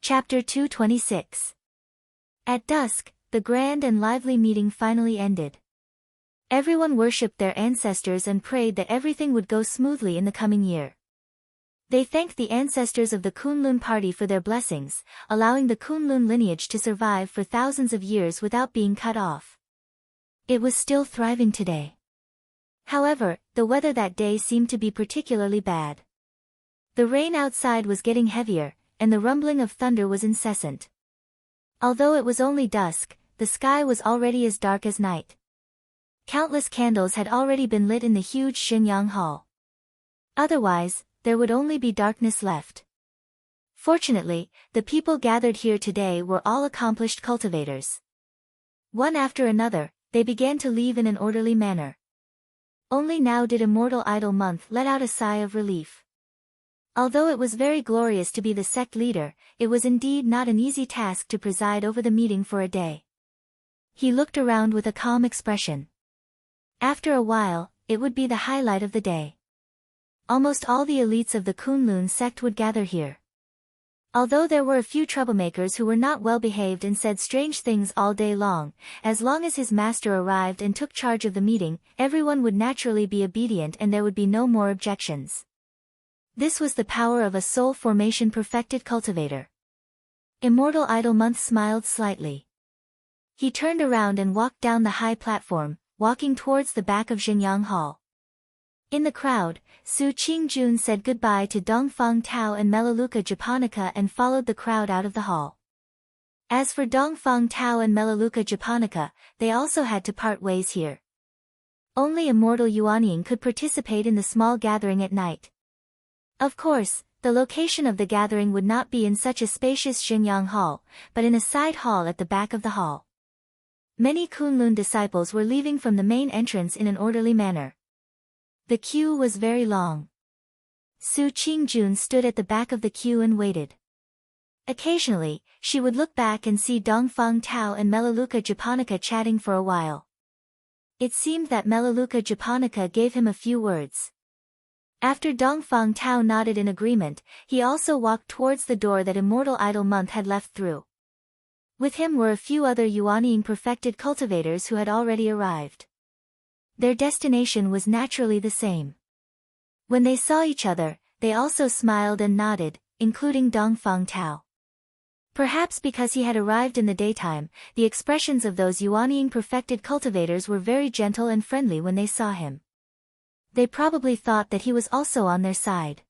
Chapter 226. At dusk, the grand and lively meeting finally ended. Everyone worshipped their ancestors and prayed that everything would go smoothly in the coming year. They thanked the ancestors of the Kunlun party for their blessings, allowing the Kunlun lineage to survive for thousands of years without being cut off. It was still thriving today. However, the weather that day seemed to be particularly bad. The rain outside was getting heavier, and the rumbling of thunder was incessant. Although it was only dusk, the sky was already as dark as night. Countless candles had already been lit in the huge Xinyang hall. Otherwise, there would only be darkness left. Fortunately, the people gathered here today were all accomplished cultivators. One after another, they began to leave in an orderly manner. Only now did Immortal Idol Month let out a sigh of relief. Although it was very glorious to be the sect leader, it was indeed not an easy task to preside over the meeting for a day. He looked around with a calm expression. After a while, it would be the highlight of the day. Almost all the elites of the Kunlun sect would gather here. Although there were a few troublemakers who were not well behaved and said strange things all day long, as long as his master arrived and took charge of the meeting, everyone would naturally be obedient and there would be no more objections. This was the power of a soul formation perfected cultivator. Immortal Idol Month smiled slightly. He turned around and walked down the high platform, walking towards the back of Xinyang Hall. In the crowd, Su Qingjun said goodbye to Dongfang Tao and Melaleuca Japonica and followed the crowd out of the hall. As for Dongfang Tao and Melaleuca Japonica, they also had to part ways here. Only Immortal Yuanying could participate in the small gathering at night. Of course, the location of the gathering would not be in such a spacious Xinyang hall, but in a side hall at the back of the hall. Many Kunlun disciples were leaving from the main entrance in an orderly manner. The queue was very long. Su Qingjun stood at the back of the queue and waited. Occasionally, she would look back and see Dongfang Tao and Melaleuca Japonica chatting for a while. It seemed that Melaleuca Japonica gave him a few words. After Dongfang Tao nodded in agreement, he also walked towards the door that Immortal Idol Month had left through. With him were a few other Yuanying perfected cultivators who had already arrived. Their destination was naturally the same. When they saw each other, they also smiled and nodded, including Dongfang Tao. Perhaps because he had arrived in the daytime, the expressions of those Yuanying perfected cultivators were very gentle and friendly when they saw him. They probably thought that he was also on their side.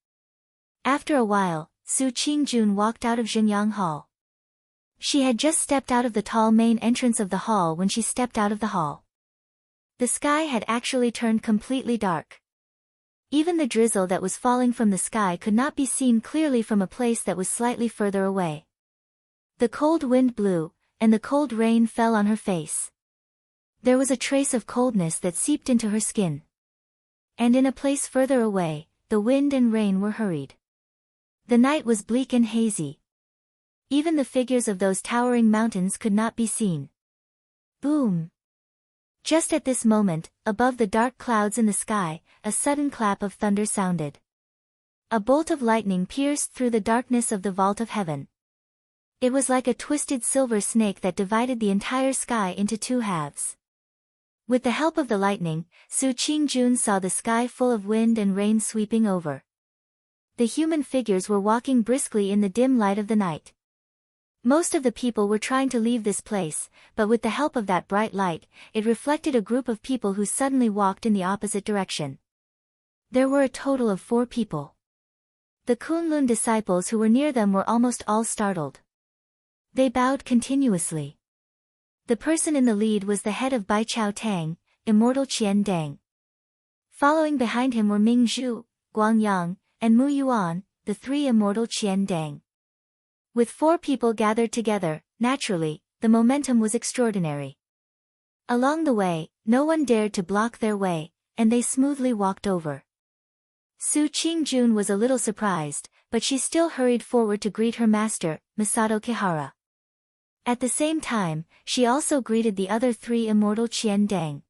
After a while, Su Qingjun walked out of Xinyang Hall. She had just stepped out of the tall main entrance of the hall when she stepped out of the hall. The sky had actually turned completely dark. Even the drizzle that was falling from the sky could not be seen clearly from a place that was slightly further away. The cold wind blew, and the cold rain fell on her face. There was a trace of coldness that seeped into her skin. And in a place further away, the wind and rain were hurried. The night was bleak and hazy. Even the figures of those towering mountains could not be seen. Boom! Just at this moment, above the dark clouds in the sky, a sudden clap of thunder sounded. A bolt of lightning pierced through the darkness of the vault of heaven. It was like a twisted silver snake that divided the entire sky into two halves. With the help of the lightning, Su Qingjun saw the sky full of wind and rain sweeping over. The human figures were walking briskly in the dim light of the night. Most of the people were trying to leave this place, but with the help of that bright light, it reflected a group of people who suddenly walked in the opposite direction. There were a total of 4 people. The Kunlun disciples who were near them were almost all startled. They bowed continuously. The person in the lead was the head of Baichao Tang, Immortal Qian Dang. Following behind him were Ming Zhu, Guangyang, and Mu Yuan, the 3 Immortal Qian Dang. With 4 people gathered together, naturally, the momentum was extraordinary. Along the way, no one dared to block their way, and they smoothly walked over. Su Qingjun was a little surprised, but she still hurried forward to greet her master, Masato Kihara. At the same time, she also greeted the other 3 Immortal Qian Dang.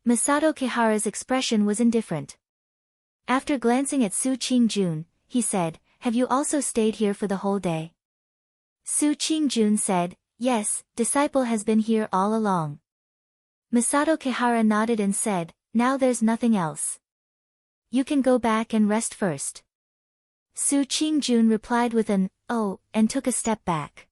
Masato Kihara's expression was indifferent. After glancing at Su Qingjun, he said, "Have you also stayed here for the whole day?" Su Qingjun said, "Yes, disciple has been here all along." Masato Kihara nodded and said, "Now there's nothing else. You can go back and rest first." Su Qingjun replied with an, "Oh," and took a step back.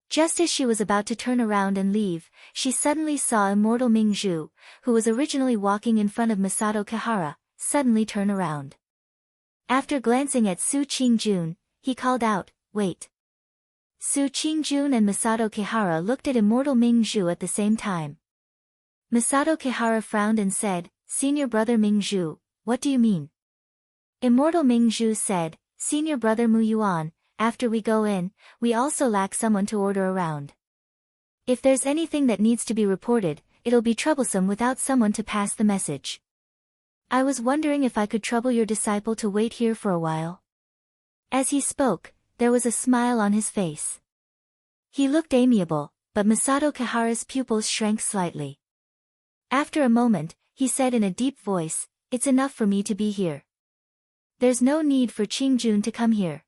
Just as she was about to turn around and leave, she suddenly saw immortal Mingzhu, who was originally walking in front of Masato Kihara, suddenly turn around. After glancing at Su Qingjun, he called out, "Wait." Su Qingjun and Masato Kihara looked at immortal Mingzhu at the same time. Masato Kihara frowned and said, "Senior brother Mingzhu, what do you mean?" Immortal Mingzhu said, "Senior brother Mu Yuan, after we go in, we also lack someone to order around. If there's anything that needs to be reported, it'll be troublesome without someone to pass the message. I was wondering if I could trouble your disciple to wait here for a while." As he spoke, there was a smile on his face. He looked amiable, but Masato Kihara's pupils shrank slightly. After a moment, he said in a deep voice, "It's enough for me to be here. There's no need for Qingjun to come here."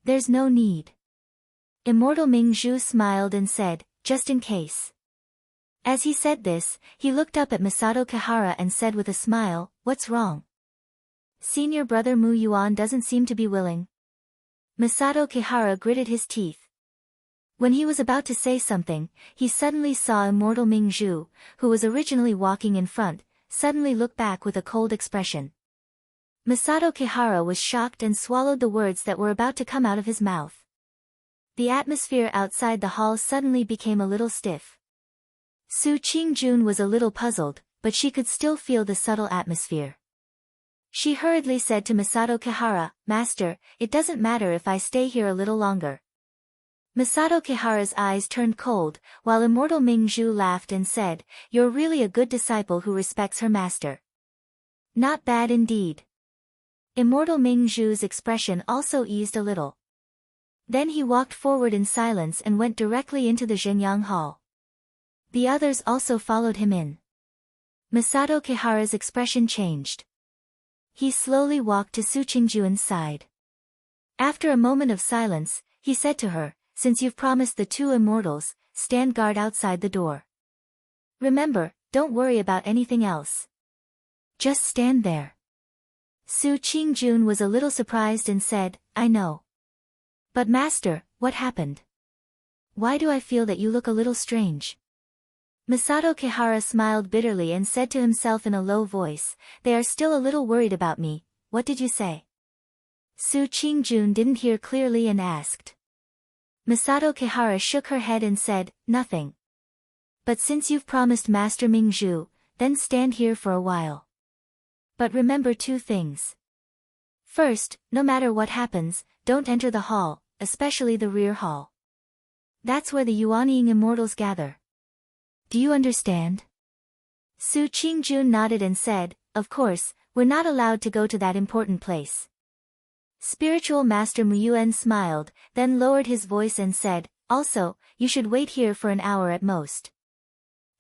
"There's no need." Immortal Mingzhu smiled and said, "Just in case." As he said this, he looked up at Masato Kihara and said with a smile, "What's wrong? Senior brother Mu Yuan doesn't seem to be willing." Masato Kihara gritted his teeth. When he was about to say something, he suddenly saw immortal Mingzhu, who was originally walking in front, suddenly look back with a cold expression. Masato Kihara was shocked and swallowed the words that were about to come out of his mouth. The atmosphere outside the hall suddenly became a little stiff. Su Qingjun was a little puzzled, but she could still feel the subtle atmosphere. She hurriedly said to Masato Kihara, "Master, it doesn't matter if I stay here a little longer." Masato Kihara's eyes turned cold, while immortal Mingzhu laughed and said, "You're really a good disciple who respects her master." "Not bad indeed." Immortal Mingzhu's expression also eased a little. Then he walked forward in silence and went directly into the Zhenyang Hall. The others also followed him in. Masato Kihara's expression changed. He slowly walked to Su Qingjun's side. After a moment of silence, he said to her, "Since you've promised the two immortals, stand guard outside the door. Remember, don't worry about anything else. Just stand there." Su Qingjun was a little surprised and said, "I know. But master, what happened? Why do I feel that you look a little strange?" Masato Kihara smiled bitterly and said to himself in a low voice, "They are still a little worried about me. What did you say?" Su Qingjun didn't hear clearly and asked. Masato Kihara shook her head and said, "Nothing. But since you've promised Master Mingzhu, then stand here for a while. But remember two things. First, no matter what happens, don't enter the hall, especially the rear hall. That's where the Yuanying immortals gather. Do you understand?" Su Qingjun nodded and said, "Of course, we're not allowed to go to that important place." Spiritual Master Muyuan smiled, then lowered his voice and said, "Also, you should wait here for an hour at most.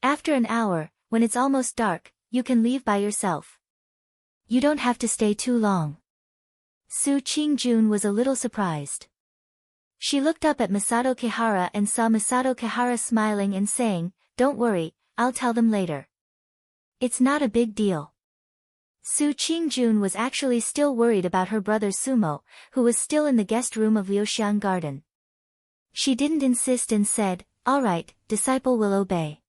After an hour, when it's almost dark, you can leave by yourself. You don't have to stay too long." Su Qingjun was a little surprised. She looked up at Masato Kihara and saw Masato Kihara smiling and saying, "Don't worry, I'll tell them later. It's not a big deal." Su Qingjun was actually still worried about her brother Sumo, who was still in the guest room of Liuxiang Garden. She didn't insist and said, "All right, disciple will obey."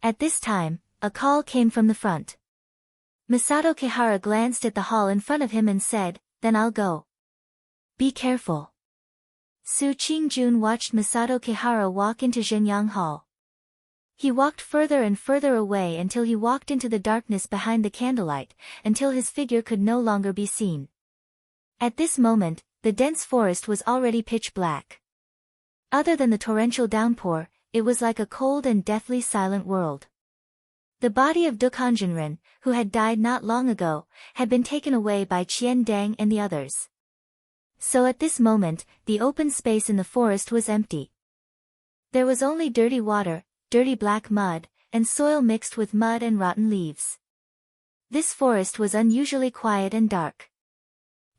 At this time, a call came from the front. Masato Kihara glanced at the hall in front of him and said, "Then I'll go. Be careful." Su Qingjun watched Masato Kihara walk into Zhenyang Hall. He walked further and further away until he walked into the darkness behind the candlelight, until his figure could no longer be seen. At this moment, the dense forest was already pitch black. Other than the torrential downpour, it was like a cold and deathly silent world. The body of Dukanjinren, who had died not long ago, had been taken away by Qian Dang and the others. So at this moment, the open space in the forest was empty. There was only dirty water, dirty black mud, and soil mixed with mud and rotten leaves. This forest was unusually quiet and dark.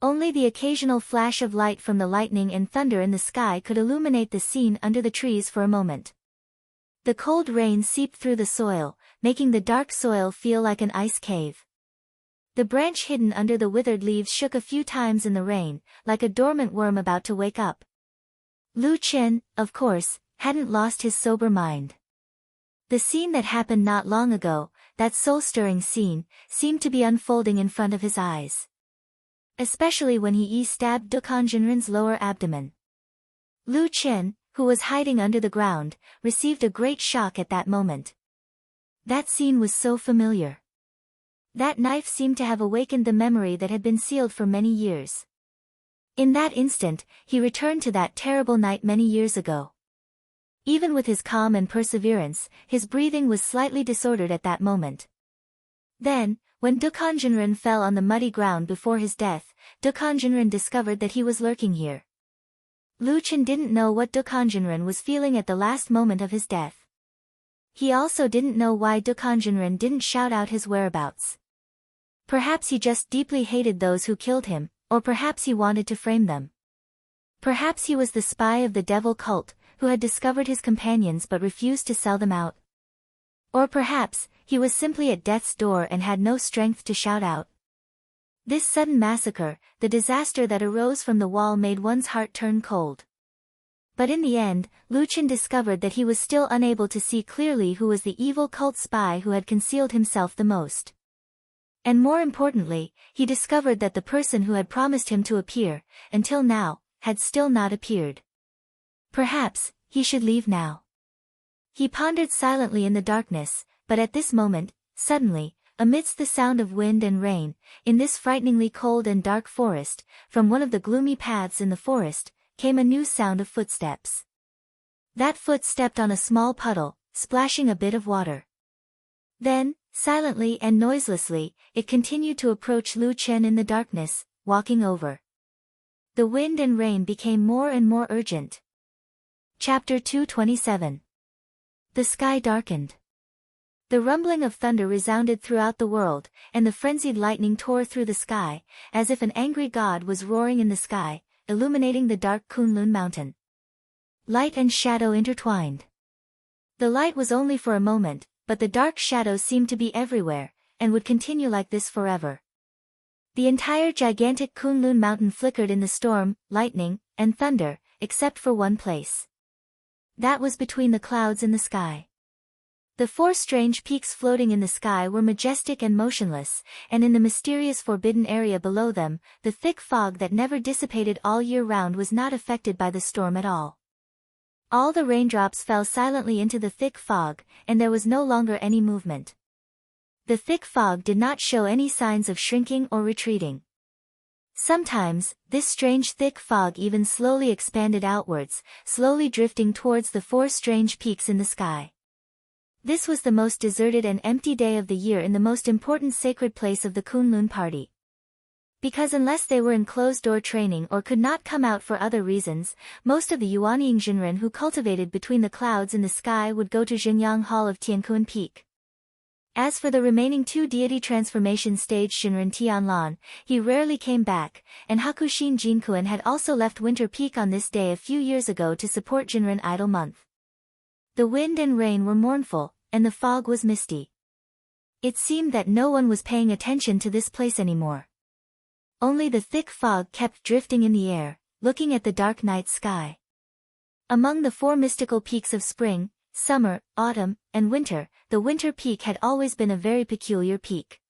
Only the occasional flash of light from the lightning and thunder in the sky could illuminate the scene under the trees for a moment. The cold rain seeped through the soil, making the dark soil feel like an ice cave. The branch hidden under the withered leaves shook a few times in the rain, like a dormant worm about to wake up. Lu Chen, of course, hadn't lost his sober mind. The scene that happened not long ago, that soul-stirring scene, seemed to be unfolding in front of his eyes. Especially when he stabbed Dukan Jinren's lower abdomen. Lu Chen, who was hiding under the ground, received a great shock at that moment. That scene was so familiar. That knife seemed to have awakened the memory that had been sealed for many years. In that instant, he returned to that terrible night many years ago. Even with his calm and perseverance, his breathing was slightly disordered at that moment. Then, when Dukan Jinren fell on the muddy ground before his death, Dukan Jinren discovered that he was lurking here. Lu Chen didn't know what Dukan Jinren was feeling at the last moment of his death. He also didn't know why Dukan Jinren didn't shout out his whereabouts. Perhaps he just deeply hated those who killed him, or perhaps he wanted to frame them. Perhaps he was the spy of the devil cult, who had discovered his companions but refused to sell them out. Or perhaps, he was simply at death's door and had no strength to shout out. This sudden massacre, the disaster that arose from the wall made one's heart turn cold. But in the end, Lu Chen discovered that he was still unable to see clearly who was the evil cult spy who had concealed himself the most. And more importantly, he discovered that the person who had promised him to appear, until now, had still not appeared. Perhaps, he should leave now. He pondered silently in the darkness, but at this moment, suddenly, amidst the sound of wind and rain, in this frighteningly cold and dark forest, from one of the gloomy paths in the forest, came a new sound of footsteps. That foot stepped on a small puddle, splashing a bit of water. Then, silently and noiselessly, it continued to approach Lu Chen in the darkness, walking over. The wind and rain became more and more urgent. Chapter 227. The sky darkened. The rumbling of thunder resounded throughout the world, and the frenzied lightning tore through the sky, as if an angry god was roaring in the sky, illuminating the dark Kunlun mountain. Light and shadow intertwined. The light was only for a moment, but the dark shadows seemed to be everywhere, and would continue like this forever. The entire gigantic Kunlun mountain flickered in the storm, lightning, and thunder, except for one place. That was between the clouds in the sky. The four strange peaks floating in the sky were majestic and motionless, and in the mysterious forbidden area below them, the thick fog that never dissipated all year round was not affected by the storm at all. All the raindrops fell silently into the thick fog, and there was no longer any movement. The thick fog did not show any signs of shrinking or retreating. Sometimes, this strange thick fog even slowly expanded outwards, slowly drifting towards the four strange peaks in the sky. This was the most deserted and empty day of the year in the most important sacred place of the Kunlun party. Because unless they were in closed-door training or could not come out for other reasons, most of the Yuanying Jinren who cultivated between the clouds in the sky would go to Xinyang Hall of Tiankuan Peak. As for the remaining two deity transformation stage Shinran Tianlan, he rarely came back, and Hakushin Jinkuan had also left Winter Peak on this day a few years ago to support Jinran Idol Month. The wind and rain were mournful, and the fog was misty. It seemed that no one was paying attention to this place anymore. Only the thick fog kept drifting in the air, looking at the dark night sky. Among the four mystical peaks of spring, summer, autumn, and winter, the winter peak had always been a very peculiar peak.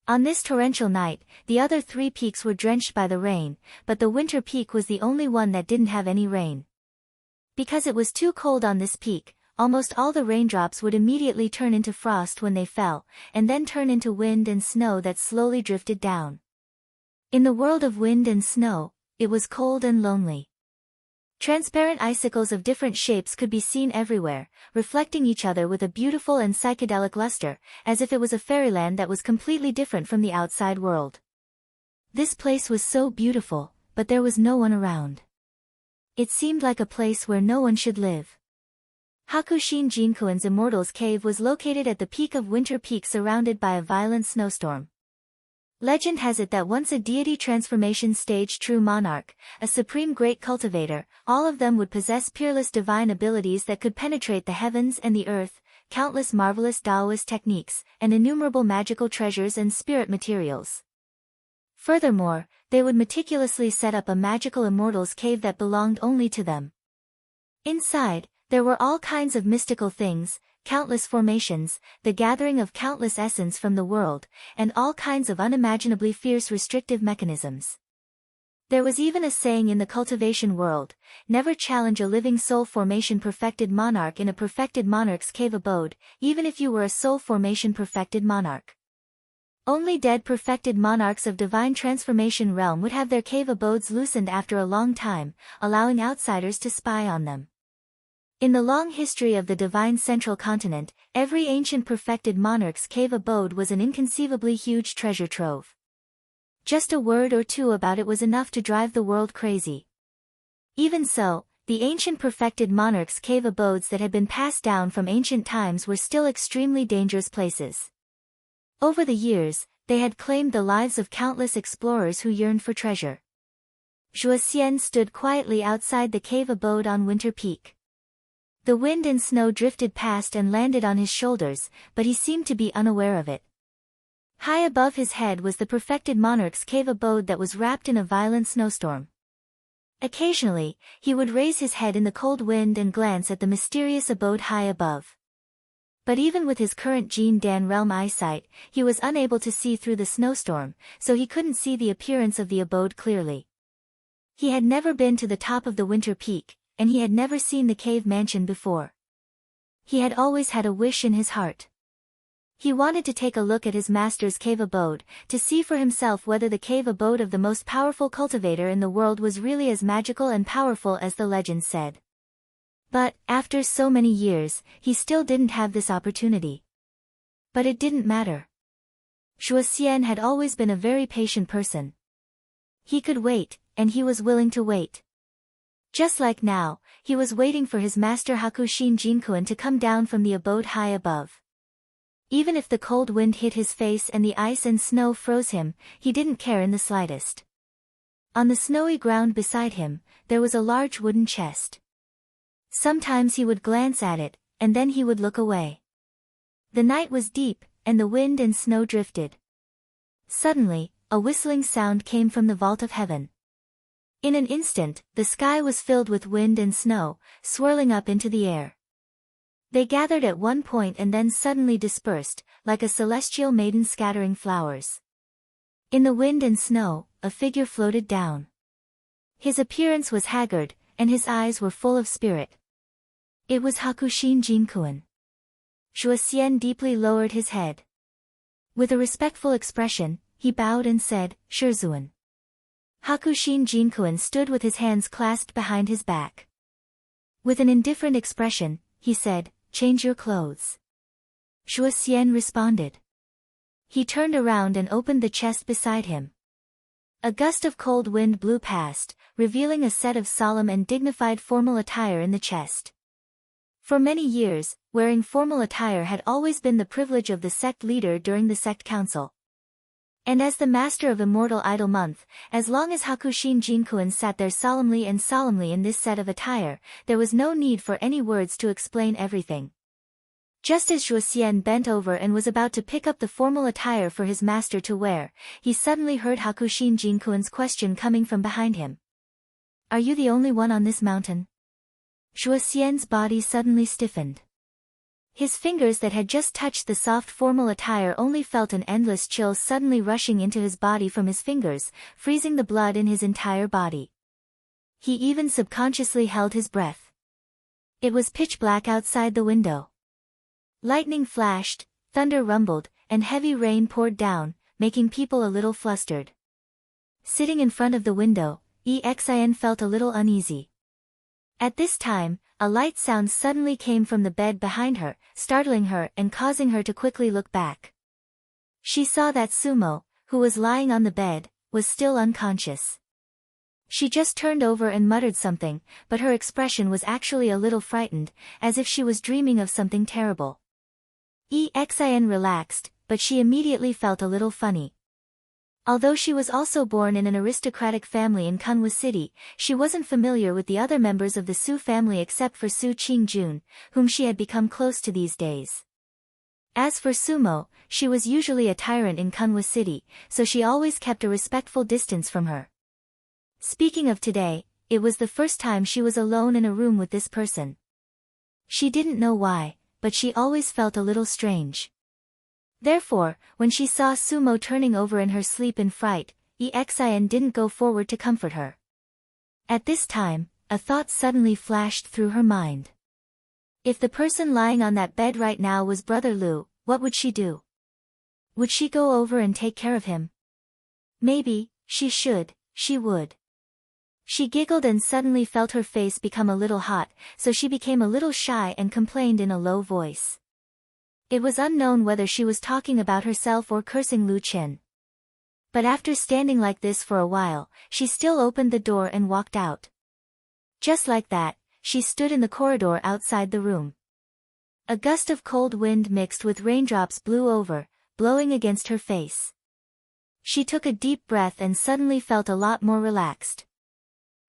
On this torrential night, the other three peaks were drenched by the rain, but the winter peak was the only one that didn't have any rain. Because it was too cold on this peak, almost all the raindrops would immediately turn into frost when they fell, and then turn into wind and snow that slowly drifted down. In the world of wind and snow, it was cold and lonely. Transparent icicles of different shapes could be seen everywhere, reflecting each other with a beautiful and psychedelic luster, as if it was a fairyland that was completely different from the outside world. This place was so beautiful, but there was no one around. It seemed like a place where no one should live. Hakushin Jinkuan's Immortal's Cave was located at the peak of Winter Peak surrounded by a violent snowstorm. Legend has it that once a deity transformation stage true monarch, a supreme great cultivator, all of them would possess peerless divine abilities that could penetrate the heavens and the earth, countless marvelous Taoist techniques, and innumerable magical treasures and spirit materials. Furthermore, they would meticulously set up a magical immortals cave that belonged only to them. Inside, there were all kinds of mystical things, countless formations, the gathering of countless essence from the world, and all kinds of unimaginably fierce restrictive mechanisms. There was even a saying in the cultivation world, never challenge a living soul formation perfected monarch in a perfected monarch's cave abode, even if you were a soul formation perfected monarch. Only dead perfected monarchs of divine transformation realm would have their cave abodes loosened after a long time, allowing outsiders to spy on them. In the long history of the divine central continent, every ancient perfected monarch's cave abode was an inconceivably huge treasure trove. Just a word or two about it was enough to drive the world crazy. Even so, the ancient perfected monarch's cave abodes that had been passed down from ancient times were still extremely dangerous places. Over the years, they had claimed the lives of countless explorers who yearned for treasure. Zhuo Xian stood quietly outside the cave abode on Winter Peak. The wind and snow drifted past and landed on his shoulders, but he seemed to be unaware of it. High above his head was the perfected monarch's cave abode that was wrapped in a violent snowstorm. Occasionally, he would raise his head in the cold wind and glance at the mysterious abode high above. But even with his current Jin Dan realm eyesight, he was unable to see through the snowstorm, so he couldn't see the appearance of the abode clearly. He had never been to the top of the Winter Peak, and he had never seen the cave mansion before. He had always had a wish in his heart. He wanted to take a look at his master's cave abode, to see for himself whether the cave abode of the most powerful cultivator in the world was really as magical and powerful as the legend said. But, after so many years, he still didn't have this opportunity. But it didn't matter. Zhuo Xian had always been a very patient person. He could wait, and he was willing to wait. Just like now, he was waiting for his master Hakushin Jinkuan to come down from the abode high above. Even if the cold wind hit his face and the ice and snow froze him, he didn't care in the slightest. On the snowy ground beside him, there was a large wooden chest. Sometimes he would glance at it, and then he would look away. The night was deep, and the wind and snow drifted. Suddenly, a whistling sound came from the vault of heaven. In an instant, the sky was filled with wind and snow, swirling up into the air. They gathered at one point and then suddenly dispersed, like a celestial maiden scattering flowers. In the wind and snow, a figure floated down. His appearance was haggard, and his eyes were full of spirit. It was Hakushin Jinkuan. Zhuo Xian deeply lowered his head. With a respectful expression, he bowed and said, "Shizuan." Hakushin Jinkuan stood with his hands clasped behind his back. With an indifferent expression, he said, "Change your clothes." Zhuo Xian responded. He turned around and opened the chest beside him. A gust of cold wind blew past, revealing a set of solemn and dignified formal attire in the chest. For many years, wearing formal attire had always been the privilege of the sect leader during the sect council. And as the master of Immortal Idol Month, as long as Hakushin Jinkuan sat there solemnly in this set of attire, there was no need for any words to explain everything. Just as Zhuo Xian bent over and was about to pick up the formal attire for his master to wear, he suddenly heard Hakushin Jinkuan's question coming from behind him. "Are you the only one on this mountain?" Zhuo Xian's body suddenly stiffened. His fingers that had just touched the soft formal attire only felt an endless chill suddenly rushing into his body from his fingers, freezing the blood in his entire body. He even subconsciously held his breath. It was pitch black outside the window. Lightning flashed, thunder rumbled, and heavy rain poured down, making people a little flustered. Sitting in front of the window, Xin felt a little uneasy. At this time, a light sound suddenly came from the bed behind her, startling her and causing her to quickly look back. She saw that Sumo, who was lying on the bed, was still unconscious. She just turned over and muttered something, but her expression was actually a little frightened, as if she was dreaming of something terrible. Xin relaxed, but she immediately felt a little funny. Although she was also born in an aristocratic family in Kunwa City, she wasn't familiar with the other members of the Su family except for Su Qingjun, whom she had become close to these days. As for Sumo, she was usually a tyrant in Kunwa City, so she always kept a respectful distance from her. Speaking of today, it was the first time she was alone in a room with this person. She didn't know why, but she always felt a little strange. Therefore, when she saw Sumo turning over in her sleep in fright, Exin didn't go forward to comfort her. At this time, a thought suddenly flashed through her mind. If the person lying on that bed right now was Brother Lu, what would she do? Would she go over and take care of him? Maybe, she would. She giggled and suddenly felt her face become a little hot, so she became a little shy and complained in a low voice. It was unknown whether she was talking about herself or cursing Lu Qin. But after standing like this for a while, she still opened the door and walked out. Just like that, she stood in the corridor outside the room. A gust of cold wind mixed with raindrops blew over, blowing against her face. She took a deep breath and suddenly felt a lot more relaxed.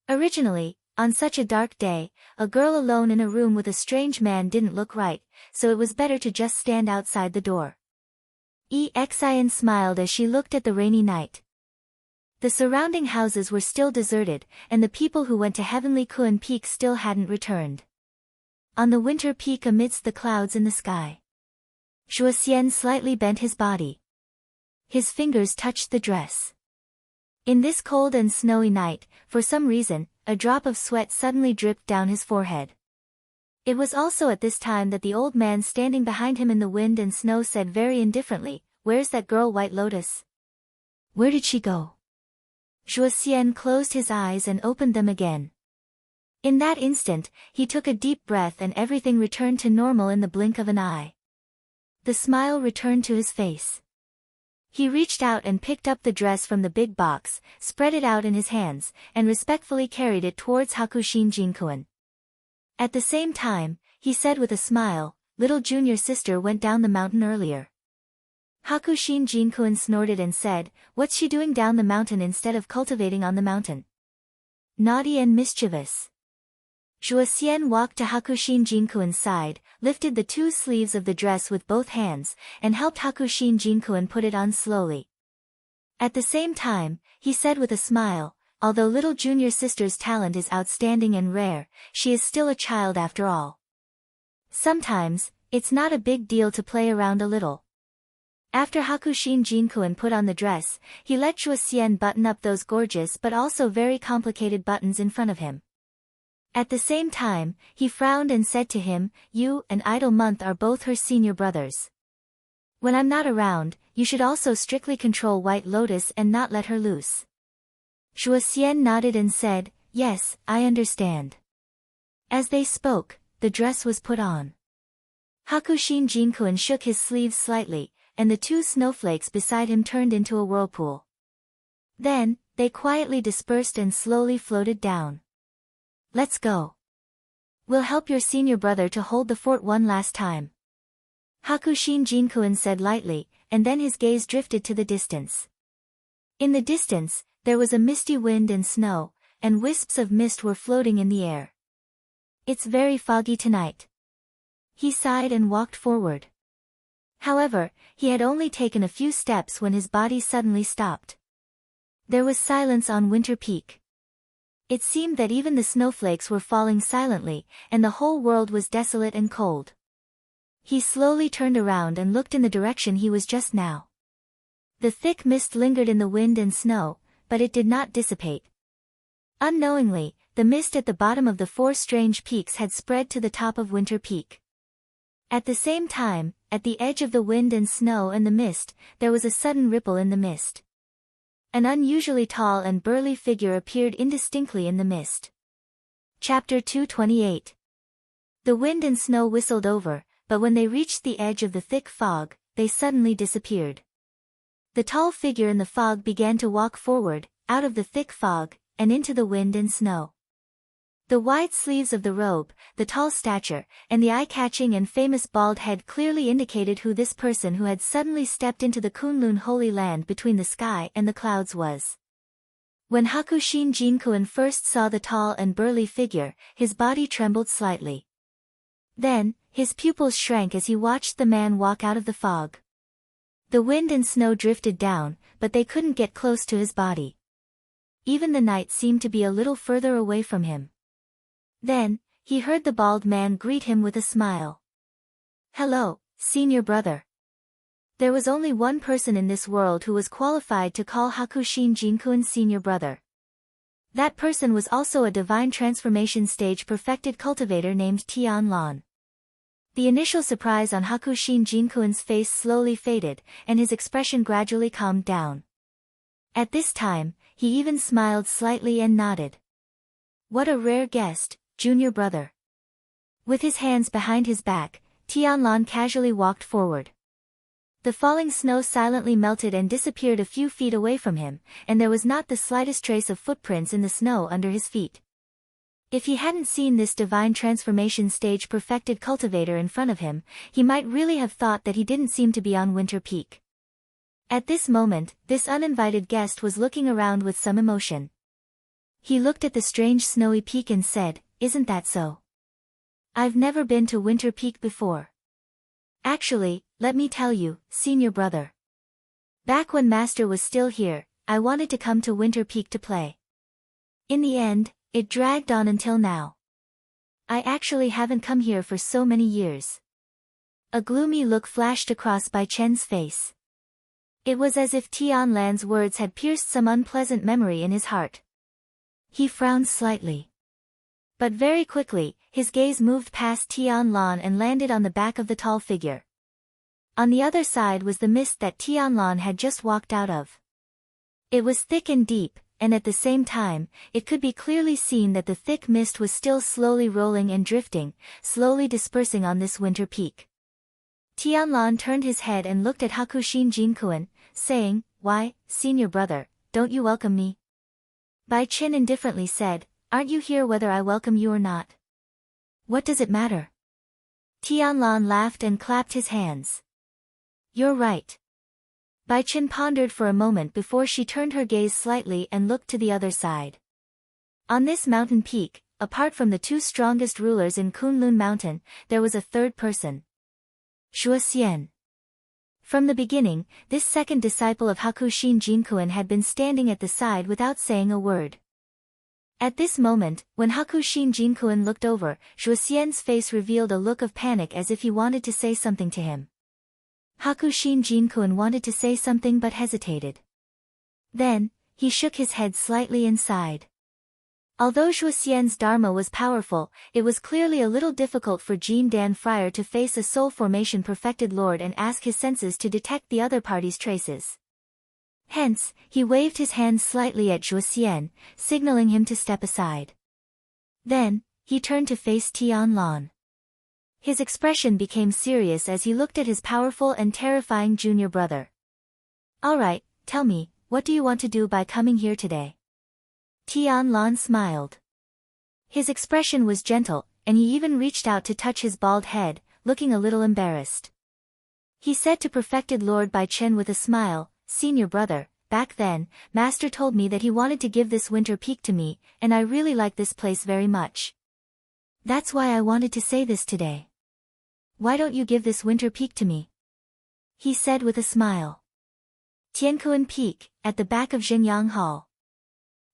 Originally, on such a dark day, a girl alone in a room with a strange man didn't look right, so it was better to just stand outside the door. Exin smiled as she looked at the rainy night. The surrounding houses were still deserted, and the people who went to Heavenly Kun Peak still hadn't returned. On the winter peak amidst the clouds in the sky, Zhuoxian slightly bent his body. His fingers touched the dress. In this cold and snowy night, for some reason, a drop of sweat suddenly dripped down his forehead. It was also at this time that the old man standing behind him in the wind and snow said very indifferently, "Where's that girl White Lotus? Where did she go?" Zhuoxian closed his eyes and opened them again. In that instant, he took a deep breath and everything returned to normal in the blink of an eye. The smile returned to his face. He reached out and picked up the dress from the big box, spread it out in his hands, and respectfully carried it towards Hakushin Jinkun. At the same time, he said with a smile, "Little junior sister went down the mountain earlier." Hakushin Jinkun snorted and said, "What's she doing down the mountain instead of cultivating on the mountain? Naughty and mischievous." Zhuoxian walked to Hakushin Jinkuan's side, lifted the two sleeves of the dress with both hands, and helped Hakushin Jinkuan put it on slowly. At the same time, he said with a smile, "Although little junior sister's talent is outstanding and rare, she is still a child after all. Sometimes, it's not a big deal to play around a little." After Hakushin Jinkuan put on the dress, he let Zhuoxian button up those gorgeous but also very complicated buttons in front of him. At the same time, he frowned and said to him, "You and Idle Month are both her senior brothers. When I'm not around, you should also strictly control White Lotus and not let her loose." Zhuoxian nodded and said, "Yes, I understand." As they spoke, the dress was put on. Hakushin Jinkun shook his sleeves slightly, and the two snowflakes beside him turned into a whirlpool. Then, they quietly dispersed and slowly floated down. "Let's go. We'll help your senior brother to hold the fort one last time," Hakushin Jinkun said lightly, and then his gaze drifted to the distance. In the distance, there was a misty wind and snow, and wisps of mist were floating in the air. "It's very foggy tonight." He sighed and walked forward. However, he had only taken a few steps when his body suddenly stopped. There was silence on Winter Peak. It seemed that even the snowflakes were falling silently, and the whole world was desolate and cold. He slowly turned around and looked in the direction he was just now. The thick mist lingered in the wind and snow, but it did not dissipate. Unknowingly, the mist at the bottom of the four strange peaks had spread to the top of Winter Peak. At the same time, at the edge of the wind and snow and the mist, there was a sudden ripple in the mist. An unusually tall and burly figure appeared indistinctly in the mist. Chapter 228. The wind and snow whistled over, but when they reached the edge of the thick fog, they suddenly disappeared. The tall figure in the fog began to walk forward, out of the thick fog, and into the wind and snow. The wide sleeves of the robe, the tall stature, and the eye-catching and famous bald head clearly indicated who this person who had suddenly stepped into the Kunlun holy land between the sky and the clouds was. When Hakushin Jinkun first saw the tall and burly figure, his body trembled slightly. Then, his pupils shrank as he watched the man walk out of the fog. The wind and snow drifted down, but they couldn't get close to his body. Even the night seemed to be a little further away from him. Then, he heard the bald man greet him with a smile. "Hello, senior brother." There was only one person in this world who was qualified to call Hakushin Jinkun senior brother. That person was also a divine transformation stage perfected cultivator named Tian Lan. The initial surprise on Hakushin Jinkun's face slowly faded, and his expression gradually calmed down. At this time, he even smiled slightly and nodded. "What a rare guest, junior brother." With his hands behind his back, Tianlan casually walked forward. The falling snow silently melted and disappeared a few feet away from him, and there was not the slightest trace of footprints in the snow under his feet. If he hadn't seen this divine transformation stage perfected cultivator in front of him, he might really have thought that he didn't seem to be on Winter Peak. At this moment, this uninvited guest was looking around with some emotion. He looked at the strange snowy peak and said, "Isn't that so? I've never been to Winter Peak before. Actually, let me tell you, senior brother. Back when Master was still here, I wanted to come to Winter Peak to play. In the end, it dragged on until now. I actually haven't come here for so many years." A gloomy look flashed across Bai Chen's face. It was as if Tian Lan's words had pierced some unpleasant memory in his heart. He frowned slightly. But very quickly, his gaze moved past Tian Lan and landed on the back of the tall figure. On the other side was the mist that Tian Lan had just walked out of. It was thick and deep, and at the same time, it could be clearly seen that the thick mist was still slowly rolling and drifting, slowly dispersing on this winter peak. Tian Lan turned his head and looked at Hakushin Jinkun, saying, "Why, senior brother, don't you welcome me?" Bai Chen indifferently said, "Aren't you here whether I welcome you or not? What does it matter?" Tian Lan laughed and clapped his hands. "You're right." Bai Chen pondered for a moment before she turned her gaze slightly and looked to the other side. On this mountain peak, apart from the two strongest rulers in Kunlun Mountain, there was a third person. Shuo Xian. From the beginning, this second disciple of Hakushin Jinkun had been standing at the side without saying a word. At this moment, when Hakushin Jinkun looked over, Shuo Xian's face revealed a look of panic as if he wanted to say something to him. Hakushin Jinkun wanted to say something but hesitated. Then, he shook his head slightly and sighed. Although Shuo Xian's dharma was powerful, it was clearly a little difficult for Jin Dan Friar to face a soul formation perfected lord and ask his senses to detect the other party's traces. Hence, he waved his hand slightly at Shuo Xian, signaling him to step aside. Then, he turned to face Tian Lan. His expression became serious as he looked at his powerful and terrifying junior brother. "All right, tell me, what do you want to do by coming here today?" Tian Lan smiled. His expression was gentle, and he even reached out to touch his bald head, looking a little embarrassed. He said to perfected Lord Bai Chen with a smile, "Senior brother, back then, Master told me that he wanted to give this winter peak to me, and I really like this place very much. That's why I wanted to say this today. Why don't you give this winter peak to me?" He said with a smile. Tiankuan Peak, at the back of Xingyang Hall.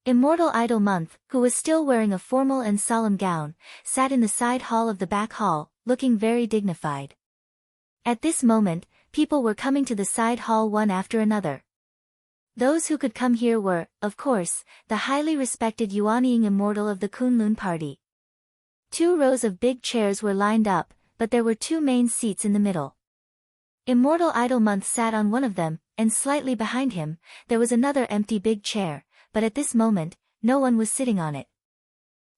Immortal Idol Month, who was still wearing a formal and solemn gown, sat in the side hall of the back hall, looking very dignified. At this moment, people were coming to the side hall one after another. Those who could come here were, of course, the highly respected Yuanying Immortal of the Kunlun Party. 2 rows of big chairs were lined up, but there were 2 main seats in the middle. Immortal Idol Month sat on one of them, and slightly behind him, there was another empty big chair, but at this moment, no one was sitting on it.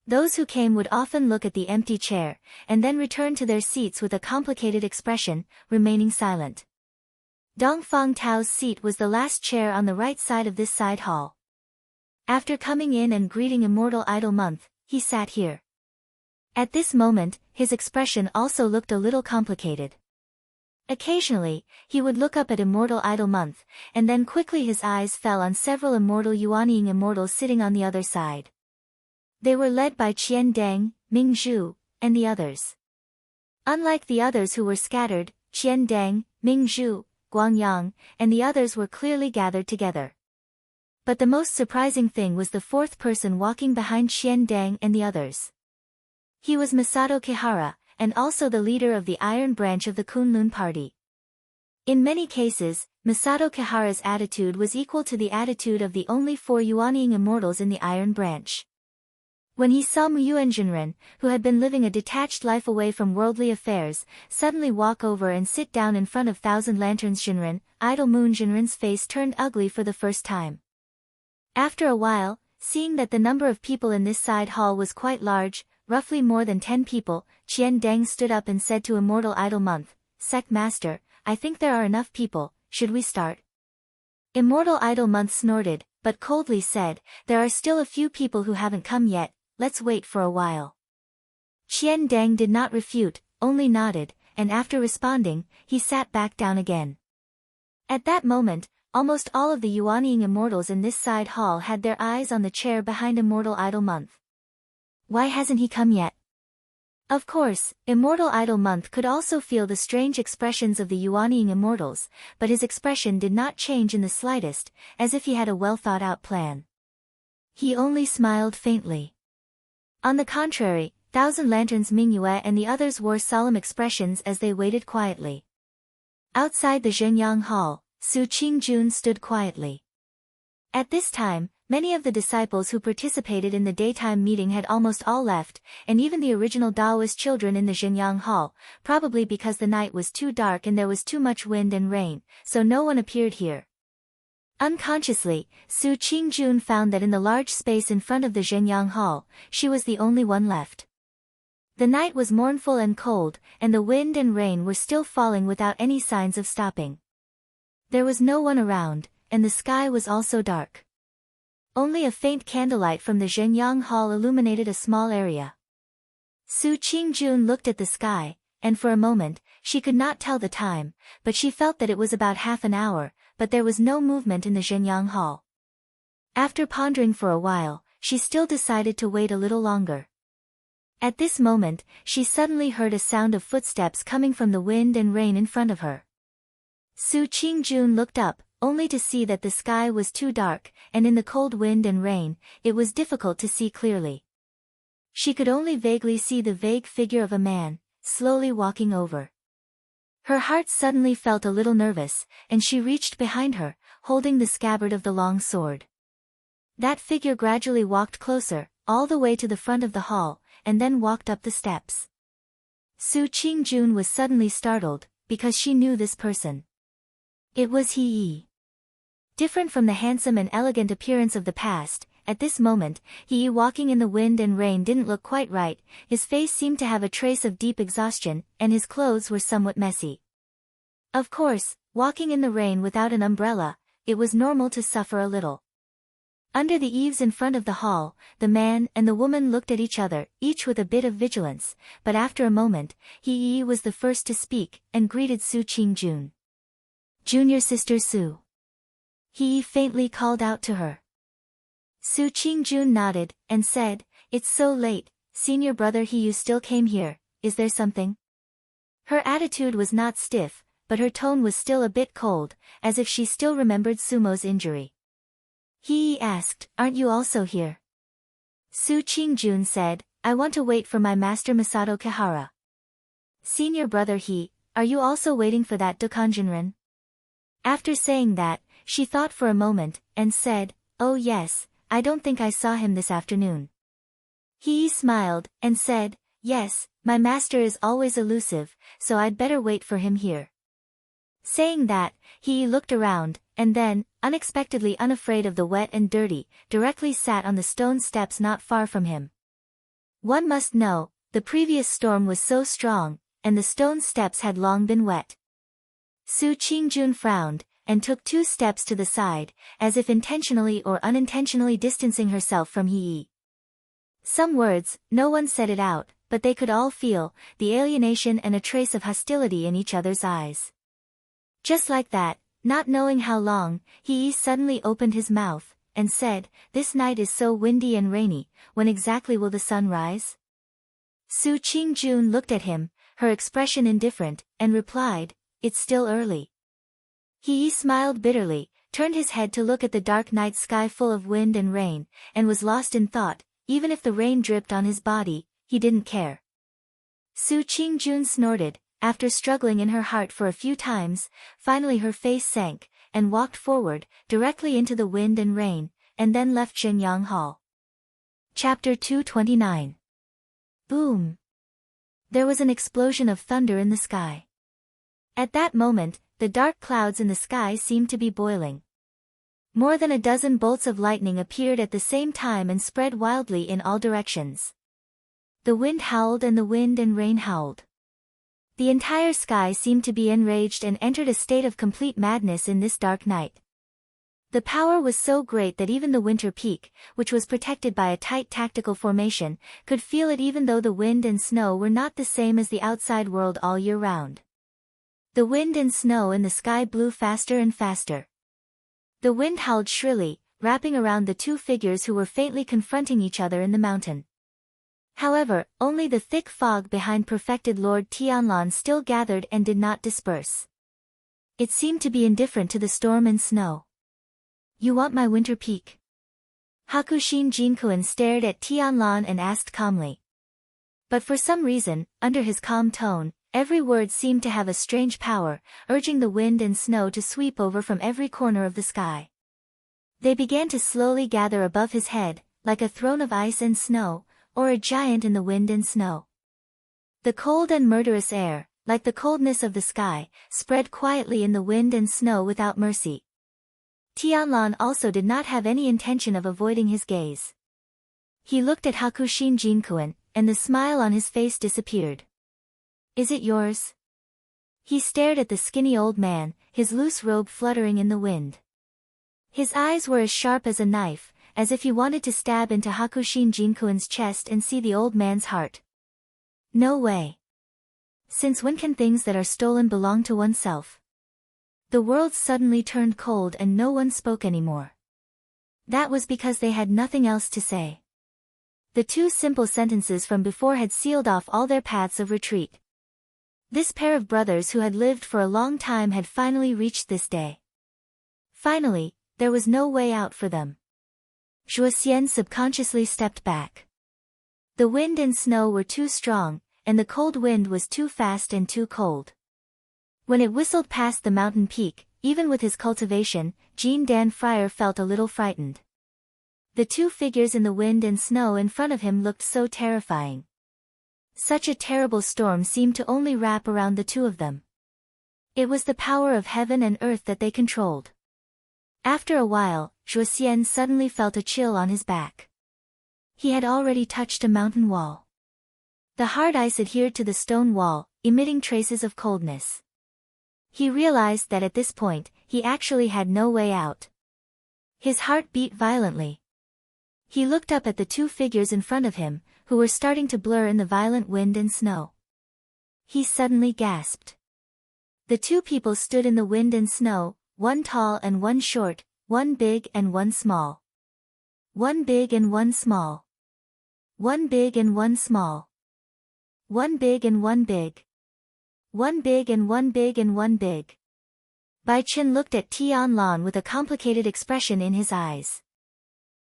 Those who came would often look at the empty chair, and then return to their seats with a complicated expression, remaining silent. Dongfang Tao's seat was the last chair on the right side of this side hall. After coming in and greeting Immortal Idol Month, he sat here. At this moment, his expression also looked a little complicated. Occasionally, he would look up at Immortal Idol Month, and then quickly his eyes fell on several immortal Yuanying immortals sitting on the other side. They were led by Qian Deng, Ming Zhu, and the others. Unlike the others who were scattered, Qian Deng, Ming Zhu, Guangyang, and the others were clearly gathered together. But the most surprising thing was the fourth person walking behind Qian Deng and the others. He was Masato Kihara, and also the leader of the Iron Branch of the Kunlun Party. In many cases, Masato Kihara's attitude was equal to the attitude of the only 4 Yuanying immortals in the Iron Branch. When he saw Muyuan Jinren, who had been living a detached life away from worldly affairs, suddenly walk over and sit down in front of Thousand Lanterns Jinren, Idol Moon Jinren's face turned ugly for the first time. After a while, seeing that the number of people in this side hall was quite large, roughly more than 10 people, Qian Deng stood up and said to Immortal Idol Month, "Sect Master, I think there are enough people, should we start?" Immortal Idol Month snorted, but coldly said, "There are still a few people who haven't come yet, let's wait for a while." Qian Deng did not refute, only nodded, and after responding, he sat back down again. At that moment, almost all of the Yuanying immortals in this side hall had their eyes on the chair behind Immortal Idol Month. Why hasn't he come yet? Of course, Immortal Idol Month could also feel the strange expressions of the Yuanying immortals, but his expression did not change in the slightest, as if he had a well-thought-out plan. He only smiled faintly. On the contrary, Thousand Lanterns Mingyue and the others wore solemn expressions as they waited quietly. Outside the Zhenyang Hall, Su Qingjun stood quietly. At this time, many of the disciples who participated in the daytime meeting had almost all left, and even the original Daoist children in the Zhenyang Hall, probably because the night was too dark and there was too much wind and rain, so no one appeared here. Unconsciously, Su Qingjun found that in the large space in front of the Zhenyang Hall, she was the only one left. The night was mournful and cold, and the wind and rain were still falling without any signs of stopping. There was no one around, and the sky was also dark. Only a faint candlelight from the Zhenyang Hall illuminated a small area. Su Qingjun looked at the sky, and for a moment, she could not tell the time, but she felt that it was about half an hour, but there was no movement in the Zhenyang Hall. After pondering for a while, she still decided to wait a little longer. At this moment, she suddenly heard a sound of footsteps coming from the wind and rain in front of her. Su Qingjun looked up, only to see that the sky was too dark, and in the cold wind and rain, it was difficult to see clearly. She could only vaguely see the vague figure of a man, slowly walking over. Her heart suddenly felt a little nervous, and she reached behind her, holding the scabbard of the long sword. That figure gradually walked closer, all the way to the front of the hall, and then walked up the steps. Su Qingjun was suddenly startled, because she knew this person. It was He. Different from the handsome and elegant appearance of the past, at this moment, He walking in the wind and rain didn't look quite right, his face seemed to have a trace of deep exhaustion, and his clothes were somewhat messy. Of course, walking in the rain without an umbrella, it was normal to suffer a little. Under the eaves in front of the hall, the man and the woman looked at each other, each with a bit of vigilance, but after a moment, He was the first to speak, and greeted Su Qingjun. "Junior sister Su." He faintly called out to her. Su Qingjun nodded, and said, "It's so late, senior brother He, you still came here, is there something?" Her attitude was not stiff, but her tone was still a bit cold, as if she still remembered Sumo's injury. He asked, "Aren't you also here?" Su Qingjun said, "I want to wait for my master Masato Kihara." "Senior brother He, are you also waiting for that Dokanjinren?" After saying that, she thought for a moment, and said, "Oh yes, I don't think I saw him this afternoon." He smiled, and said, "Yes, my master is always elusive, so I'd better wait for him here." Saying that, he looked around, and then, unexpectedly unafraid of the wet and dirty, directly sat on the stone steps not far from him. One must know, the previous storm was so strong, and the stone steps had long been wet. Su Qingjun frowned, and took 2 steps to the side, as if intentionally or unintentionally distancing herself from He. Some words, no one said it out, but they could all feel the alienation and a trace of hostility in each other's eyes. Just like that, not knowing how long, he suddenly opened his mouth and said, "This night is so windy and rainy, when exactly will the sun rise?" Su Qingjun looked at him, her expression indifferent, and replied, "It's still early." He smiled bitterly, turned his head to look at the dark night sky full of wind and rain, and was lost in thought. Even if the rain dripped on his body, he didn't care. Su Qingjun snorted. After struggling in her heart for a few times, finally her face sank, and walked forward, directly into the wind and rain, and then left Shenyang Hall. Chapter 229. Boom! There was an explosion of thunder in the sky. At that moment, the dark clouds in the sky seemed to be boiling. More than a dozen bolts of lightning appeared at the same time and spread wildly in all directions. The wind howled and the wind and rain howled. The entire sky seemed to be enraged and entered a state of complete madness in this dark night. The power was so great that even the winter peak, which was protected by a tight tactical formation, could feel it even though the wind and snow were not the same as the outside world all year round. The wind and snow in the sky blew faster and faster. The wind howled shrilly, wrapping around the two figures who were faintly confronting each other in the mountain. However, only the thick fog behind perfected Lord Tianlan still gathered and did not disperse. It seemed to be indifferent to the storm and snow. "You want my winter peak?" Hakushin Jinkuan stared at Tianlan and asked calmly. But for some reason, under his calm tone, every word seemed to have a strange power, urging the wind and snow to sweep over from every corner of the sky. They began to slowly gather above his head, like a throne of ice and snow, or a giant in the wind and snow. The cold and murderous air, like the coldness of the sky, spread quietly in the wind and snow without mercy. Tianlan also did not have any intention of avoiding his gaze. He looked at Hakushin Jinkuan, and the smile on his face disappeared. "Is it yours?" He stared at the skinny old man, his loose robe fluttering in the wind. His eyes were as sharp as a knife, as if he wanted to stab into Hakushin Jinkuan's chest and see the old man's heart. "No way. Since when can things that are stolen belong to oneself?" The world suddenly turned cold and no one spoke anymore. That was because they had nothing else to say. The two simple sentences from before had sealed off all their paths of retreat. This pair of brothers who had lived for a long time had finally reached this day. Finally, there was no way out for them. Zhuoxian subconsciously stepped back. The wind and snow were too strong, and the cold wind was too fast and too cold. When it whistled past the mountain peak, even with his cultivation, Jean Dan Friar felt a little frightened. The two figures in the wind and snow in front of him looked so terrifying. Such a terrible storm seemed to only wrap around the two of them. It was the power of heaven and earth that they controlled. After a while, Zhuoxian suddenly felt a chill on his back. He had already touched a mountain wall. The hard ice adhered to the stone wall, emitting traces of coldness. He realized that at this point, he actually had no way out. His heart beat violently. He looked up at the two figures in front of him, who were starting to blur in the violent wind and snow. He suddenly gasped. The two people stood in the wind and snow, one tall and one short, one big and one small. One big and one small. One big and one small. One big and one big. One big and one big and one big. Bai Chen looked at Tianlan with a complicated expression in his eyes.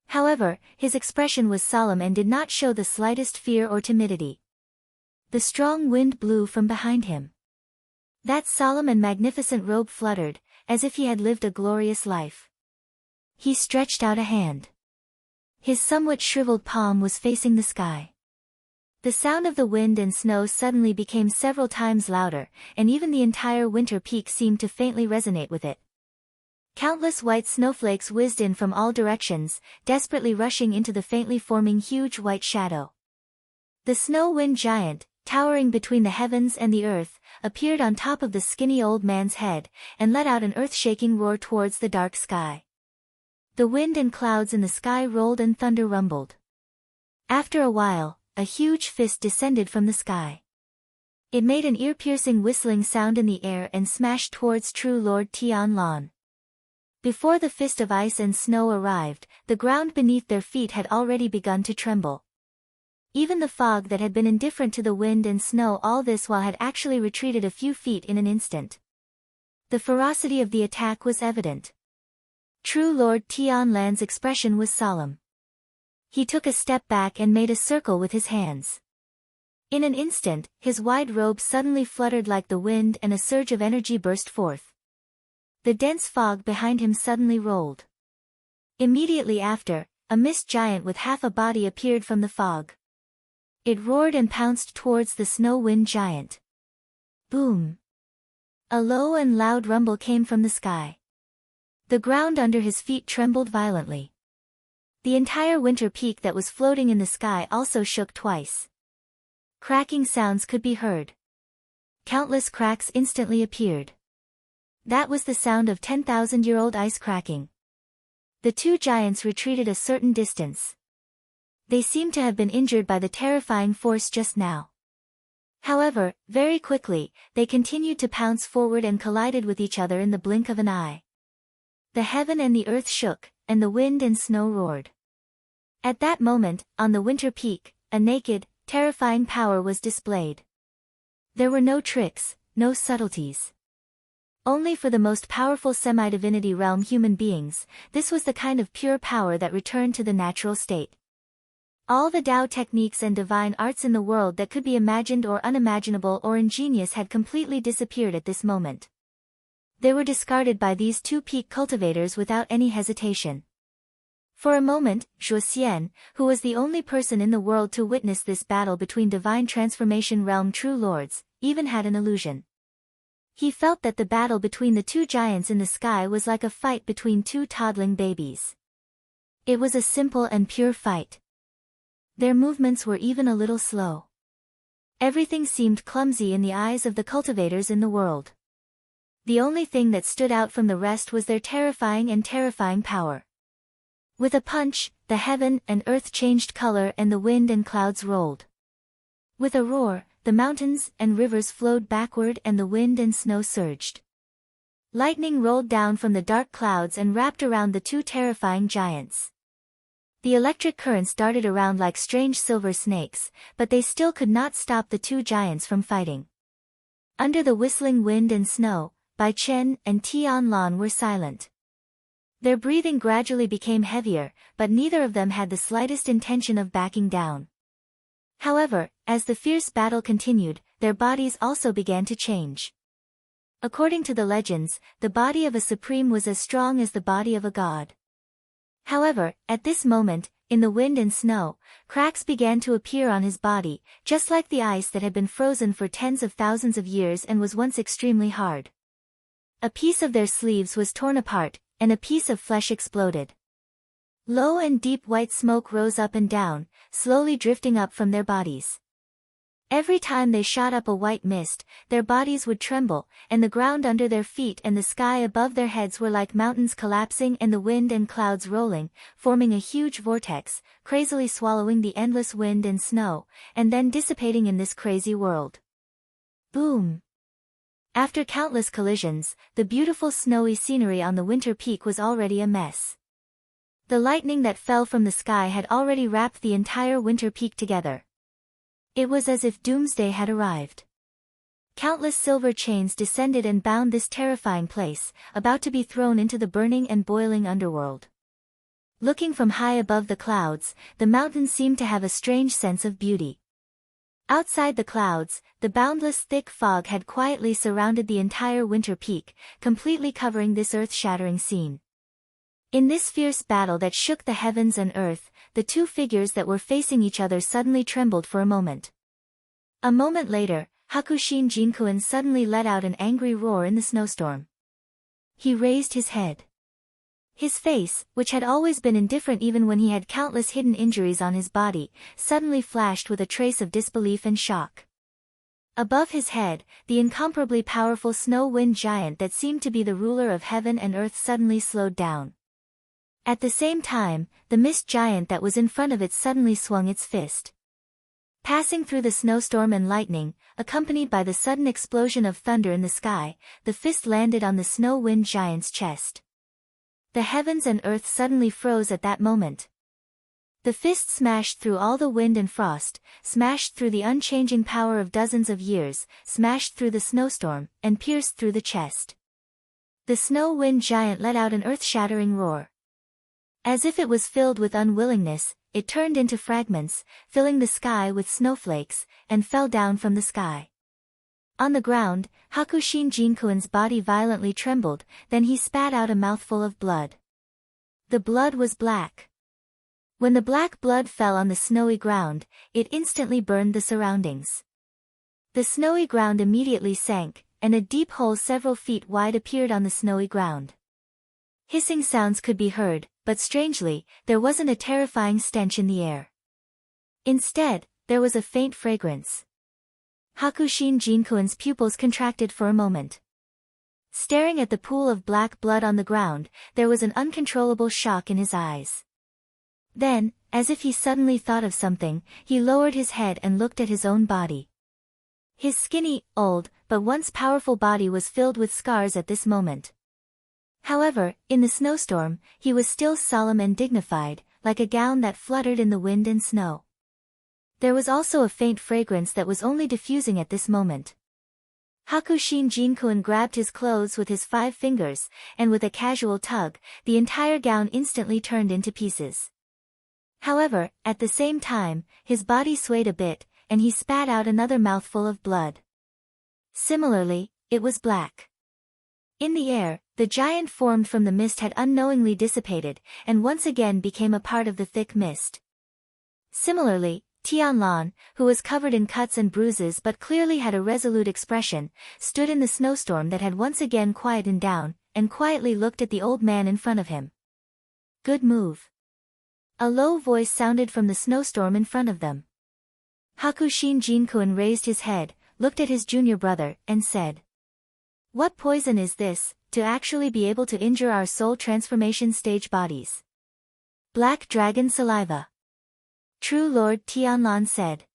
However, his expression was solemn and did not show the slightest fear or timidity. The strong wind blew from behind him. That solemn and magnificent robe fluttered, as if he had lived a glorious life. He stretched out a hand. His somewhat shriveled palm was facing the sky. The sound of the wind and snow suddenly became several times louder, and even the entire winter peak seemed to faintly resonate with it. Countless white snowflakes whizzed in from all directions, desperately rushing into the faintly forming huge white shadow. The snow wind giant, towering between the heavens and the earth, appeared on top of the skinny old man's head, and let out an earth-shaking roar towards the dark sky. The wind and clouds in the sky rolled and thunder rumbled. After a while, a huge fist descended from the sky. It made an ear-piercing whistling sound in the air and smashed towards True Lord Tianlan. Before the fist of ice and snow arrived, the ground beneath their feet had already begun to tremble. Even the fog that had been indifferent to the wind and snow all this while had actually retreated a few feet in an instant. The ferocity of the attack was evident. True Lord Tianlan's expression was solemn. He took a step back and made a circle with his hands. In an instant, his wide robe suddenly fluttered like the wind and a surge of energy burst forth. The dense fog behind him suddenly rolled. Immediately after, a mist giant with half a body appeared from the fog. It roared and pounced towards the snow wind giant. Boom! A low and loud rumble came from the sky. The ground under his feet trembled violently. The entire winter peak that was floating in the sky also shook twice. Cracking sounds could be heard. Countless cracks instantly appeared. That was the sound of 10,000-year-old ice cracking. The two giants retreated a certain distance. They seemed to have been injured by the terrifying force just now. However, very quickly, they continued to pounce forward and collided with each other in the blink of an eye. The heaven and the earth shook, and the wind and snow roared. At that moment, on the winter peak, a naked, terrifying power was displayed. There were no tricks, no subtleties. Only for the most powerful semi-divinity realm human beings, this was the kind of pure power that returned to the natural state. All the Tao techniques and divine arts in the world that could be imagined or unimaginable or ingenious had completely disappeared at this moment. They were discarded by these two peak cultivators without any hesitation. For a moment, Zhuo Xian, who was the only person in the world to witness this battle between divine transformation realm true lords, even had an illusion. He felt that the battle between the two giants in the sky was like a fight between two toddling babies. It was a simple and pure fight. Their movements were even a little slow. Everything seemed clumsy in the eyes of the cultivators in the world. The only thing that stood out from the rest was their terrifying power. With a punch, the heaven and earth changed color and the wind and clouds rolled. With a roar, the mountains and rivers flowed backward and the wind and snow surged. Lightning rolled down from the dark clouds and wrapped around the two terrifying giants. The electric currents darted around like strange silver snakes, but they still could not stop the two giants from fighting. Under the whistling wind and snow, Bai Chen and Tianlan were silent. Their breathing gradually became heavier, but neither of them had the slightest intention of backing down. However, as the fierce battle continued, their bodies also began to change. According to the legends, the body of a supreme was as strong as the body of a god. However, at this moment, in the wind and snow, cracks began to appear on his body, just like the ice that had been frozen for tens of thousands of years and was once extremely hard. A piece of their sleeves was torn apart, and a piece of flesh exploded. Low and deep white smoke rose up and down, slowly drifting up from their bodies. Every time they shot up a white mist, their bodies would tremble, and the ground under their feet and the sky above their heads were like mountains collapsing and the wind and clouds rolling, forming a huge vortex, crazily swallowing the endless wind and snow, and then dissipating in this crazy world. Boom! After countless collisions, the beautiful snowy scenery on the winter peak was already a mess. The lightning that fell from the sky had already wrapped the entire winter peak together. It was as if doomsday had arrived. Countless silver chains descended and bound this terrifying place, about to be thrown into the burning and boiling underworld. Looking from high above the clouds, the mountains seemed to have a strange sense of beauty. Outside the clouds, the boundless thick fog had quietly surrounded the entire winter peak, completely covering this earth-shattering scene. In this fierce battle that shook the heavens and earth, the two figures that were facing each other suddenly trembled for a moment. A moment later, Hakushin Jinkuan suddenly let out an angry roar in the snowstorm. He raised his head. His face, which had always been indifferent even when he had countless hidden injuries on his body, suddenly flashed with a trace of disbelief and shock. Above his head, the incomparably powerful snow wind giant that seemed to be the ruler of heaven and earth suddenly slowed down. At the same time, the mist giant that was in front of it suddenly swung its fist. Passing through the snowstorm and lightning, accompanied by the sudden explosion of thunder in the sky, the fist landed on the snow-wind giant's chest. The heavens and earth suddenly froze at that moment. The fist smashed through all the wind and frost, smashed through the unchanging power of dozens of years, smashed through the snowstorm, and pierced through the chest. The snow-wind giant let out an earth-shattering roar. As if it was filled with unwillingness, it turned into fragments, filling the sky with snowflakes, and fell down from the sky. On the ground, Hakushin Jinkuin's body violently trembled, then he spat out a mouthful of blood. The blood was black. When the black blood fell on the snowy ground, it instantly burned the surroundings. The snowy ground immediately sank, and a deep hole several feet wide appeared on the snowy ground. Hissing sounds could be heard, but strangely, there wasn't a terrifying stench in the air. Instead, there was a faint fragrance. Hakushin Jinkuin's pupils contracted for a moment. Staring at the pool of black blood on the ground, there was an uncontrollable shock in his eyes. Then, as if he suddenly thought of something, he lowered his head and looked at his own body. His skinny, old, but once powerful body was filled with scars at this moment. However, in the snowstorm, he was still solemn and dignified, like a gown that fluttered in the wind and snow. There was also a faint fragrance that was only diffusing at this moment. Hakushin Jinkuin grabbed his clothes with his 5 fingers, and with a casual tug, the entire gown instantly turned into pieces. However, at the same time, his body swayed a bit, and he spat out another mouthful of blood. Similarly, it was black. In the air, the giant formed from the mist had unknowingly dissipated, and once again became a part of the thick mist. Similarly, Tianlan, who was covered in cuts and bruises but clearly had a resolute expression, stood in the snowstorm that had once again quietened down, and quietly looked at the old man in front of him. Good move. A low voice sounded from the snowstorm in front of them. Hakushin Jinkuin raised his head, looked at his junior brother, and said, "What poison is this, to actually be able to injure our soul transformation stage bodies?" "Black dragon saliva." True Lord Tianlan said.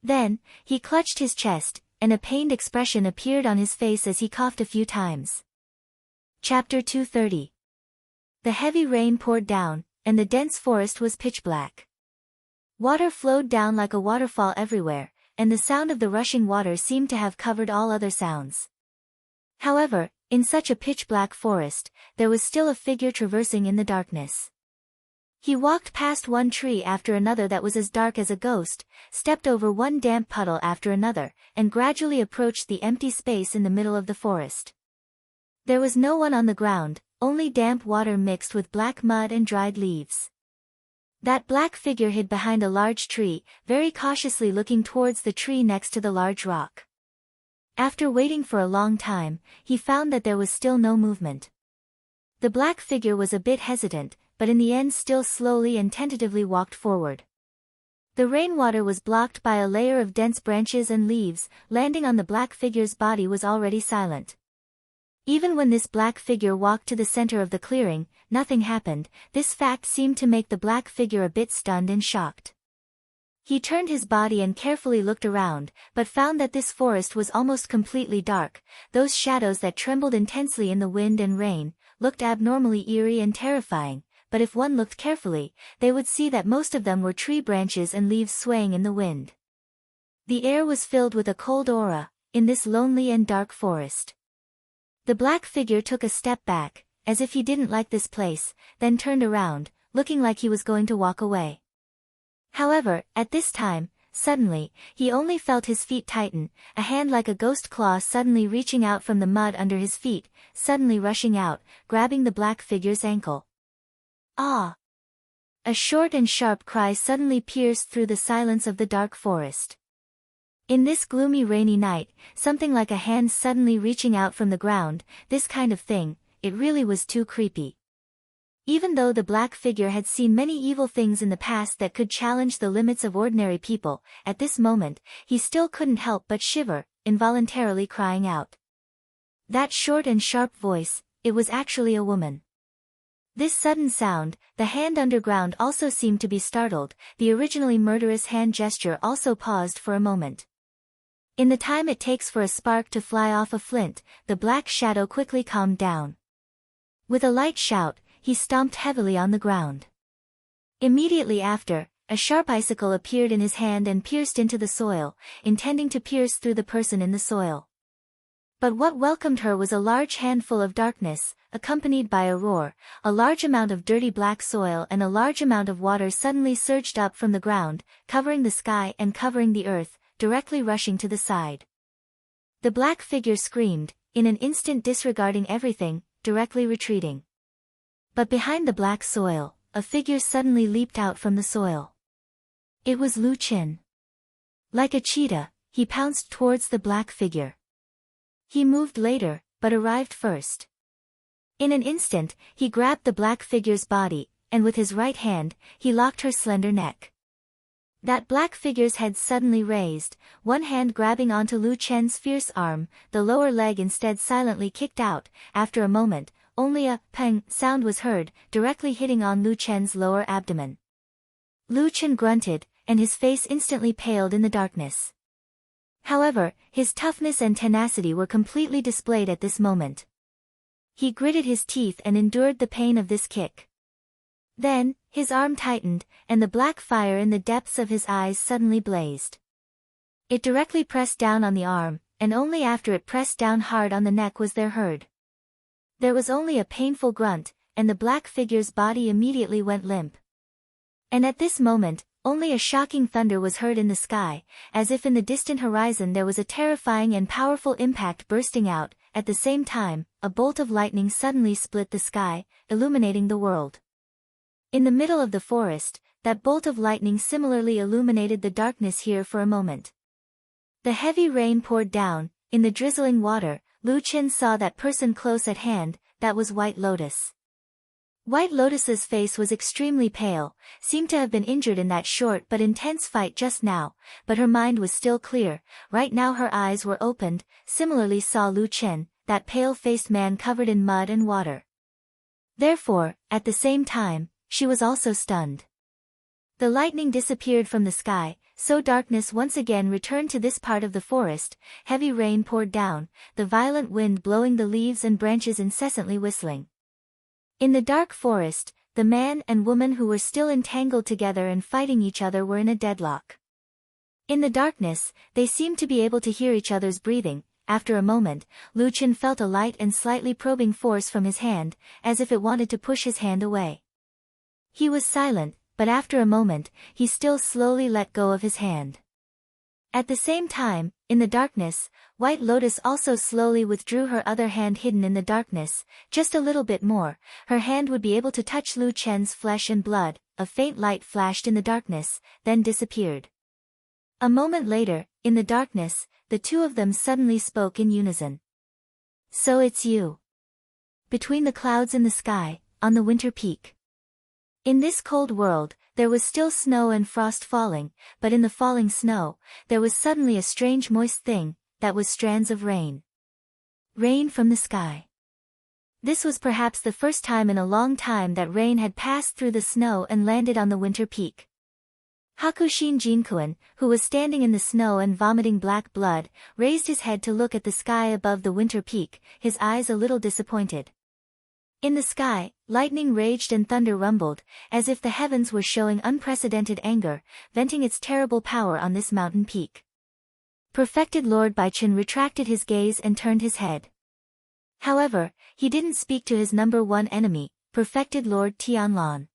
Then, he clutched his chest, and a pained expression appeared on his face as he coughed a few times. Chapter 230. The heavy rain poured down, and the dense forest was pitch black. Water flowed down like a waterfall everywhere, and the sound of the rushing water seemed to have covered all other sounds. However, in such a pitch-black forest, there was still a figure traversing in the darkness. He walked past one tree after another that was as dark as a ghost, stepped over one damp puddle after another, and gradually approached the empty space in the middle of the forest. There was no one on the ground, only damp water mixed with black mud and dried leaves. That black figure hid behind a large tree, very cautiously looking towards the tree next to the large rock. After waiting for a long time, he found that there was still no movement. The black figure was a bit hesitant, but in the end still slowly and tentatively walked forward. The rainwater was blocked by a layer of dense branches and leaves, landing on the black figure's body was already silent. Even when this black figure walked to the center of the clearing, nothing happened. This fact seemed to make the black figure a bit stunned and shocked. He turned his body and carefully looked around, but found that this forest was almost completely dark. Those shadows that trembled intensely in the wind and rain looked abnormally eerie and terrifying, but if one looked carefully, they would see that most of them were tree branches and leaves swaying in the wind. The air was filled with a cold aura, in this lonely and dark forest. The black figure took a step back, as if he didn't like this place, then turned around, looking like he was going to walk away. However, at this time, suddenly, he only felt his feet tighten, a hand like a ghost claw suddenly reaching out from the mud under his feet, suddenly rushing out, grabbing the black figure's ankle. Ah! A short and sharp cry suddenly pierced through the silence of the dark forest. In this gloomy rainy night, something like a hand suddenly reaching out from the ground, this kind of thing, it really was too creepy. Even though the black figure had seen many evil things in the past that could challenge the limits of ordinary people, at this moment, he still couldn't help but shiver, involuntarily crying out. That short and sharp voice, it was actually a woman. This sudden sound, the hand underground also seemed to be startled, the originally murderous hand gesture also paused for a moment. In the time it takes for a spark to fly off a flint, the black shadow quickly calmed down. With a light shout, he stomped heavily on the ground. Immediately after, a sharp icicle appeared in his hand and pierced into the soil, intending to pierce through the person in the soil. But what welcomed her was a large handful of darkness, accompanied by a roar. A large amount of dirty black soil and a large amount of water suddenly surged up from the ground, covering the sky and covering the earth, directly rushing to the side. The black figure screamed, in an instant disregarding everything, directly retreating. But behind the black soil, a figure suddenly leaped out from the soil. It was Lu Qin. Like a cheetah, he pounced towards the black figure. He moved later, but arrived first. In an instant, he grabbed the black figure's body, and with his right hand, he locked her slender neck. That black figure's head suddenly raised, one hand grabbing onto Lu Chen's fierce arm, the lower leg instead silently kicked out. After a moment, only a peng sound was heard, directly hitting on Lu Chen's lower abdomen. Lu Chen grunted, and his face instantly paled in the darkness. However, his toughness and tenacity were completely displayed at this moment. He gritted his teeth and endured the pain of this kick. Then, his arm tightened, and the black fire in the depths of his eyes suddenly blazed. It directly pressed down on the arm, and only after it pressed down hard on the neck was there heard. There was only a painful grunt, and the black figure's body immediately went limp. And at this moment, only a shocking thunder was heard in the sky, as if in the distant horizon there was a terrifying and powerful impact bursting out. At the same time, a bolt of lightning suddenly split the sky, illuminating the world. In the middle of the forest, that bolt of lightning similarly illuminated the darkness here for a moment. The heavy rain poured down. In the drizzling water, Lu Qin saw that person close at hand, that was White Lotus. White Lotus's face was extremely pale, seemed to have been injured in that short but intense fight just now, but her mind was still clear. Right now her eyes were opened, similarly saw Lu Qin, that pale-faced man covered in mud and water. Therefore, at the same time, she was also stunned. The lightning disappeared from the sky, so darkness once again returned to this part of the forest. Heavy rain poured down, the violent wind blowing the leaves and branches incessantly whistling. In the dark forest, the man and woman who were still entangled together and fighting each other were in a deadlock. In the darkness, they seemed to be able to hear each other's breathing. After a moment, Lu Qin felt a light and slightly probing force from his hand, as if it wanted to push his hand away. He was silent, but after a moment, he still slowly let go of his hand. At the same time, in the darkness, White Lotus also slowly withdrew her other hand hidden in the darkness. Just a little bit more, her hand would be able to touch Lu Chen's flesh and blood. A faint light flashed in the darkness, then disappeared. A moment later, in the darkness, the two of them suddenly spoke in unison. "So it's you." Between the clouds in the sky, on the winter peak. In this cold world, there was still snow and frost falling, but in the falling snow, there was suddenly a strange moist thing, that was strands of rain. Rain from the sky. This was perhaps the first time in a long time that rain had passed through the snow and landed on the winter peak. Hakushin Jinkuan, who was standing in the snow and vomiting black blood, raised his head to look at the sky above the winter peak, his eyes a little disappointed. In the sky, lightning raged and thunder rumbled, as if the heavens were showing unprecedented anger, venting its terrible power on this mountain peak. Perfected Lord Baichen retracted his gaze and turned his head. However, he didn't speak to his number one enemy, Perfected Lord Tianlan.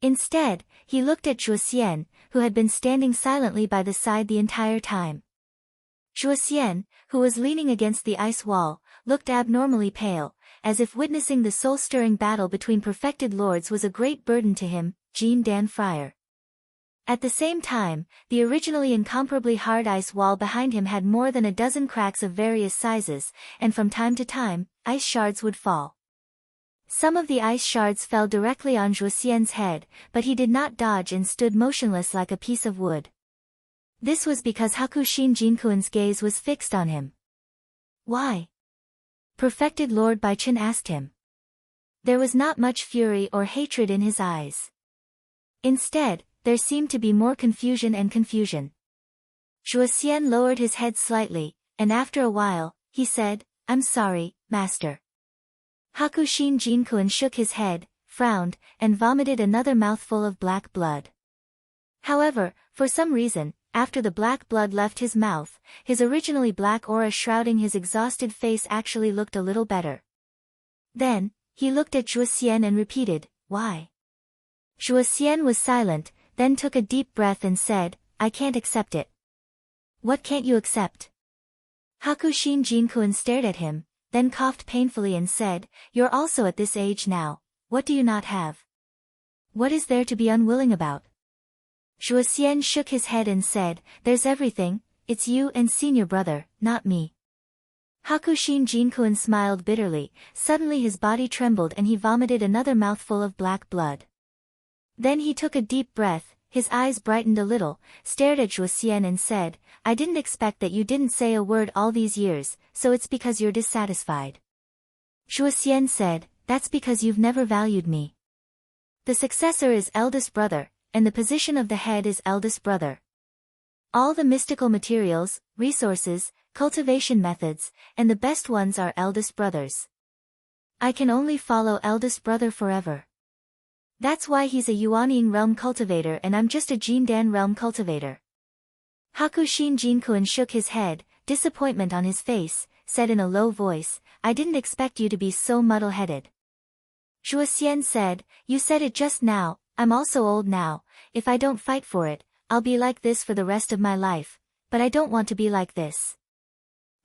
Instead, he looked at Zhuo Xian, who had been standing silently by the side the entire time. Zhuo Xian, who was leaning against the ice wall, looked abnormally pale, as if witnessing the soul-stirring battle between perfected lords was a great burden to him. Jean Dan Friar. At the same time, the originally incomparably hard ice wall behind him had more than a dozen cracks of various sizes, and from time to time, ice shards would fall. Some of the ice shards fell directly on Zhuo Xian's head, but he did not dodge and stood motionless like a piece of wood. This was because Hakushin Jinkuan's gaze was fixed on him. Why? Perfected Lord Baichen asked him. There was not much fury or hatred in his eyes. Instead, there seemed to be more confusion and confusion. Zhuoxian lowered his head slightly, and after a while, he said, "I'm sorry, master." Hakushin Jinkuan shook his head, frowned, and vomited another mouthful of black blood. However, for some reason, after the black blood left his mouth, his originally black aura shrouding his exhausted face actually looked a little better. Then, he looked at Zhuoxian and repeated, "Why?" Zhuoxian was silent, then took a deep breath and said, "I can't accept it." "What can't you accept?" Hakushin Jinkuan stared at him, then coughed painfully and said, "You're also at this age now, what do you not have? What is there to be unwilling about?" Zhuoxian shook his head and said, "There's everything, it's you and senior brother, not me." Hakushin Jinkuan smiled bitterly, suddenly his body trembled and he vomited another mouthful of black blood. Then he took a deep breath, his eyes brightened a little, stared at Zhuoxian and said, "I didn't expect that you didn't say a word all these years, so it's because you're dissatisfied." Zhuoxian said, "That's because you've never valued me. The successor is eldest brother, and the position of the head is eldest brother. All the mystical materials, resources, cultivation methods, and the best ones are eldest brothers. I can only follow eldest brother forever. That's why he's a Yuanying realm cultivator and I'm just a Jindan realm cultivator." Hakushin Jinkuan shook his head, disappointment on his face, said in a low voice, "I didn't expect you to be so muddle-headed." Zhuoxian said, "You said it just now, I'm also old now, if I don't fight for it, I'll be like this for the rest of my life, but I don't want to be like this."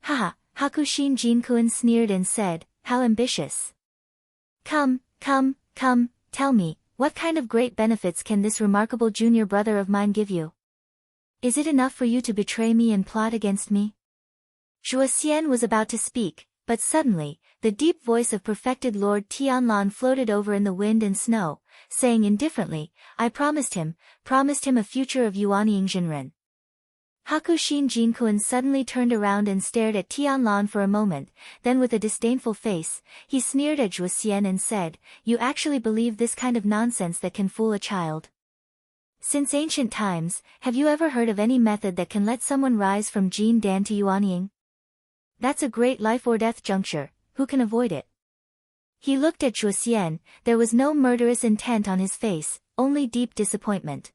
"Haha," Hakushin Jinkuan sneered and said, "How ambitious. Come, tell me, what kind of great benefits can this remarkable junior brother of mine give you? Is it enough for you to betray me and plot against me?" Zhuoxian was about to speak, but suddenly, the deep voice of perfected Lord Tianlan floated over in the wind and snow, saying indifferently, "I promised him a future of Yuanying Jinren." Hakushin Jinkuan suddenly turned around and stared at Tianlan for a moment, then with a disdainful face, he sneered at Zhuoxian and said, "You actually believe this kind of nonsense that can fool a child? Since ancient times, have you ever heard of any method that can let someone rise from Jin Dan to Yuanying? That's a great life or death juncture, who can avoid it?" He looked at Zhuoxian, there was no murderous intent on his face, only deep disappointment.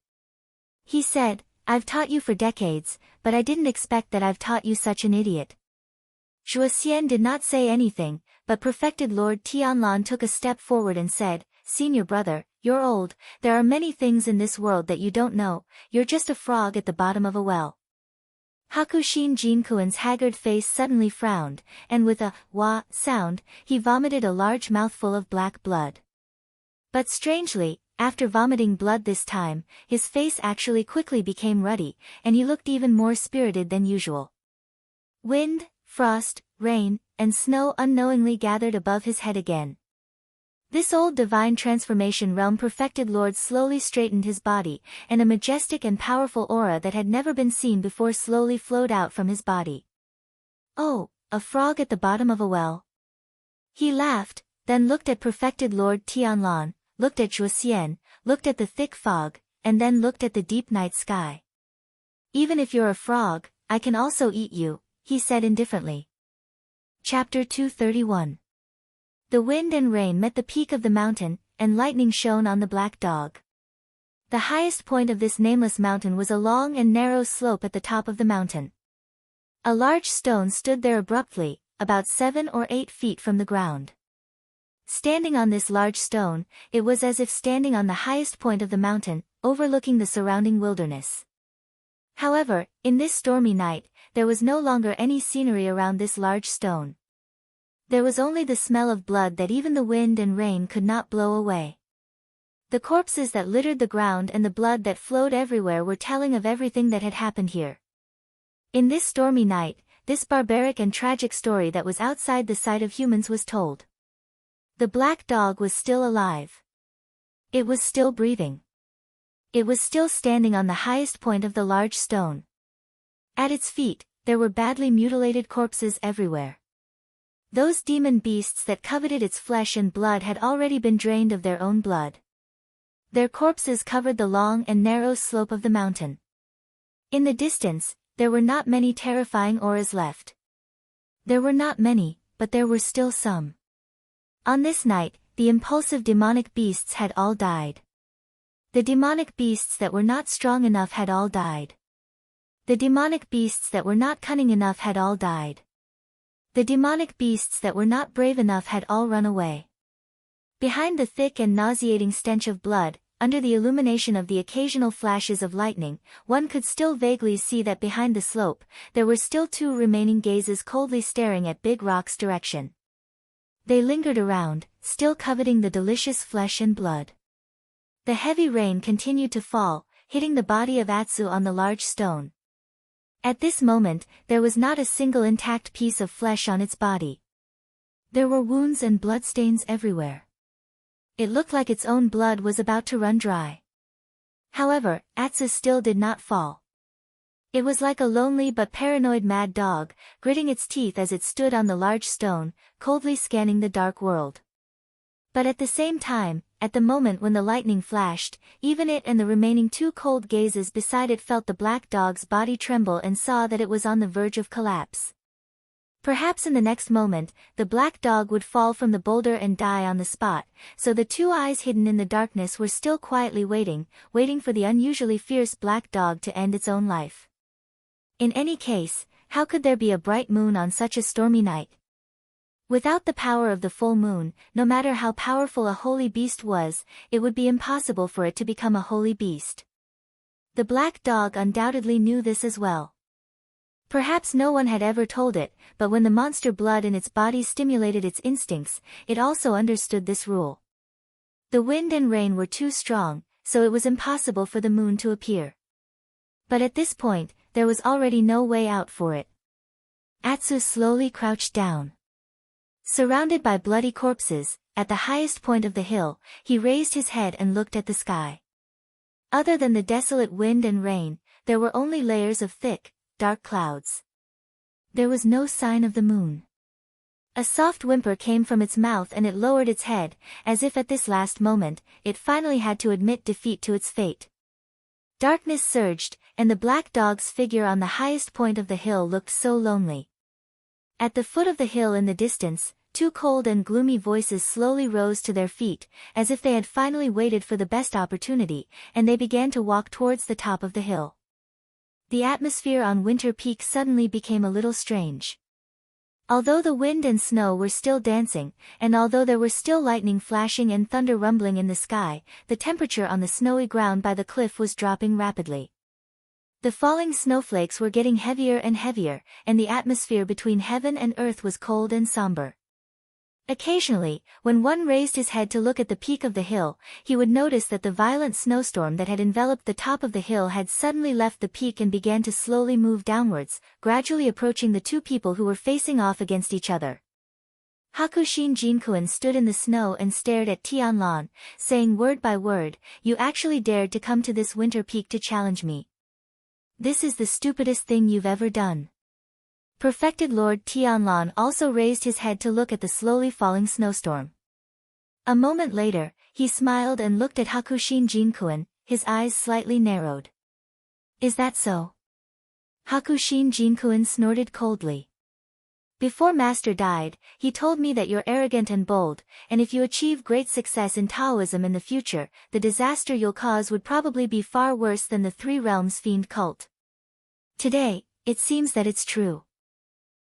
He said, "I've taught you for decades, but I didn't expect that I've taught you such an idiot." Zhuoxian did not say anything, but perfected Lord Tianlan took a step forward and said, "Senior brother, you're old, there are many things in this world that you don't know, you're just a frog at the bottom of a well." Hakushin Jinkuan's haggard face suddenly frowned, and with a wah sound, he vomited a large mouthful of black blood. But strangely, after vomiting blood this time, his face actually quickly became ruddy, and he looked even more spirited than usual. Wind, frost, rain, and snow unknowingly gathered above his head again. This old divine transformation realm perfected Lord slowly straightened his body, and a majestic and powerful aura that had never been seen before slowly flowed out from his body. "Oh, a frog at the bottom of a well." He laughed, then looked at perfected Lord Tianlan, looked at Zhuoxian, looked at the thick fog, and then looked at the deep night sky. "Even if you're a frog, I can also eat you," he said indifferently. Chapter 231. The wind and rain met the peak of the mountain, and lightning shone on the black dog. The highest point of this nameless mountain was a long and narrow slope at the top of the mountain. A large stone stood there abruptly, about 7 or 8 feet from the ground. Standing on this large stone, it was as if standing on the highest point of the mountain, overlooking the surrounding wilderness. However, in this stormy night, there was no longer any scenery around this large stone. There was only the smell of blood that even the wind and rain could not blow away. The corpses that littered the ground and the blood that flowed everywhere were telling of everything that had happened here. In this stormy night, this barbaric and tragic story that was outside the sight of humans was told. The black dog was still alive. It was still breathing. It was still standing on the highest point of the large stone. At its feet, there were badly mutilated corpses everywhere. Those demon beasts that coveted its flesh and blood had already been drained of their own blood. Their corpses covered the long and narrow slope of the mountain. In the distance, there were not many terrifying auras left. There were not many, but there were still some. On this night, the impulsive demonic beasts had all died. The demonic beasts that were not strong enough had all died. The demonic beasts that were not cunning enough had all died. The demonic beasts that were not brave enough had all run away. Behind the thick and nauseating stench of blood, under the illumination of the occasional flashes of lightning, one could still vaguely see that behind the slope, there were still 2 remaining gazes coldly staring at Big Rock's direction. They lingered around, still coveting the delicious flesh and blood. The heavy rain continued to fall, hitting the body of Atsu on the large stone. At this moment, there was not a single intact piece of flesh on its body. There were wounds and bloodstains everywhere. It looked like its own blood was about to run dry. However, Atsu still did not fall. It was like a lonely but paranoid mad dog, gritting its teeth as it stood on the large stone, coldly scanning the dark world. But at the same time, at the moment when the lightning flashed, even it and the remaining 2 cold gazes beside it felt the black dog's body tremble and saw that it was on the verge of collapse. Perhaps in the next moment, the black dog would fall from the boulder and die on the spot, so the 2 eyes hidden in the darkness were still quietly waiting for the unusually fierce black dog to end its own life. In any case, how could there be a bright moon on such a stormy night? Without the power of the full moon, no matter how powerful a holy beast was, it would be impossible for it to become a holy beast. The black dog undoubtedly knew this as well. Perhaps no one had ever told it, but when the monster blood in its body stimulated its instincts, it also understood this rule. The wind and rain were too strong, so it was impossible for the moon to appear. But at this point, there was already no way out for it. Atsu slowly crouched down. Surrounded by bloody corpses, at the highest point of the hill, he raised his head and looked at the sky. Other than the desolate wind and rain, there were only layers of thick, dark clouds. There was no sign of the moon. A soft whimper came from its mouth and it lowered its head, as if at this last moment, it finally had to admit defeat to its fate. Darkness surged, and the black dog's figure on the highest point of the hill looked so lonely. At the foot of the hill in the distance, 2 cold and gloomy voices slowly rose to their feet, as if they had finally waited for the best opportunity, and they began to walk towards the top of the hill. The atmosphere on Winter Peak suddenly became a little strange. Although the wind and snow were still dancing, and although there were still lightning flashing and thunder rumbling in the sky, the temperature on the snowy ground by the cliff was dropping rapidly. The falling snowflakes were getting heavier and heavier, and the atmosphere between heaven and earth was cold and somber. Occasionally, when one raised his head to look at the peak of the hill, he would notice that the violent snowstorm that had enveloped the top of the hill had suddenly left the peak and began to slowly move downwards, gradually approaching the 2 people who were facing off against each other. Hakushin Jinkuen stood in the snow and stared at Tianlan, saying word by word, "You actually dared to come to this winter peak to challenge me. This is the stupidest thing you've ever done." Perfected Lord Tianlan also raised his head to look at the slowly falling snowstorm. A moment later, he smiled and looked at Hakushin Jinkuen, his eyes slightly narrowed. "Is that so?" Hakushin Jinkuen snorted coldly. "Before Master died, he told me that you're arrogant and bold, and if you achieve great success in Taoism in the future, the disaster you'll cause would probably be far worse than the 3 Realms Fiend cult. Today, it seems that it's true."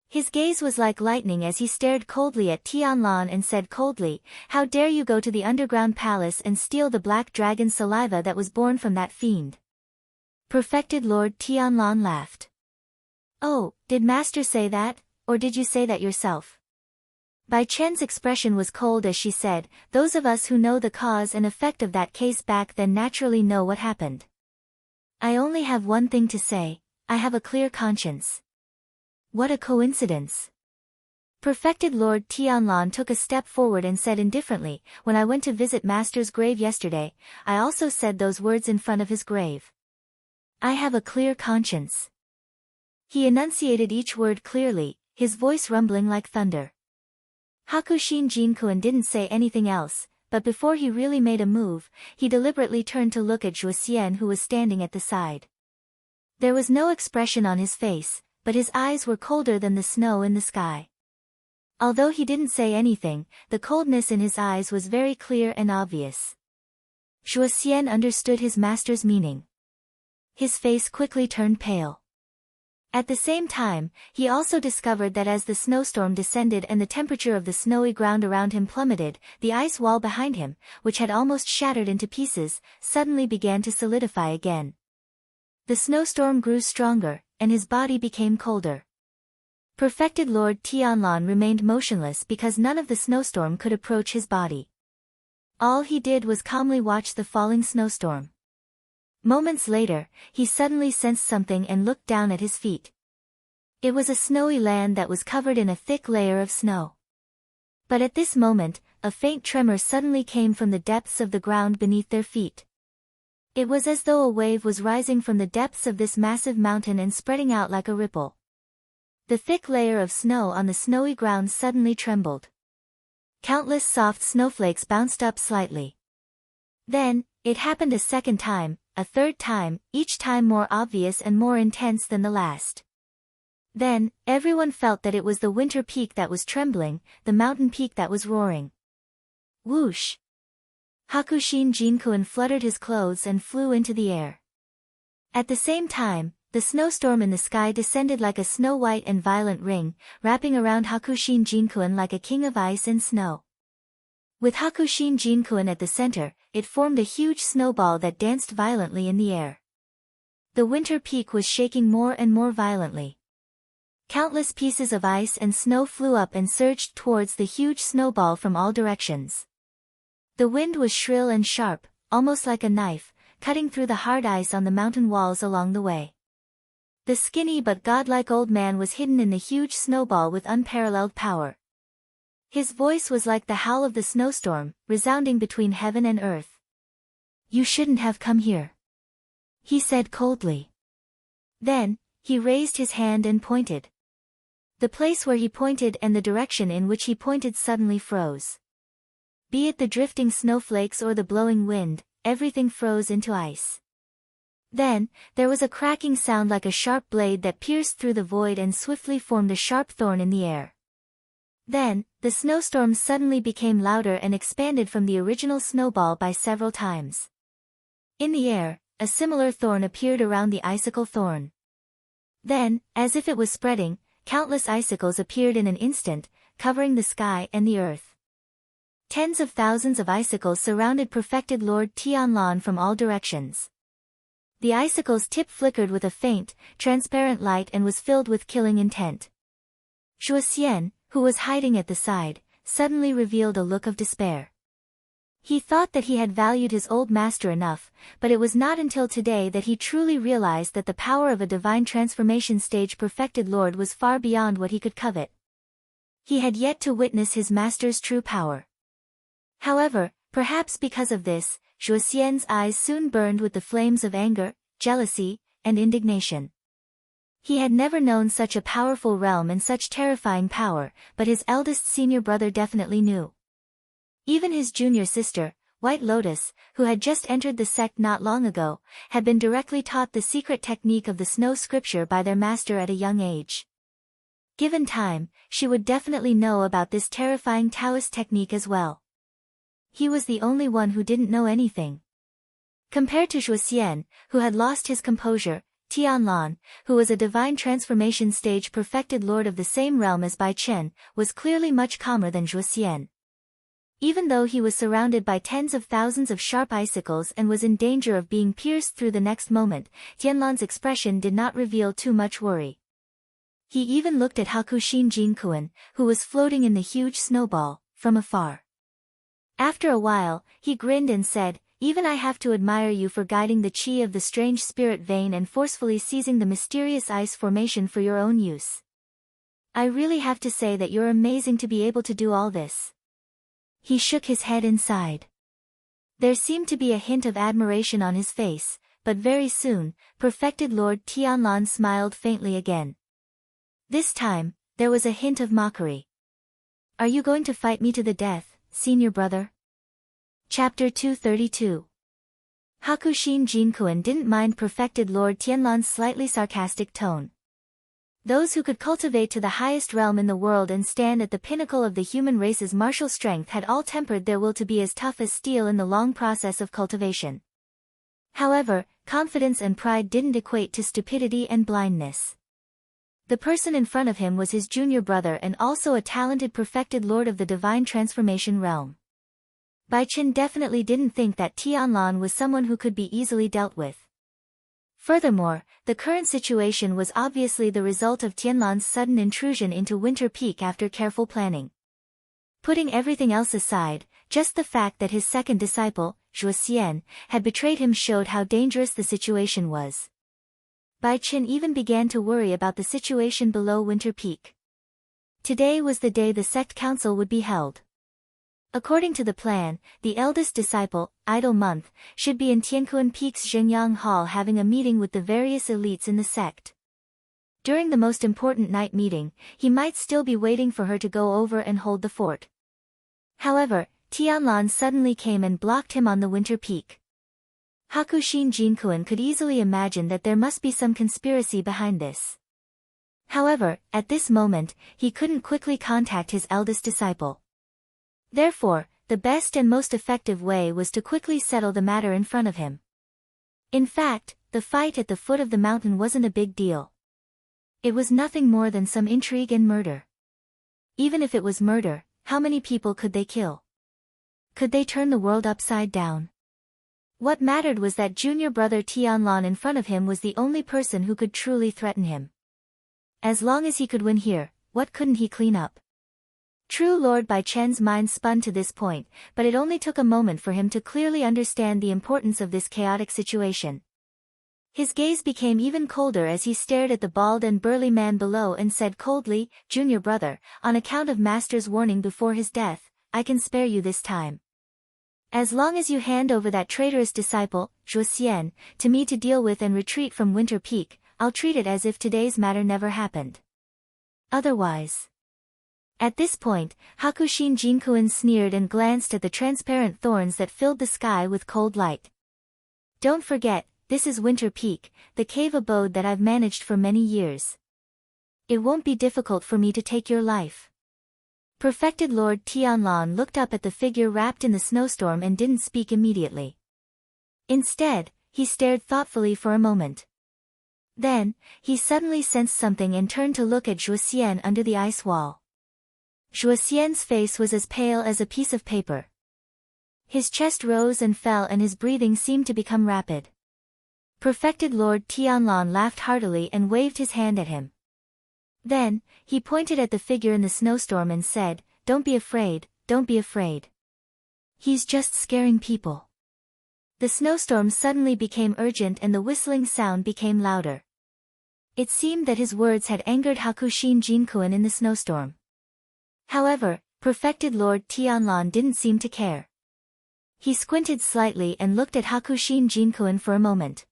His gaze was like lightning as he stared coldly at Tianlan and said coldly, "How dare you go to the underground palace and steal the black dragon's saliva that was born from that fiend?" Perfected Lord Tianlan laughed. "Oh, did Master say that, or did you say that yourself?" Bai Chen's expression was cold as she said, "Those of us who know the cause and effect of that case back then naturally know what happened. I only have one thing to say, I have a clear conscience." "What a coincidence." Perfected Lord Tianlan took a step forward and said indifferently, "When I went to visit Master's grave yesterday, I also said those words in front of his grave. I have a clear conscience." He enunciated each word clearly, his voice rumbling like thunder. Hakushin Jinkuan didn't say anything else, but before he really made a move, he deliberately turned to look at Zhuoxian who was standing at the side. There was no expression on his face, but his eyes were colder than the snow in the sky. Although he didn't say anything, the coldness in his eyes was very clear and obvious. Zhuoxian understood his master's meaning. His face quickly turned pale. At the same time, he also discovered that as the snowstorm descended and the temperature of the snowy ground around him plummeted, the ice wall behind him, which had almost shattered into pieces, suddenly began to solidify again. The snowstorm grew stronger, and his body became colder. Perfected Lord Tianlan remained motionless because none of the snowstorm could approach his body. All he did was calmly watch the falling snowstorm. Moments later, he suddenly sensed something and looked down at his feet. It was a snowy land that was covered in a thick layer of snow. But at this moment, a faint tremor suddenly came from the depths of the ground beneath their feet. It was as though a wave was rising from the depths of this massive mountain and spreading out like a ripple. The thick layer of snow on the snowy ground suddenly trembled. Countless soft snowflakes bounced up slightly. Then, it happened a second time, a third time, each time more obvious and more intense than the last. Then, everyone felt that it was the winter peak that was trembling, the mountain peak that was roaring. Whoosh! Hakushin Jinkuan fluttered his clothes and flew into the air. At the same time, the snowstorm in the sky descended like a snow-white and violent ring, wrapping around Hakushin Jinkuan like a king of ice and snow. With Hakushin Jinkuan at the center, it formed a huge snowball that danced violently in the air. The winter peak was shaking more and more violently. Countless pieces of ice and snow flew up and surged towards the huge snowball from all directions. The wind was shrill and sharp, almost like a knife, cutting through the hard ice on the mountain walls along the way. The skinny but godlike old man was hidden in the huge snowball with unparalleled power. His voice was like the howl of the snowstorm, resounding between heaven and earth. "You shouldn't have come here," he said coldly. Then, he raised his hand and pointed. The place where he pointed and the direction in which he pointed suddenly froze. Be it the drifting snowflakes or the blowing wind, everything froze into ice. Then, there was a cracking sound like a sharp blade that pierced through the void and swiftly formed a sharp thorn in the air. Then, the snowstorm suddenly became louder and expanded from the original snowball by several times. In the air, a similar thorn appeared around the icicle thorn. Then, as if it was spreading, countless icicles appeared in an instant, covering the sky and the earth. Tens of thousands of icicles surrounded Perfected Lord Tianlan from all directions. The icicle's tip flickered with a faint, transparent light and was filled with killing intent. Zhuoxian, who was hiding at the side, suddenly revealed a look of despair. He thought that he had valued his old master enough, but it was not until today that he truly realized that the power of a divine transformation stage Perfected Lord was far beyond what he could covet. He had yet to witness his master's true power. However, perhaps because of this, Zhuoxian's eyes soon burned with the flames of anger, jealousy, and indignation. He had never known such a powerful realm and such terrifying power, but his eldest senior brother definitely knew. Even his junior sister, White Lotus, who had just entered the sect not long ago, had been directly taught the secret technique of the snow scripture by their master at a young age. Given time, she would definitely know about this terrifying Taoist technique as well. He was the only one who didn't know anything. Compared to Zhuoxian, who had lost his composure, Tianlan, who was a divine transformation stage Perfected Lord of the same realm as Bai Chen, was clearly much calmer than Zhuoxian. Even though he was surrounded by tens of thousands of sharp icicles and was in danger of being pierced through the next moment, Tianlan's expression did not reveal too much worry. He even looked at Hakushin Jinkuan, who was floating in the huge snowball, from afar. After a while, he grinned and said, "Even I have to admire you for guiding the chi of the strange spirit vein and forcefully seizing the mysterious ice formation for your own use. I really have to say that you're amazing to be able to do all this." He shook his head and sighed. There seemed to be a hint of admiration on his face, but very soon, Perfected Lord Tianlan smiled faintly again. This time, there was a hint of mockery. Are you going to fight me to the death, senior brother? Chapter 232. Hakushin Jinkuin didn't mind perfected Lord Tianlan's slightly sarcastic tone. Those who could cultivate to the highest realm in the world and stand at the pinnacle of the human race's martial strength had all tempered their will to be as tough as steel in the long process of cultivation. However, confidence and pride didn't equate to stupidity and blindness. The person in front of him was his junior brother and also a talented perfected lord of the divine transformation realm. Bai Qin definitely didn't think that Tianlan was someone who could be easily dealt with. Furthermore, the current situation was obviously the result of Tianlan's sudden intrusion into Winter Peak after careful planning. Putting everything else aside, just the fact that his second disciple, Zhuo Xian, had betrayed him showed how dangerous the situation was. Bai Qin even began to worry about the situation below Winter Peak. Today was the day the sect council would be held. According to the plan, the eldest disciple, Idle Month, should be in Tiankuan Peak's Zhenyang Hall having a meeting with the various elites in the sect. During the most important night meeting, he might still be waiting for her to go over and hold the fort. However, Tianlan suddenly came and blocked him on the Winter Peak. Hakushin Jinkuin could easily imagine that there must be some conspiracy behind this. However, at this moment, he couldn't quickly contact his eldest disciple. Therefore, the best and most effective way was to quickly settle the matter in front of him. In fact, the fight at the foot of the mountain wasn't a big deal. It was nothing more than some intrigue and murder. Even if it was murder, how many people could they kill? Could they turn the world upside down? What mattered was that junior brother Tianlan in front of him was the only person who could truly threaten him. As long as he could win here, what couldn't he clean up? True Lord Bai Chen's mind spun to this point, but it only took a moment for him to clearly understand the importance of this chaotic situation. His gaze became even colder as he stared at the bald and burly man below and said coldly, "Junior brother, on account of Master's warning before his death, I can spare you this time. As long as you hand over that traitorous disciple, Zhuo Xian, to me to deal with and retreat from Winter Peak, I'll treat it as if today's matter never happened. Otherwise..." At this point, Hakushin Jinkuin sneered and glanced at the transparent thorns that filled the sky with cold light. "Don't forget, this is Winter Peak, the cave abode that I've managed for many years. It won't be difficult for me to take your life." Perfected Lord Tianlan looked up at the figure wrapped in the snowstorm and didn't speak immediately. Instead, he stared thoughtfully for a moment. Then, he suddenly sensed something and turned to look at Zhuo Xian under the ice wall. Zhuo Xian's face was as pale as a piece of paper. His chest rose and fell and his breathing seemed to become rapid. Perfected Lord Tianlan laughed heartily and waved his hand at him. Then, he pointed at the figure in the snowstorm and said, "Don't be afraid, don't be afraid. He's just scaring people." The snowstorm suddenly became urgent and the whistling sound became louder. It seemed that his words had angered Hakushin Jinkuin in the snowstorm. However, perfected Lord Tianlan didn't seem to care. He squinted slightly and looked at Hakushin Jinkuin for a moment.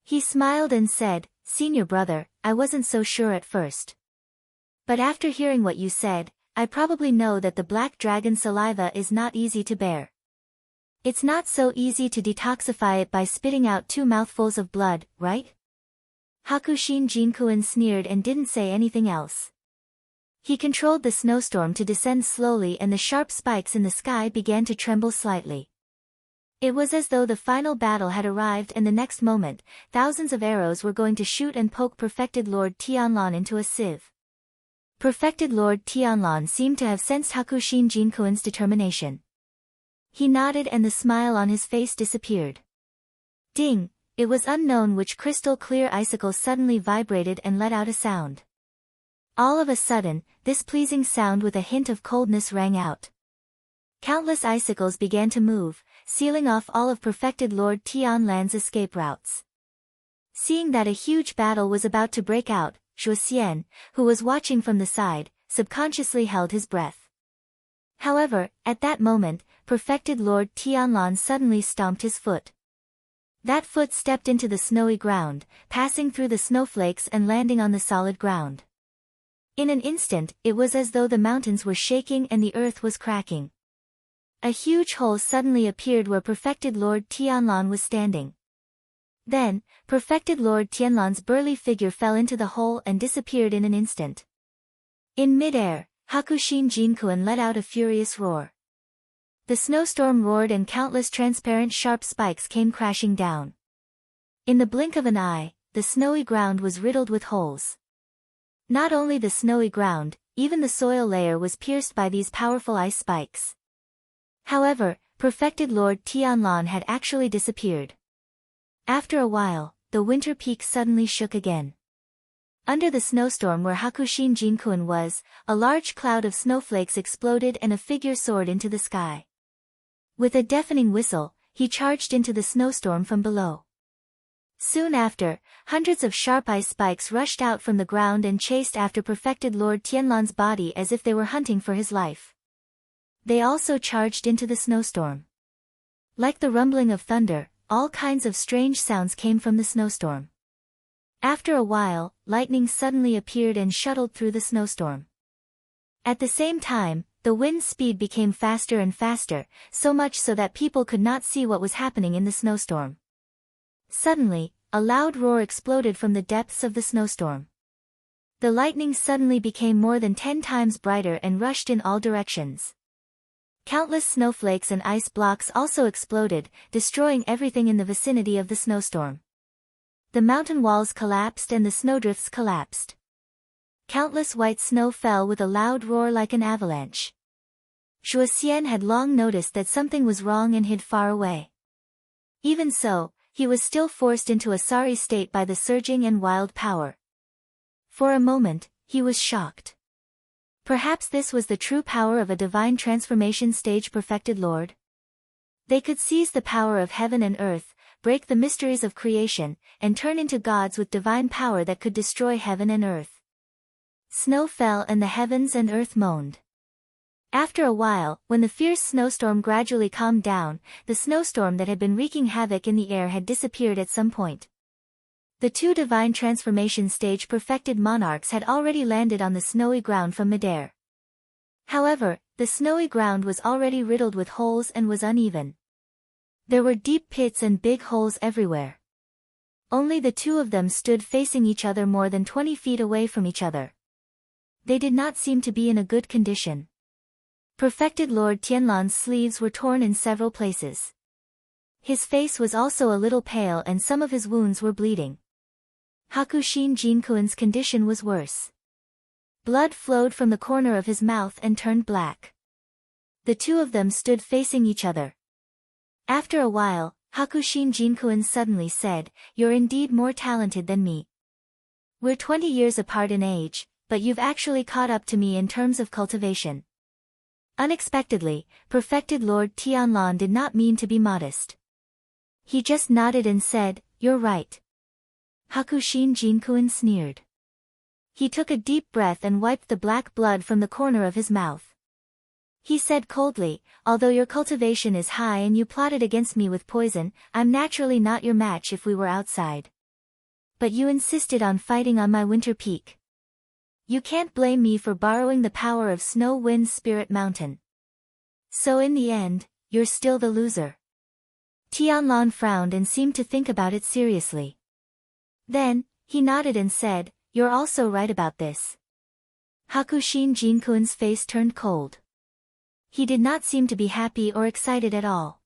He smiled and said, "Senior brother, I wasn't so sure at first. But after hearing what you said, I probably know that the black dragon saliva is not easy to bear. It's not so easy to detoxify it by spitting out 2 mouthfuls of blood, right?" Hakushin Jinkuin sneered and didn't say anything else. He controlled the snowstorm to descend slowly and the sharp spikes in the sky began to tremble slightly. It was as though the final battle had arrived and the next moment, thousands of arrows were going to shoot and poke Perfected Lord Tianlan into a sieve. Perfected Lord Tianlan seemed to have sensed Hakushin Jinkuin's determination. He nodded and the smile on his face disappeared. Ding! It was unknown which crystal-clear icicle suddenly vibrated and let out a sound. All of a sudden, this pleasing sound with a hint of coldness rang out. Countless icicles began to move, sealing off all of Perfected Lord Tianlan's escape routes. Seeing that a huge battle was about to break out, Zhuo Xian, who was watching from the side, subconsciously held his breath. However, at that moment, Perfected Lord Tianlan suddenly stomped his foot. That foot stepped into the snowy ground, passing through the snowflakes and landing on the solid ground. In an instant, it was as though the mountains were shaking and the earth was cracking. A huge hole suddenly appeared where perfected Lord Tianlan was standing. Then, perfected Lord Tianlan's burly figure fell into the hole and disappeared in an instant. In mid-air, Hakushin Jinkuan let out a furious roar. The snowstorm roared and countless transparent sharp spikes came crashing down. In the blink of an eye, the snowy ground was riddled with holes. Not only the snowy ground, even the soil layer was pierced by these powerful ice spikes. However, perfected Lord Tianlan had actually disappeared. After a while, the winter peak suddenly shook again. Under the snowstorm where Hakushin Jinkuan was, a large cloud of snowflakes exploded and a figure soared into the sky. With a deafening whistle, he charged into the snowstorm from below. Soon after, hundreds of sharp ice spikes rushed out from the ground and chased after perfected Lord Tianlan's body as if they were hunting for his life. They also charged into the snowstorm. Like the rumbling of thunder, all kinds of strange sounds came from the snowstorm. After a while, lightning suddenly appeared and shuttled through the snowstorm. At the same time, the wind's speed became faster and faster, so much so that people could not see what was happening in the snowstorm. Suddenly, a loud roar exploded from the depths of the snowstorm. The lightning suddenly became more than 10 times brighter and rushed in all directions. Countless snowflakes and ice blocks also exploded, destroying everything in the vicinity of the snowstorm. The mountain walls collapsed and the snowdrifts collapsed. Countless white snow fell with a loud roar like an avalanche. Shuoxian had long noticed that something was wrong and hid far away. Even so, he was still forced into a sorry state by the surging and wild power. For a moment, he was shocked. Perhaps this was the true power of a divine transformation stage perfected Lord. They could seize the power of heaven and earth, break the mysteries of creation, and turn into gods with divine power that could destroy heaven and earth. Snow fell and the heavens and earth moaned. After a while, when the fierce snowstorm gradually calmed down, the snowstorm that had been wreaking havoc in the air had disappeared at some point. The two divine transformation stage perfected monarchs had already landed on the snowy ground from midair. However, the snowy ground was already riddled with holes and was uneven. There were deep pits and big holes everywhere. Only the two of them stood facing each other more than 20 feet away from each other. They did not seem to be in a good condition. Perfected Lord Tianlan's sleeves were torn in several places. His face was also a little pale and some of his wounds were bleeding. Hakushin Jinkuan's condition was worse. Blood flowed from the corner of his mouth and turned black. The two of them stood facing each other. After a while, Hakushin Jinkuan suddenly said, "You're indeed more talented than me. We're 20 years apart in age, but you've actually caught up to me in terms of cultivation." Unexpectedly, perfected Lord Tianlan did not mean to be modest. He just nodded and said, "You're right." Hakushin Jinkuan sneered. He took a deep breath and wiped the black blood from the corner of his mouth. He said coldly, "Although your cultivation is high and you plotted against me with poison, I'm naturally not your match if we were outside. But you insisted on fighting on my winter peak. You can't blame me for borrowing the power of Snow Wind's Spirit Mountain. So in the end, you're still the loser." Tianlan frowned and seemed to think about it seriously. Then, he nodded and said, "You're also right about this." Hakushin Jinkuan's face turned cold. He did not seem to be happy or excited at all.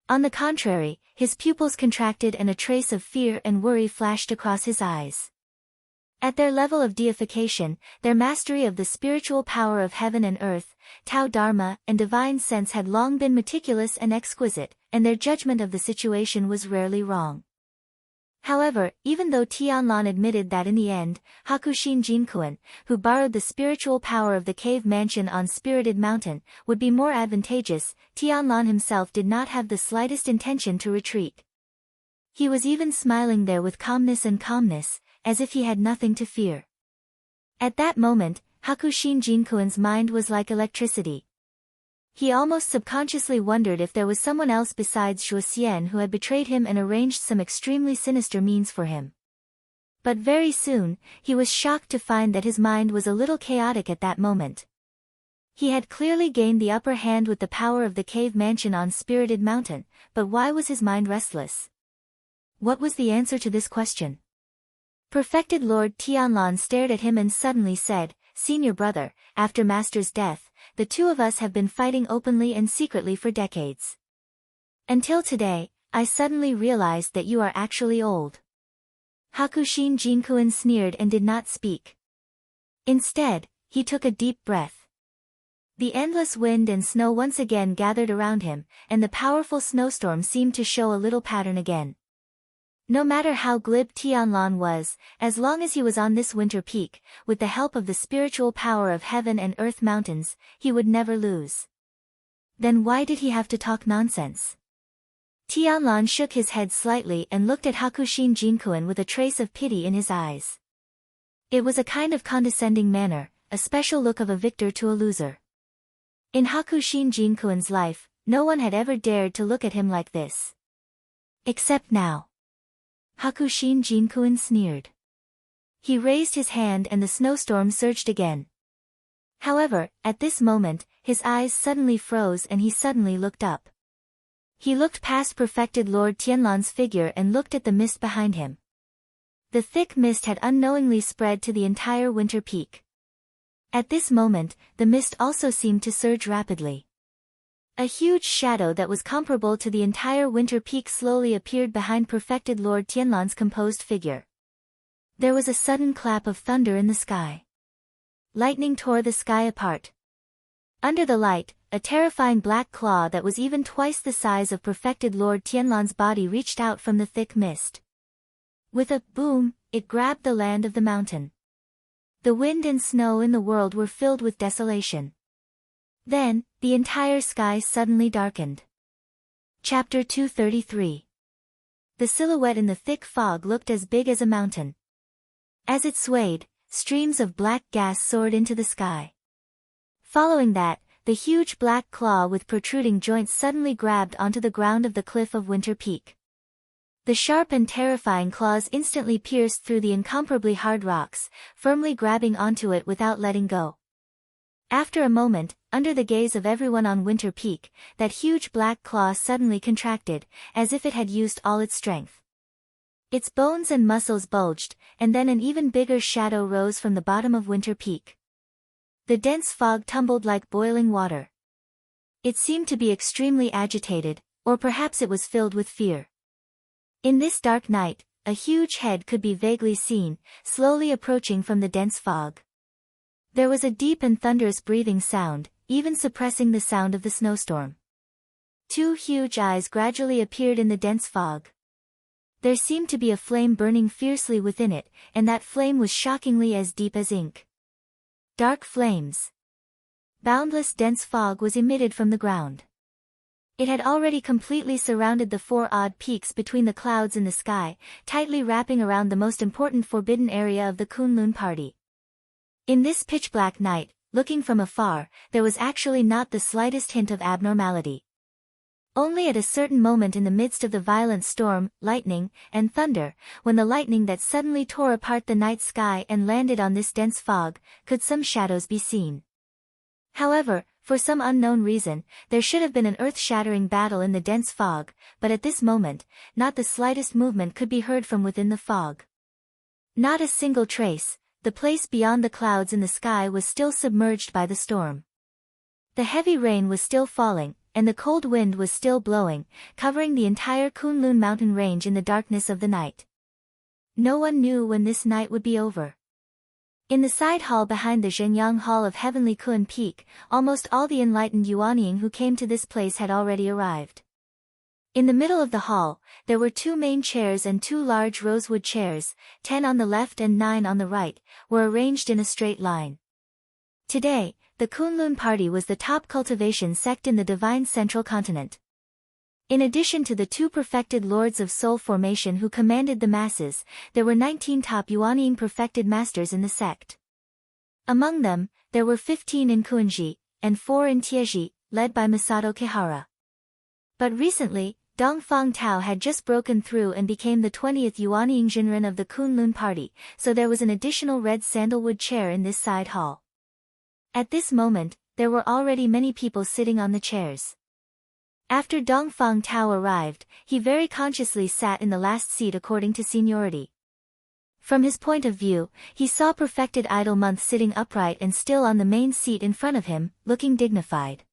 On the contrary, his pupils contracted and a trace of fear and worry flashed across his eyes. At their level of deification, their mastery of the spiritual power of heaven and earth, Tao Dharma, and divine sense had long been meticulous and exquisite, and their judgment of the situation was rarely wrong. However, even though Tianlan admitted that in the end, Hakushin Jinkuan, who borrowed the spiritual power of the cave mansion on Spirited Mountain, would be more advantageous, Tianlan himself did not have the slightest intention to retreat. He was even smiling there with calmness, as if he had nothing to fear. At that moment, Hakushin Jinkuan's mind was like electricity. He almost subconsciously wondered if there was someone else besides Shuoxian who had betrayed him and arranged some extremely sinister means for him. But very soon, he was shocked to find that his mind was a little chaotic at that moment. He had clearly gained the upper hand with the power of the cave mansion on Spirited Mountain, but why was his mind restless? What was the answer to this question? Perfected Lord Tianlan stared at him and suddenly said, "Senior brother, after Master's death, the two of us have been fighting openly and secretly for decades. Until today, I suddenly realized that you are actually old." Hakushin Jinkuin sneered and did not speak. Instead, he took a deep breath. The endless wind and snow once again gathered around him, and the powerful snowstorm seemed to show a little pattern again. No matter how glib Tianlan was, as long as he was on this winter peak, with the help of the spiritual power of heaven and earth mountains, he would never lose. Then why did he have to talk nonsense? Tianlan shook his head slightly and looked at Hakushin Jinkuin with a trace of pity in his eyes. It was a kind of condescending manner, a special look of a victor to a loser. In Hakushin Jinkuin's life, no one had ever dared to look at him like this. Except now. Hakushin Jinkuin sneered. He raised his hand and the snowstorm surged again. However, at this moment, his eyes suddenly froze and he suddenly looked up. He looked past Perfected Lord Tianlan's figure and looked at the mist behind him. The thick mist had unknowingly spread to the entire winter peak. At this moment, the mist also seemed to surge rapidly. A huge shadow that was comparable to the entire winter peak slowly appeared behind Perfected Lord Tianlan's composed figure. There was a sudden clap of thunder in the sky. Lightning tore the sky apart. Under the light, a terrifying black claw that was even twice the size of Perfected Lord Tianlan's body reached out from the thick mist. With a boom, it grabbed the land of the mountain. The wind and snow in the world were filled with desolation. Then, the entire sky suddenly darkened. Chapter 233. The silhouette in the thick fog looked as big as a mountain. As it swayed, streams of black gas soared into the sky. Following that, the huge black claw with protruding joints suddenly grabbed onto the ground of the cliff of Winter Peak. The sharp and terrifying claws instantly pierced through the incomparably hard rocks, firmly grabbing onto it without letting go. After a moment, under the gaze of everyone on Winter Peak, that huge black claw suddenly contracted, as if it had used all its strength. Its bones and muscles bulged, and then an even bigger shadow rose from the bottom of Winter Peak. The dense fog tumbled like boiling water. It seemed to be extremely agitated, or perhaps it was filled with fear. In this dark night, a huge head could be vaguely seen, slowly approaching from the dense fog. There was a deep and thunderous breathing sound, even suppressing the sound of the snowstorm. Two huge eyes gradually appeared in the dense fog. There seemed to be a flame burning fiercely within it, and that flame was shockingly as deep as ink. Dark flames. Boundless dense fog was emitted from the ground. It had already completely surrounded the four odd peaks between the clouds in the sky, tightly wrapping around the most important forbidden area of the Kunlun party. In this pitch-black night, looking from afar, there was actually not the slightest hint of abnormality. Only at a certain moment in the midst of the violent storm, lightning, and thunder, when the lightning that suddenly tore apart the night sky and landed on this dense fog, could some shadows be seen. However, for some unknown reason, there should have been an earth-shattering battle in the dense fog, but at this moment, not the slightest movement could be heard from within the fog. Not a single trace. The place beyond the clouds in the sky was still submerged by the storm. The heavy rain was still falling, and the cold wind was still blowing, covering the entire Kunlun mountain range in the darkness of the night. No one knew when this night would be over. In the side hall behind the Zhenyang Hall of Heavenly Kun Peak, almost all the enlightened Yuanying who came to this place had already arrived. In the middle of the hall, there were 2 main chairs and 2 large rosewood chairs, 10 on the left and 9 on the right, were arranged in a straight line. Today, the Kunlun party was the top cultivation sect in the divine central continent. In addition to the 2 perfected lords of soul formation who commanded the masses, there were 19 top Yuanying perfected masters in the sect. Among them, there were 15 in Kuanji, and 4 in Tieji, led by Masato Kihara. But recently, Dongfang Tao had just broken through and became the 20th Yuanying Jinren of the Kunlun party, so there was an additional red sandalwood chair in this side hall. At this moment, there were already many people sitting on the chairs. After Dongfang Tao arrived, he very consciously sat in the last seat according to seniority. From his point of view, he saw Perfected Idol Month sitting upright and still on the main seat in front of him, looking dignified.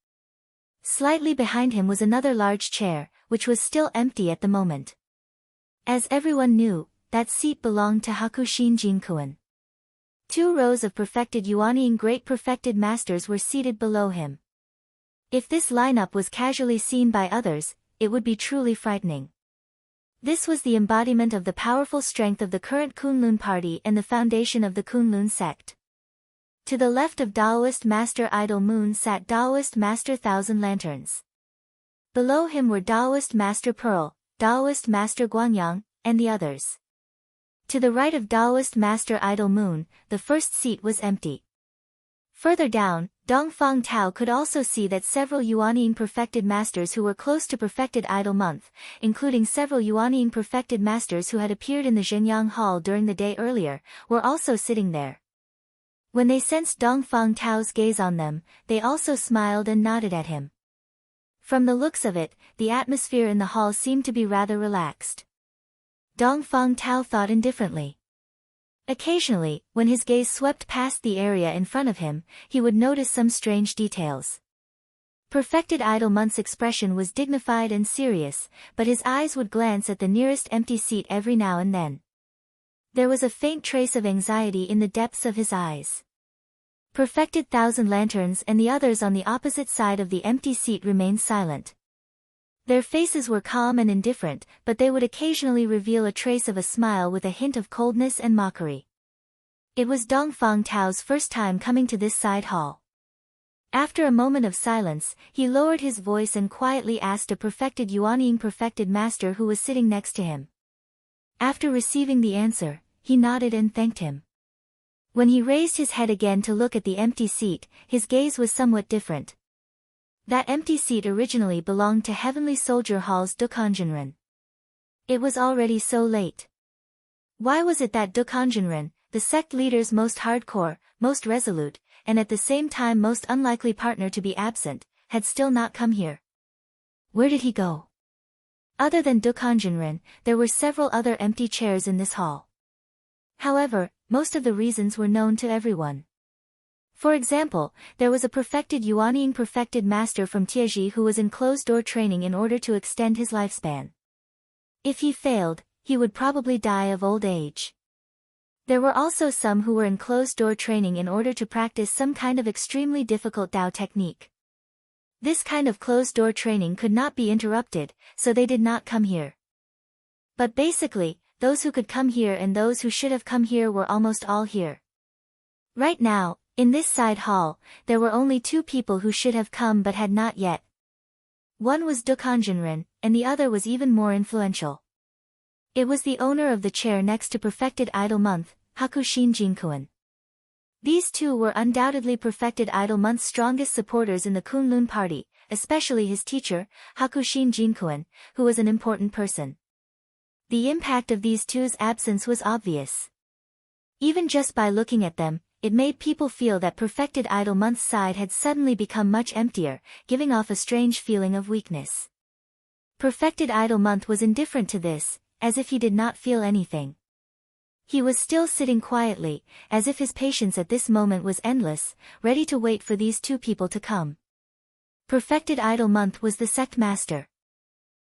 Slightly behind him was another large chair, which was still empty at the moment. As everyone knew, that seat belonged to Hakushin Jinkuan. 2 rows of perfected Yuanying Great Perfected Masters were seated below him. If this lineup was casually seen by others, it would be truly frightening. This was the embodiment of the powerful strength of the current Kunlun party and the foundation of the Kunlun sect. To the left of Taoist Master Idol Moon sat Taoist Master Thousand Lanterns. Below him were Taoist Master Pearl, Taoist Master Guangyang, and the others. To the right of Taoist Master Idol Moon, the first seat was empty. Further down, Dongfang Tao could also see that several Yuanying Perfected Masters who were close to Perfected Idol Month, including several Yuanying Perfected Masters who had appeared in the Zhenyang Hall during the day earlier, were also sitting there. When they sensed Dongfang Tao's gaze on them, they also smiled and nodded at him. From the looks of it, the atmosphere in the hall seemed to be rather relaxed. Dongfang Tao thought indifferently. Occasionally, when his gaze swept past the area in front of him, he would notice some strange details. Perfected Idol Month's expression was dignified and serious, but his eyes would glance at the nearest empty seat every now and then. There was a faint trace of anxiety in the depths of his eyes. Perfected Thousand Lanterns and the others on the opposite side of the empty seat remained silent. Their faces were calm and indifferent, but they would occasionally reveal a trace of a smile with a hint of coldness and mockery. It was Dongfang Tao's first time coming to this side hall. After a moment of silence, he lowered his voice and quietly asked a perfected Yuanying Perfected Master who was sitting next to him. After receiving the answer, he nodded and thanked him. When he raised his head again to look at the empty seat, his gaze was somewhat different. That empty seat originally belonged to Heavenly Soldier Hall's Dukanjinren. It was already so late. Why was it that Dukanjinren, the sect leader's most hardcore, most resolute, and at the same time most unlikely partner to be absent, had still not come here? Where did he go? Other than Dukanjinren, there were several other empty chairs in this hall. However, most of the reasons were known to everyone. For example, there was a perfected Yuanying Perfected Master from Tieji who was in closed-door training in order to extend his lifespan. If he failed, he would probably die of old age. There were also some who were in closed-door training in order to practice some kind of extremely difficult Dao technique. This kind of closed-door training could not be interrupted, so they did not come here. But basically, those who could come here and those who should have come here were almost all here. Right now, in this side hall, there were only 2 people who should have come but had not yet. One was Dukanjinren, and the other was even more influential. It was the owner of the chair next to Perfected Idol Month, Hakushin Jinkuan. These 2 were undoubtedly Perfected Idol Month's strongest supporters in the Kunlun party, especially his teacher, Hakushin Jinkuan, who was an important person. The impact of these 2's absence was obvious. Even just by looking at them, it made people feel that Perfected Idol Month's side had suddenly become much emptier, giving off a strange feeling of weakness. Perfected Idol Month was indifferent to this, as if he did not feel anything. He was still sitting quietly, as if his patience at this moment was endless, ready to wait for these 2 people to come. Perfected Idol Month was the sect master.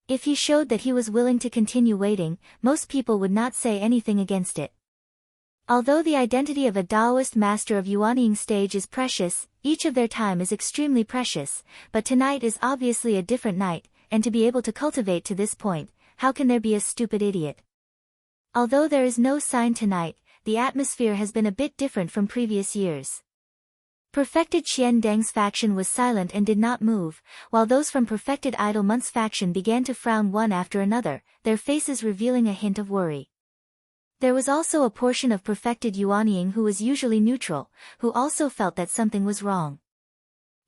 If he showed that he was willing to continue waiting, most people would not say anything against it. Although the identity of a Taoist master of Yuanying stage is precious, each of their time is extremely precious, but tonight is obviously a different night, and to be able to cultivate to this point, how can there be a stupid idiot? Although there is no sign tonight, the atmosphere has been a bit different from previous years. Perfected Qian Deng's faction was silent and did not move, while those from Perfected Idol Month's faction began to frown one after another, their faces revealing a hint of worry. There was also a portion of Perfected Yuanying who was usually neutral, who also felt that something was wrong.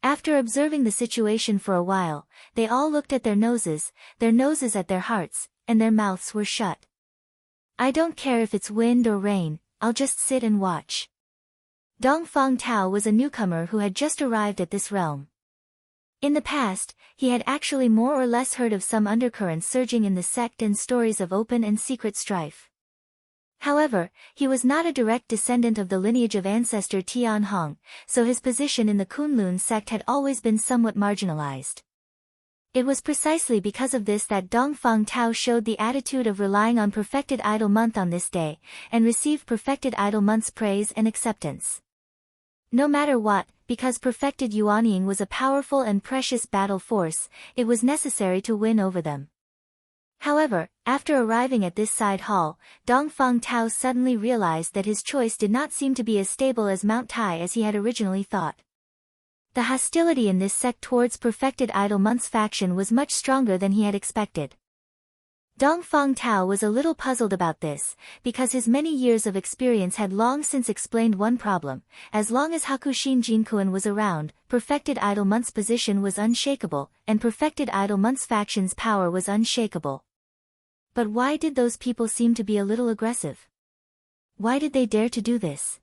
After observing the situation for a while, they all looked at their noses at their hearts, and their mouths were shut. I don't care if it's wind or rain, I'll just sit and watch. Dongfang Tao was a newcomer who had just arrived at this realm. In the past, he had actually more or less heard of some undercurrents surging in the sect and stories of open and secret strife. However, he was not a direct descendant of the lineage of ancestor Tian Hong, so his position in the Kunlun sect had always been somewhat marginalized. It was precisely because of this that Dongfang Tao showed the attitude of relying on Perfected Idol Month on this day, and received Perfected Idol Month's praise and acceptance. No matter what, because Perfected Yuanying was a powerful and precious battle force, it was necessary to win over them. However, after arriving at this side hall, Dongfang Tao suddenly realized that his choice did not seem to be as stable as Mount Tai as he had originally thought. The hostility in this sect towards Perfected Idol Month's faction was much stronger than he had expected. Dongfang Tao was a little puzzled about this, because his many years of experience had long since explained one problem: as long as Hakushin Jinkuan was around, Perfected Idol Month's position was unshakable, and Perfected Idol Month's faction's power was unshakable. But why did those people seem to be a little aggressive? Why did they dare to do this?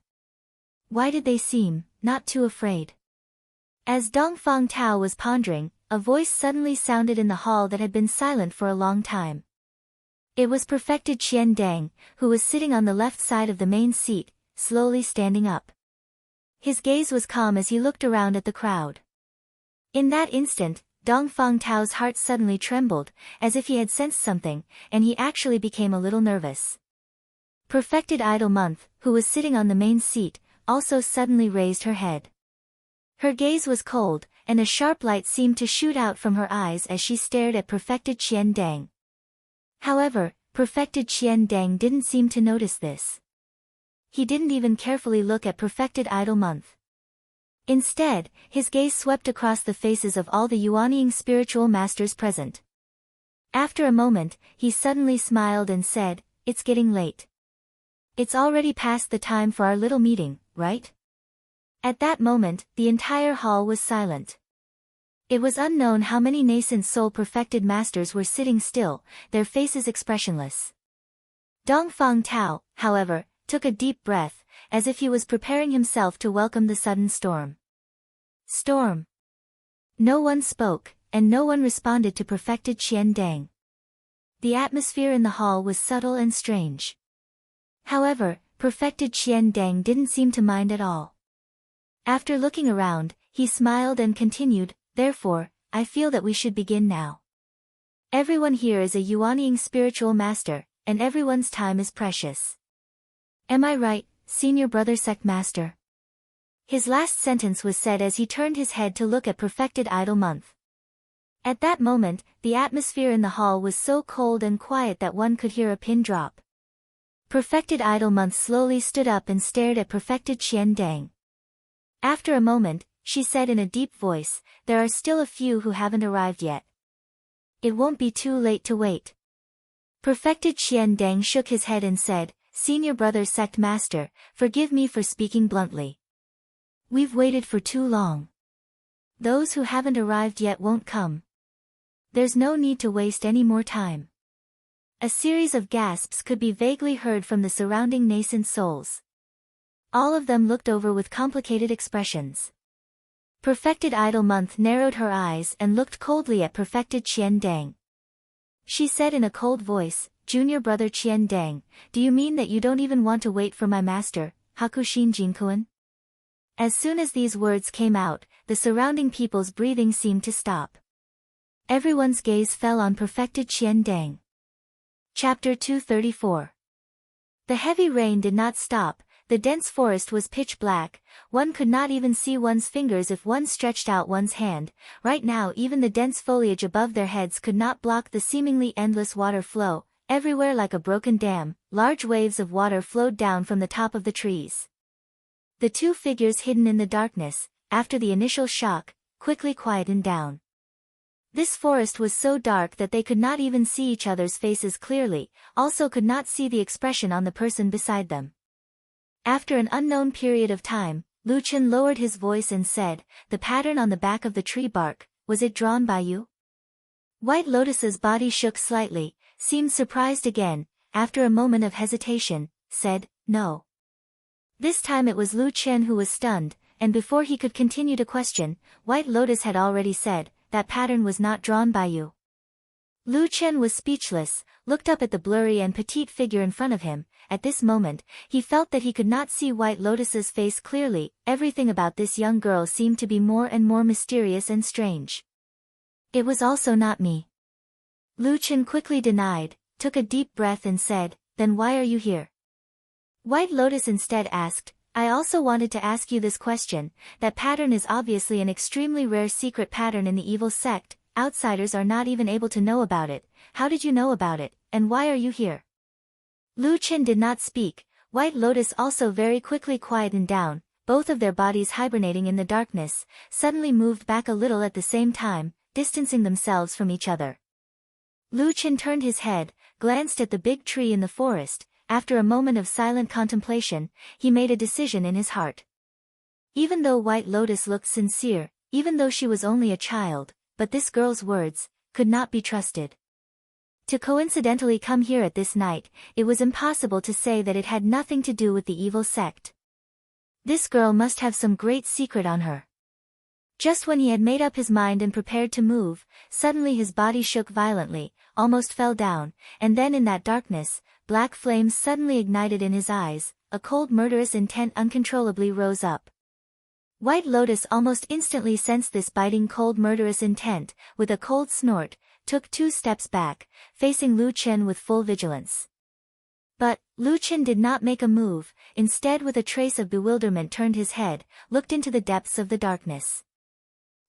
Why did they seem not too afraid? As Dongfang Tao was pondering, a voice suddenly sounded in the hall that had been silent for a long time. It was Perfected Qian Dang, who was sitting on the left side of the main seat, slowly standing up. His gaze was calm as he looked around at the crowd. In that instant, Dongfang Tao's heart suddenly trembled, as if he had sensed something, and he actually became a little nervous. Perfected Idol Month, who was sitting on the main seat, also suddenly raised her head. Her gaze was cold, and a sharp light seemed to shoot out from her eyes as she stared at Perfected Qian Dang. However, Perfected Qian Dang didn't seem to notice this. He didn't even carefully look at Perfected Idol Month. Instead, his gaze swept across the faces of all the Yuanying spiritual masters present. After a moment, he suddenly smiled and said, "It's getting late. It's already past the time for our little meeting, right?" At that moment, the entire hall was silent. It was unknown how many nascent soul-perfected masters were sitting still, their faces expressionless. Dongfang Tao, however, took a deep breath, as if he was preparing himself to welcome the sudden storm. Storm. No one spoke, and no one responded to Perfected Qian Dang. The atmosphere in the hall was subtle and strange. However, Perfected Qian Dang didn't seem to mind at all. After looking around, he smiled and continued, "Therefore, I feel that we should begin now. Everyone here is a Yuanying spiritual master, and everyone's time is precious. Am I right, senior brother sect master?" His last sentence was said as he turned his head to look at Perfected Idol Month. At that moment, the atmosphere in the hall was so cold and quiet that one could hear a pin drop. Perfected Idol Month slowly stood up and stared at Perfected Qian Dang. After a moment, she said in a deep voice, "There are still a few who haven't arrived yet. It won't be too late to wait." Perfected Qian Dang shook his head and said, "Senior brother sect master, forgive me for speaking bluntly. We've waited for too long. Those who haven't arrived yet won't come. There's no need to waste any more time." A series of gasps could be vaguely heard from the surrounding nascent souls. All of them looked over with complicated expressions. Perfected Idol Month narrowed her eyes and looked coldly at Perfected Qian Dang. She said in a cold voice, "Junior brother Qian Dang, do you mean that you don't even want to wait for my master, Hakushin Jinkuan?" As soon as these words came out, the surrounding people's breathing seemed to stop. Everyone's gaze fell on Perfected Qian Dang. Chapter 234. The heavy rain did not stop, the dense forest was pitch black, one could not even see one's fingers if one stretched out one's hand. Right now even the dense foliage above their heads could not block the seemingly endless water flow. Everywhere like a broken dam, large waves of water flowed down from the top of the trees. The two figures hidden in the darkness, after the initial shock, quickly quietened down. This forest was so dark that they could not even see each other's faces clearly, also could not see the expression on the person beside them. After an unknown period of time, Lu Chen lowered his voice and said, "The pattern on the back of the tree bark, was it drawn by you?" White Lotus's body shook slightly, seemed surprised again, after a moment of hesitation, said, "No." This time it was Lu Chen who was stunned, and before he could continue to question, White Lotus had already said, "That pattern was not drawn by you." Lu Chen was speechless, looked up at the blurry and petite figure in front of him. At this moment, he felt that he could not see White Lotus's face clearly. Everything about this young girl seemed to be more and more mysterious and strange. "It was also not me." Lu Chen quickly denied, took a deep breath and said, "Then why are you here?" White Lotus instead asked, "I also wanted to ask you this question. That pattern is obviously an extremely rare secret pattern in the evil sect. Outsiders are not even able to know about it. How did you know about it, and why are you here?" Lu Chen did not speak. White Lotus also very quickly quietened down, both of their bodies hibernating in the darkness, suddenly moved back a little at the same time, distancing themselves from each other. Lu Chen turned his head, glanced at the big tree in the forest. After a moment of silent contemplation, he made a decision in his heart. Even though White Lotus looked sincere, even though she was only a child, but this girl's words could not be trusted. To coincidentally come here at this night, it was impossible to say that it had nothing to do with the evil sect. This girl must have some great secret on her. Just when he had made up his mind and prepared to move, suddenly his body shook violently, almost fell down, and then in that darkness, black flames suddenly ignited in his eyes, a cold murderous intent uncontrollably rose up. White Lotus almost instantly sensed this biting cold murderous intent. With a cold snort, took 2 steps back, facing Lu Chen with full vigilance. But Lu Chen did not make a move, instead with a trace of bewilderment turned his head, looked into the depths of the darkness.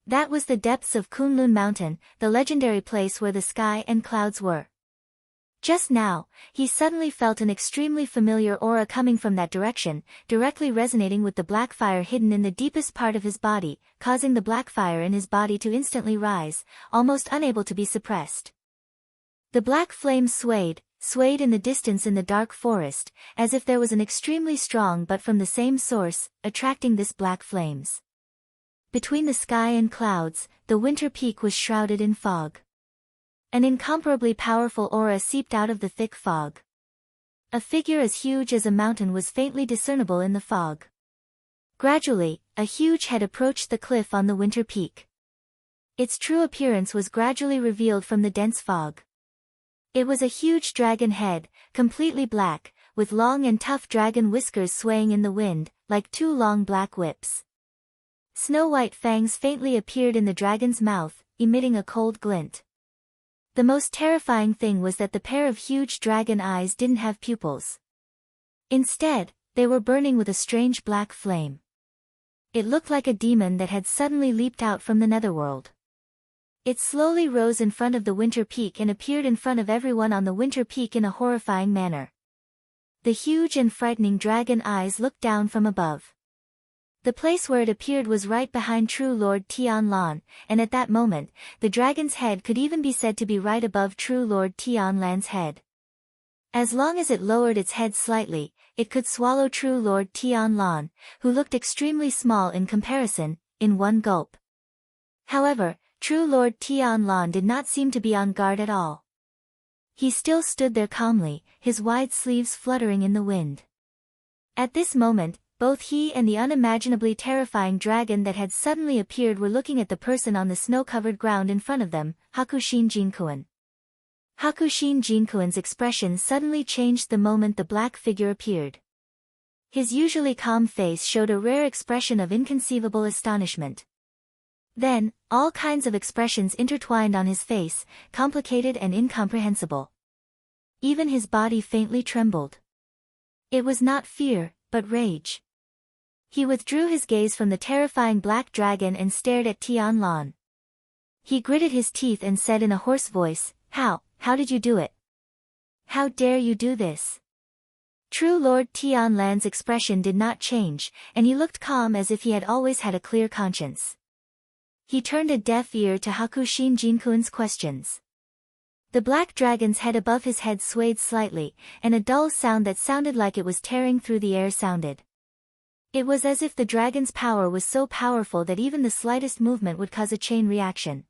That was the depths of Kunlun Mountain, the legendary place where the sky and clouds were. Just now, he suddenly felt an extremely familiar aura coming from that direction, directly resonating with the black fire hidden in the deepest part of his body, causing the black fire in his body to instantly rise, almost unable to be suppressed. The black flames swayed in the distance in the dark forest, as if there was an extremely strong but from the same source, attracting this black flames. Between the sky and clouds, the winter peak was shrouded in fog. An incomparably powerful aura seeped out of the thick fog. A figure as huge as a mountain was faintly discernible in the fog. Gradually, a huge head approached the cliff on the winter peak. Its true appearance was gradually revealed from the dense fog. It was a huge dragon head, completely black, with long and tough dragon whiskers swaying in the wind, like 2 long black whips. Snow-white fangs faintly appeared in the dragon's mouth, emitting a cold glint. The most terrifying thing was that the pair of huge dragon eyes didn't have pupils. Instead, they were burning with a strange black flame. It looked like a demon that had suddenly leaped out from the netherworld. It slowly rose in front of the winter peak and appeared in front of everyone on the winter peak in a horrifying manner. The huge and frightening dragon eyes looked down from above. The place where it appeared was right behind True Lord Tianlan, and at that moment, the dragon's head could even be said to be right above True Lord Tianlan's head. As long as it lowered its head slightly, it could swallow True Lord Tianlan, who looked extremely small in comparison, in one gulp. However, True Lord Tianlan did not seem to be on guard at all. He still stood there calmly, his wide sleeves fluttering in the wind. At this moment, both he and the unimaginably terrifying dragon that had suddenly appeared were looking at the person on the snow-covered ground in front of them, Hakushin Jinkuan. Hakushin Jinkuan's expression suddenly changed the moment the black figure appeared. His usually calm face showed a rare expression of inconceivable astonishment. Then, all kinds of expressions intertwined on his face, complicated and incomprehensible. Even his body faintly trembled. It was not fear, but rage. He withdrew his gaze from the terrifying black dragon and stared at Tianlan. He gritted his teeth and said in a hoarse voice, How did you do it? How dare you do this?" True Lord Tianlan's expression did not change, and he looked calm as if he had always had a clear conscience. He turned a deaf ear to Hakushin Jinkuan's questions. The black dragon's head above his head swayed slightly, and a dull sound that sounded like it was tearing through the air sounded. It was as if the dragon's power was so powerful that even the slightest movement would cause a chain reaction.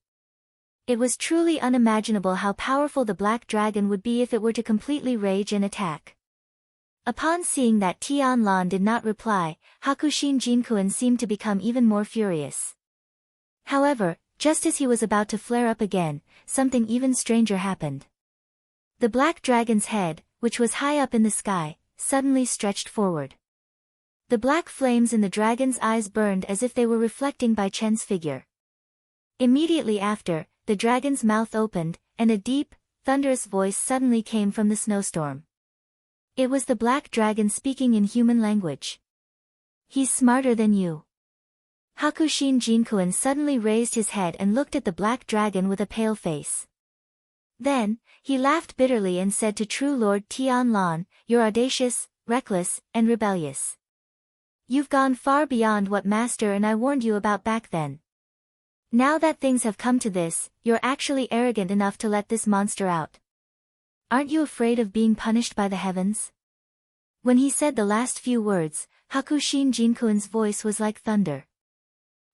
It was truly unimaginable how powerful the black dragon would be if it were to completely rage and attack. Upon seeing that Tianlan did not reply, Hakushin Jinkuan seemed to become even more furious. However, just as he was about to flare up again, something even stranger happened. The black dragon's head, which was high up in the sky, suddenly stretched forward. The black flames in the dragon's eyes burned as if they were reflecting Bai Chen's figure. Immediately after, the dragon's mouth opened, and a deep, thunderous voice suddenly came from the snowstorm. It was the black dragon speaking in human language. "He's smarter than you." Hakushin Jinkuan suddenly raised his head and looked at the black dragon with a pale face. Then, he laughed bitterly and said to True Lord Tianlan, "You're audacious, reckless, and rebellious. You've gone far beyond what Master and I warned you about back then. Now that things have come to this, you're actually arrogant enough to let this monster out. Aren't you afraid of being punished by the heavens?" When he said the last few words, Hakushin Jinkuan's voice was like thunder.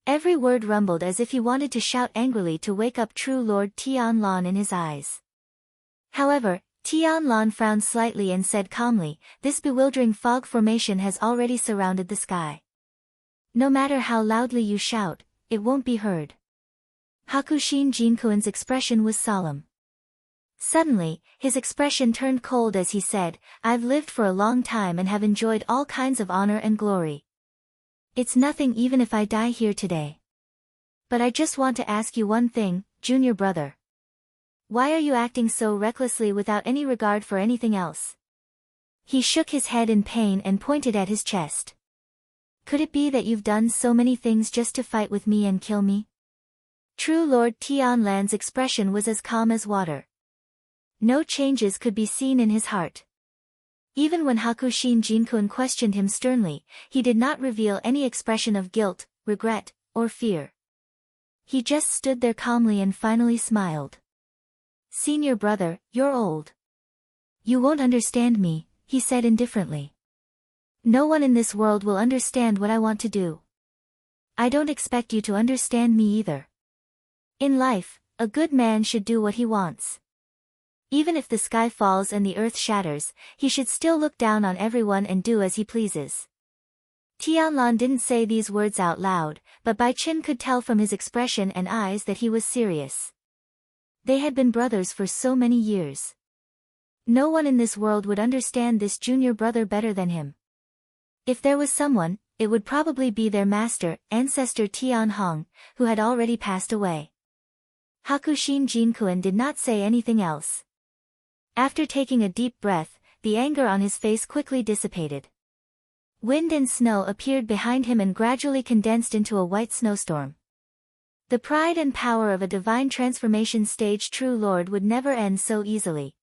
Every word rumbled as if he wanted to shout angrily to wake up True Lord Tianlan in his eyes. However, Tianlan frowned slightly and said calmly, "This bewildering fog formation has already surrounded the sky. No matter how loudly you shout, it won't be heard." Hakushin Jinkuan's expression was solemn. Suddenly, his expression turned cold as he said, "I've lived for a long time and have enjoyed all kinds of honor and glory. It's nothing even if I die here today. But I just want to ask you one thing, junior brother. Why are you acting so recklessly without any regard for anything else?" He shook his head in pain and pointed at his chest. "Could it be that you've done so many things just to fight with me and kill me?" True Lord Tianlan's expression was as calm as water. No changes could be seen in his heart. Even when Hakushin Jinkuan questioned him sternly, he did not reveal any expression of guilt, regret, or fear. He just stood there calmly and finally smiled. "Senior brother, you're old. You won't understand me," he said indifferently. "No one in this world will understand what I want to do. I don't expect you to understand me either. In life, a good man should do what he wants. Even if the sky falls and the earth shatters, he should still look down on everyone and do as he pleases." Tianlan didn't say these words out loud, but Bai Chen could tell from his expression and eyes that he was serious. They had been brothers for so many years. No one in this world would understand this junior brother better than him. If there was someone, it would probably be their master, ancestor Tian Hong, who had already passed away. Hakushin Jinkuan did not say anything else. After taking a deep breath, the anger on his face quickly dissipated. Wind and snow appeared behind him and gradually condensed into a white snowstorm. The pride and power of a divine transformation stage True Lord would never end so easily.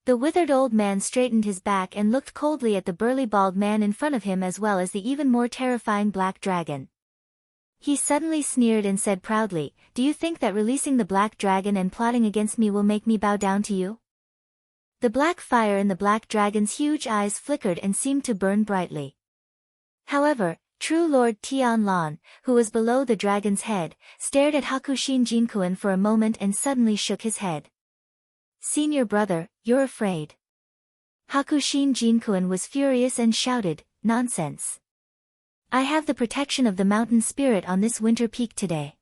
The withered old man straightened his back and looked coldly at the burly bald man in front of him as well as the even more terrifying black dragon. He suddenly sneered and said proudly, "Do you think that releasing the black dragon and plotting against me will make me bow down to you?" The black fire in the black dragon's huge eyes flickered and seemed to burn brightly. However, True Lord Tianlan, who was below the dragon's head, stared at Hakushin Jinkuan for a moment and suddenly shook his head. "Senior brother, you're afraid." Hakushin Jinkuan was furious and shouted, "Nonsense. I have the protection of the mountain spirit on this winter peak today.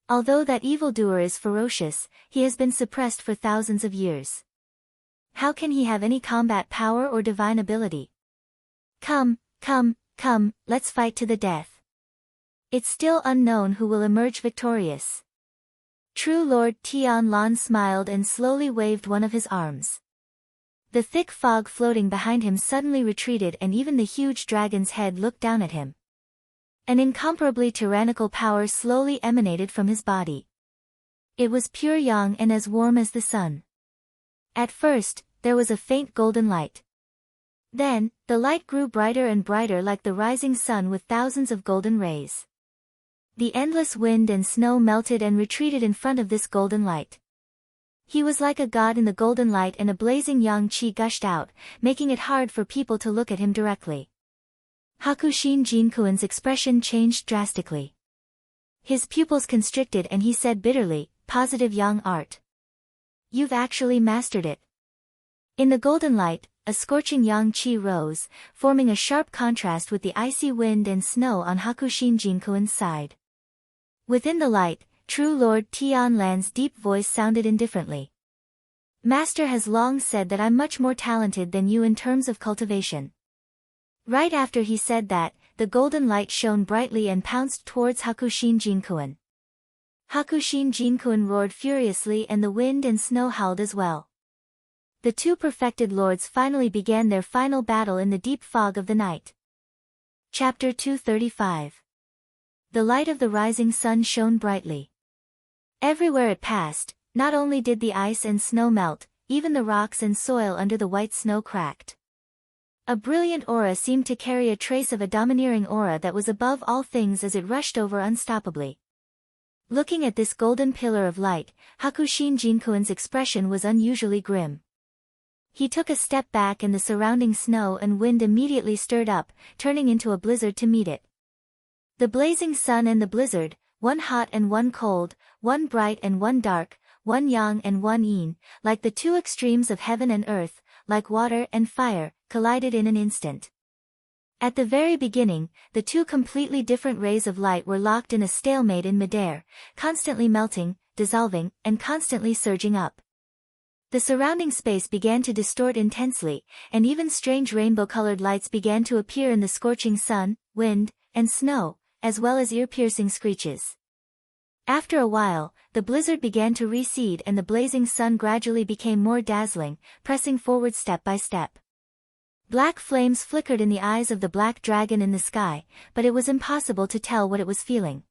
Although that evildoer is ferocious, he has been suppressed for thousands of years. How can he have any combat power or divine ability? Come, let's fight to the death. It's still unknown who will emerge victorious." True Lord Tianlan smiled and slowly waved one of his arms. The thick fog floating behind him suddenly retreated and even the huge dragon's head looked down at him. An incomparably tyrannical power slowly emanated from his body. It was pure yang and as warm as the sun. At first, there was a faint golden light. Then, the light grew brighter and brighter like the rising sun with thousands of golden rays. The endless wind and snow melted and retreated in front of this golden light. He was like a god in the golden light and a blazing yang qi gushed out, making it hard for people to look at him directly. Hakushin Jinkuin's expression changed drastically. His pupils constricted and he said bitterly, "Positive yang art. You've actually mastered it." In the golden light, a scorching yang qi rose, forming a sharp contrast with the icy wind and snow on Hakushin Jinkuin's side. Within the light, true Lord Tianlan's deep voice sounded indifferently. "Master has long said that I'm much more talented than you in terms of cultivation." Right after he said that, the golden light shone brightly and pounced towards Hakushin Jinkuin. Hakushin Jinkuin roared furiously and the wind and snow howled as well. The two perfected lords finally began their final battle in the deep fog of the night. Chapter 235. The light of the rising sun shone brightly. Everywhere it passed, not only did the ice and snow melt, even the rocks and soil under the white snow cracked. A brilliant aura seemed to carry a trace of a domineering aura that was above all things as it rushed over unstoppably. Looking at this golden pillar of light, Hakushin Jinkuin's expression was unusually grim. He took a step back and the surrounding snow and wind immediately stirred up, turning into a blizzard to meet it. The blazing sun and the blizzard, one hot and one cold, one bright and one dark, one yang and one yin, like the two extremes of heaven and earth, like water and fire, collided in an instant. At the very beginning, the two completely different rays of light were locked in a stalemate in midair, constantly melting, dissolving, and constantly surging up. The surrounding space began to distort intensely, and even strange rainbow-colored lights began to appear in the scorching sun, wind, and snow, as well as ear-piercing screeches. After a while, the blizzard began to recede and the blazing sun gradually became more dazzling, pressing forward step by step. Black flames flickered in the eyes of the black dragon in the sky, but it was impossible to tell what it was feeling.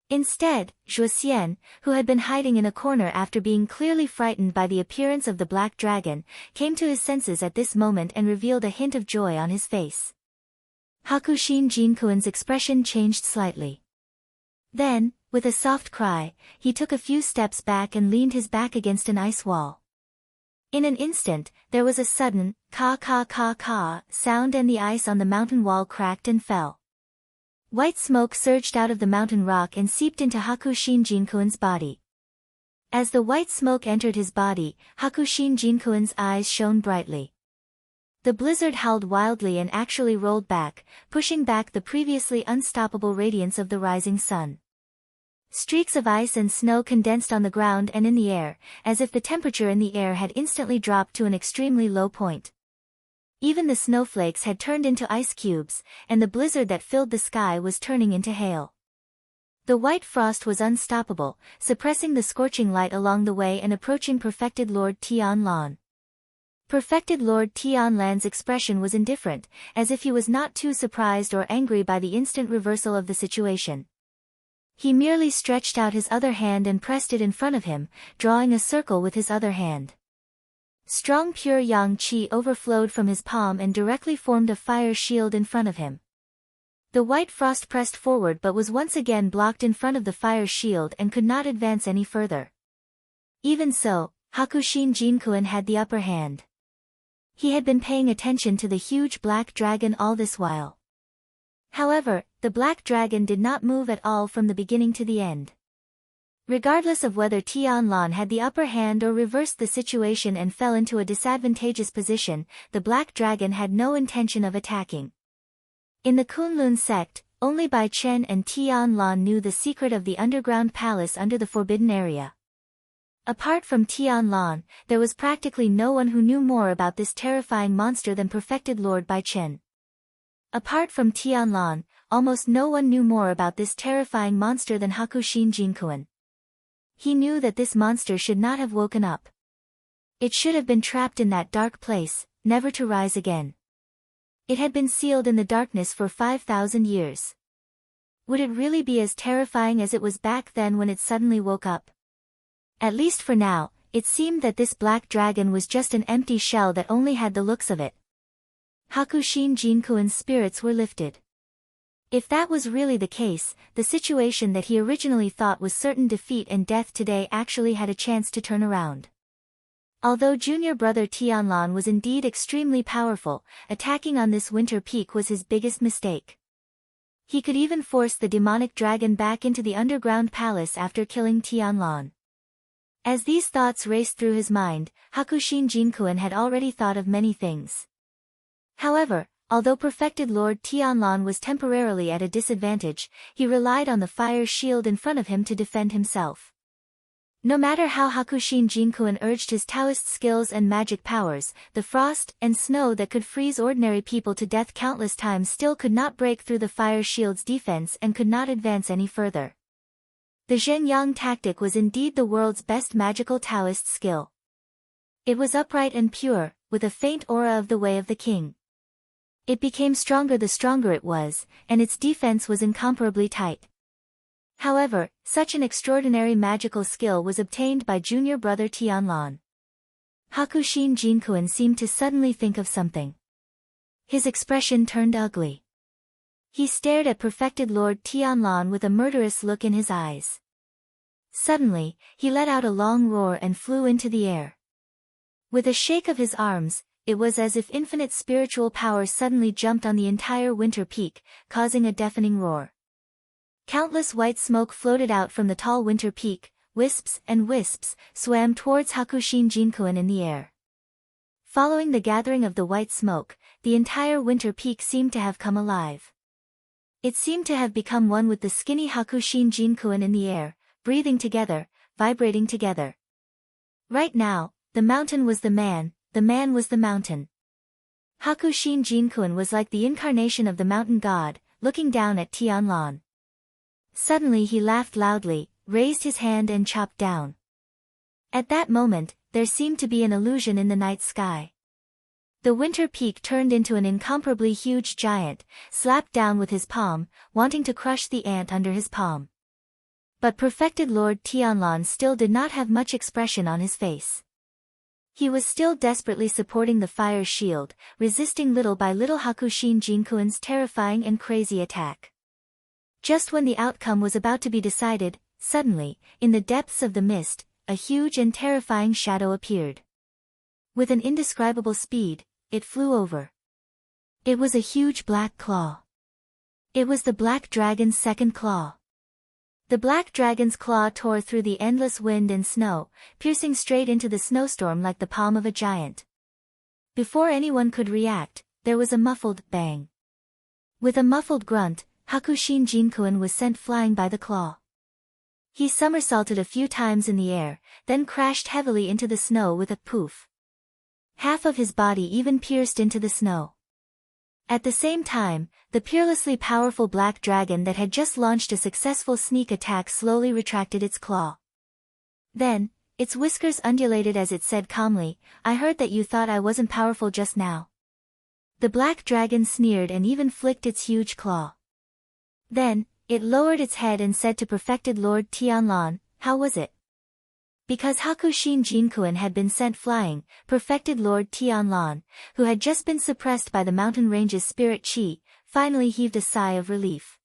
Instead, Zhuxian, who had been hiding in a corner after being clearly frightened by the appearance of the black dragon, came to his senses at this moment and revealed a hint of joy on his face. Hakushin Jinkuin's expression changed slightly. Then, with a soft cry, he took a few steps back and leaned his back against an ice wall. In an instant, there was a sudden, ka sound and the ice on the mountain wall cracked and fell. White smoke surged out of the mountain rock and seeped into Hakushin Jinkuin's body. As the white smoke entered his body, Hakushin Jinkuin's eyes shone brightly. The blizzard howled wildly and actually rolled back, pushing back the previously unstoppable radiance of the rising sun. Streaks of ice and snow condensed on the ground and in the air, as if the temperature in the air had instantly dropped to an extremely low point. Even the snowflakes had turned into ice cubes, and the blizzard that filled the sky was turning into hail. The white frost was unstoppable, suppressing the scorching light along the way and approaching perfected Lord Tianlan. Perfected Lord Tianlan's expression was indifferent, as if he was not too surprised or angry by the instant reversal of the situation. He merely stretched out his other hand and pressed it in front of him, drawing a circle with his other hand. Strong pure yang qi overflowed from his palm and directly formed a fire shield in front of him. The white frost pressed forward but was once again blocked in front of the fire shield and could not advance any further. Even so, Hakushin Jinkuin had the upper hand. He had been paying attention to the huge black dragon all this while. However, the black dragon did not move at all from the beginning to the end. Regardless of whether Tianlan had the upper hand or reversed the situation and fell into a disadvantageous position, the black dragon had no intention of attacking. In the Kunlun sect, only Bai Chen and Tianlan knew the secret of the underground palace under the forbidden area. Apart from Tianlan, there was practically no one who knew more about this terrifying monster than perfected Lord Bai Chen. Apart from Tianlan, almost no one knew more about this terrifying monster than Hakushin Jinkuin. He knew that this monster should not have woken up. It should have been trapped in that dark place, never to rise again. It had been sealed in the darkness for 5,000 years. Would it really be as terrifying as it was back then when it suddenly woke up? At least for now, it seemed that this black dragon was just an empty shell that only had the looks of it. Hakushin Jinkuin's spirits were lifted. If that was really the case, the situation that he originally thought was certain defeat and death today actually had a chance to turn around. Although junior brother Tianlan was indeed extremely powerful, attacking on this winter peak was his biggest mistake. He could even force the demonic dragon back into the underground palace after killing Tianlan. As these thoughts raced through his mind, Hakushin Jinkuan had already thought of many things. However, although perfected Lord Tianlan was temporarily at a disadvantage, he relied on the fire shield in front of him to defend himself. No matter how Hakushin Jinkuan urged his Taoist skills and magic powers, the frost and snow that could freeze ordinary people to death countless times still could not break through the fire shield's defense and could not advance any further. The Zhenyang tactic was indeed the world's best magical Taoist skill. It was upright and pure, with a faint aura of the way of the king. It became stronger the stronger it was, and its defense was incomparably tight. However, such an extraordinary magical skill was obtained by junior brother Tianlan. Hakushin Jinkuan seemed to suddenly think of something. His expression turned ugly. He stared at perfected Lord Tianlan with a murderous look in his eyes. Suddenly, he let out a long roar and flew into the air. With a shake of his arms, it was as if infinite spiritual power suddenly jumped on the entire winter peak, causing a deafening roar. Countless white smoke floated out from the tall winter peak, wisps and wisps swam towards Hakushin Jinkuan in the air. Following the gathering of the white smoke, the entire winter peak seemed to have come alive. It seemed to have become one with the skinny Hakushin Jinkuan in the air, breathing together, vibrating together. Right now, the mountain was the man was the mountain. Hakushin Jinkuan was like the incarnation of the mountain god, looking down at Tianlan. Suddenly he laughed loudly, raised his hand and chopped down. At that moment, there seemed to be an illusion in the night sky. The winter peak turned into an incomparably huge giant, slapped down with his palm, wanting to crush the ant under his palm. But perfected Lord Tianlan still did not have much expression on his face. He was still desperately supporting the fire shield, resisting little by little Hakushin Jinkuan's terrifying and crazy attack. Just when the outcome was about to be decided, suddenly, in the depths of the mist, a huge and terrifying shadow appeared. With an indescribable speed, it flew over. It was a huge black claw. It was the black dragon's second claw. The black dragon's claw tore through the endless wind and snow, piercing straight into the snowstorm like the palm of a giant. Before anyone could react, there was a muffled bang. With a muffled grunt, Hakushin Jinkuan was sent flying by the claw. He somersaulted a few times in the air, then crashed heavily into the snow with a poof. Half of his body even pierced into the snow. At the same time, the peerlessly powerful black dragon that had just launched a successful sneak attack slowly retracted its claw. Then, its whiskers undulated as it said calmly, "I heard that you thought I wasn't powerful just now." The black dragon sneered and even flicked its huge claw. Then, it lowered its head and said to perfected Lord Tianlan, "How was it?" Because Hakushin Jinkuan had been sent flying, perfected Lord Tianlan, who had just been suppressed by the mountain range's spirit chi, finally heaved a sigh of relief.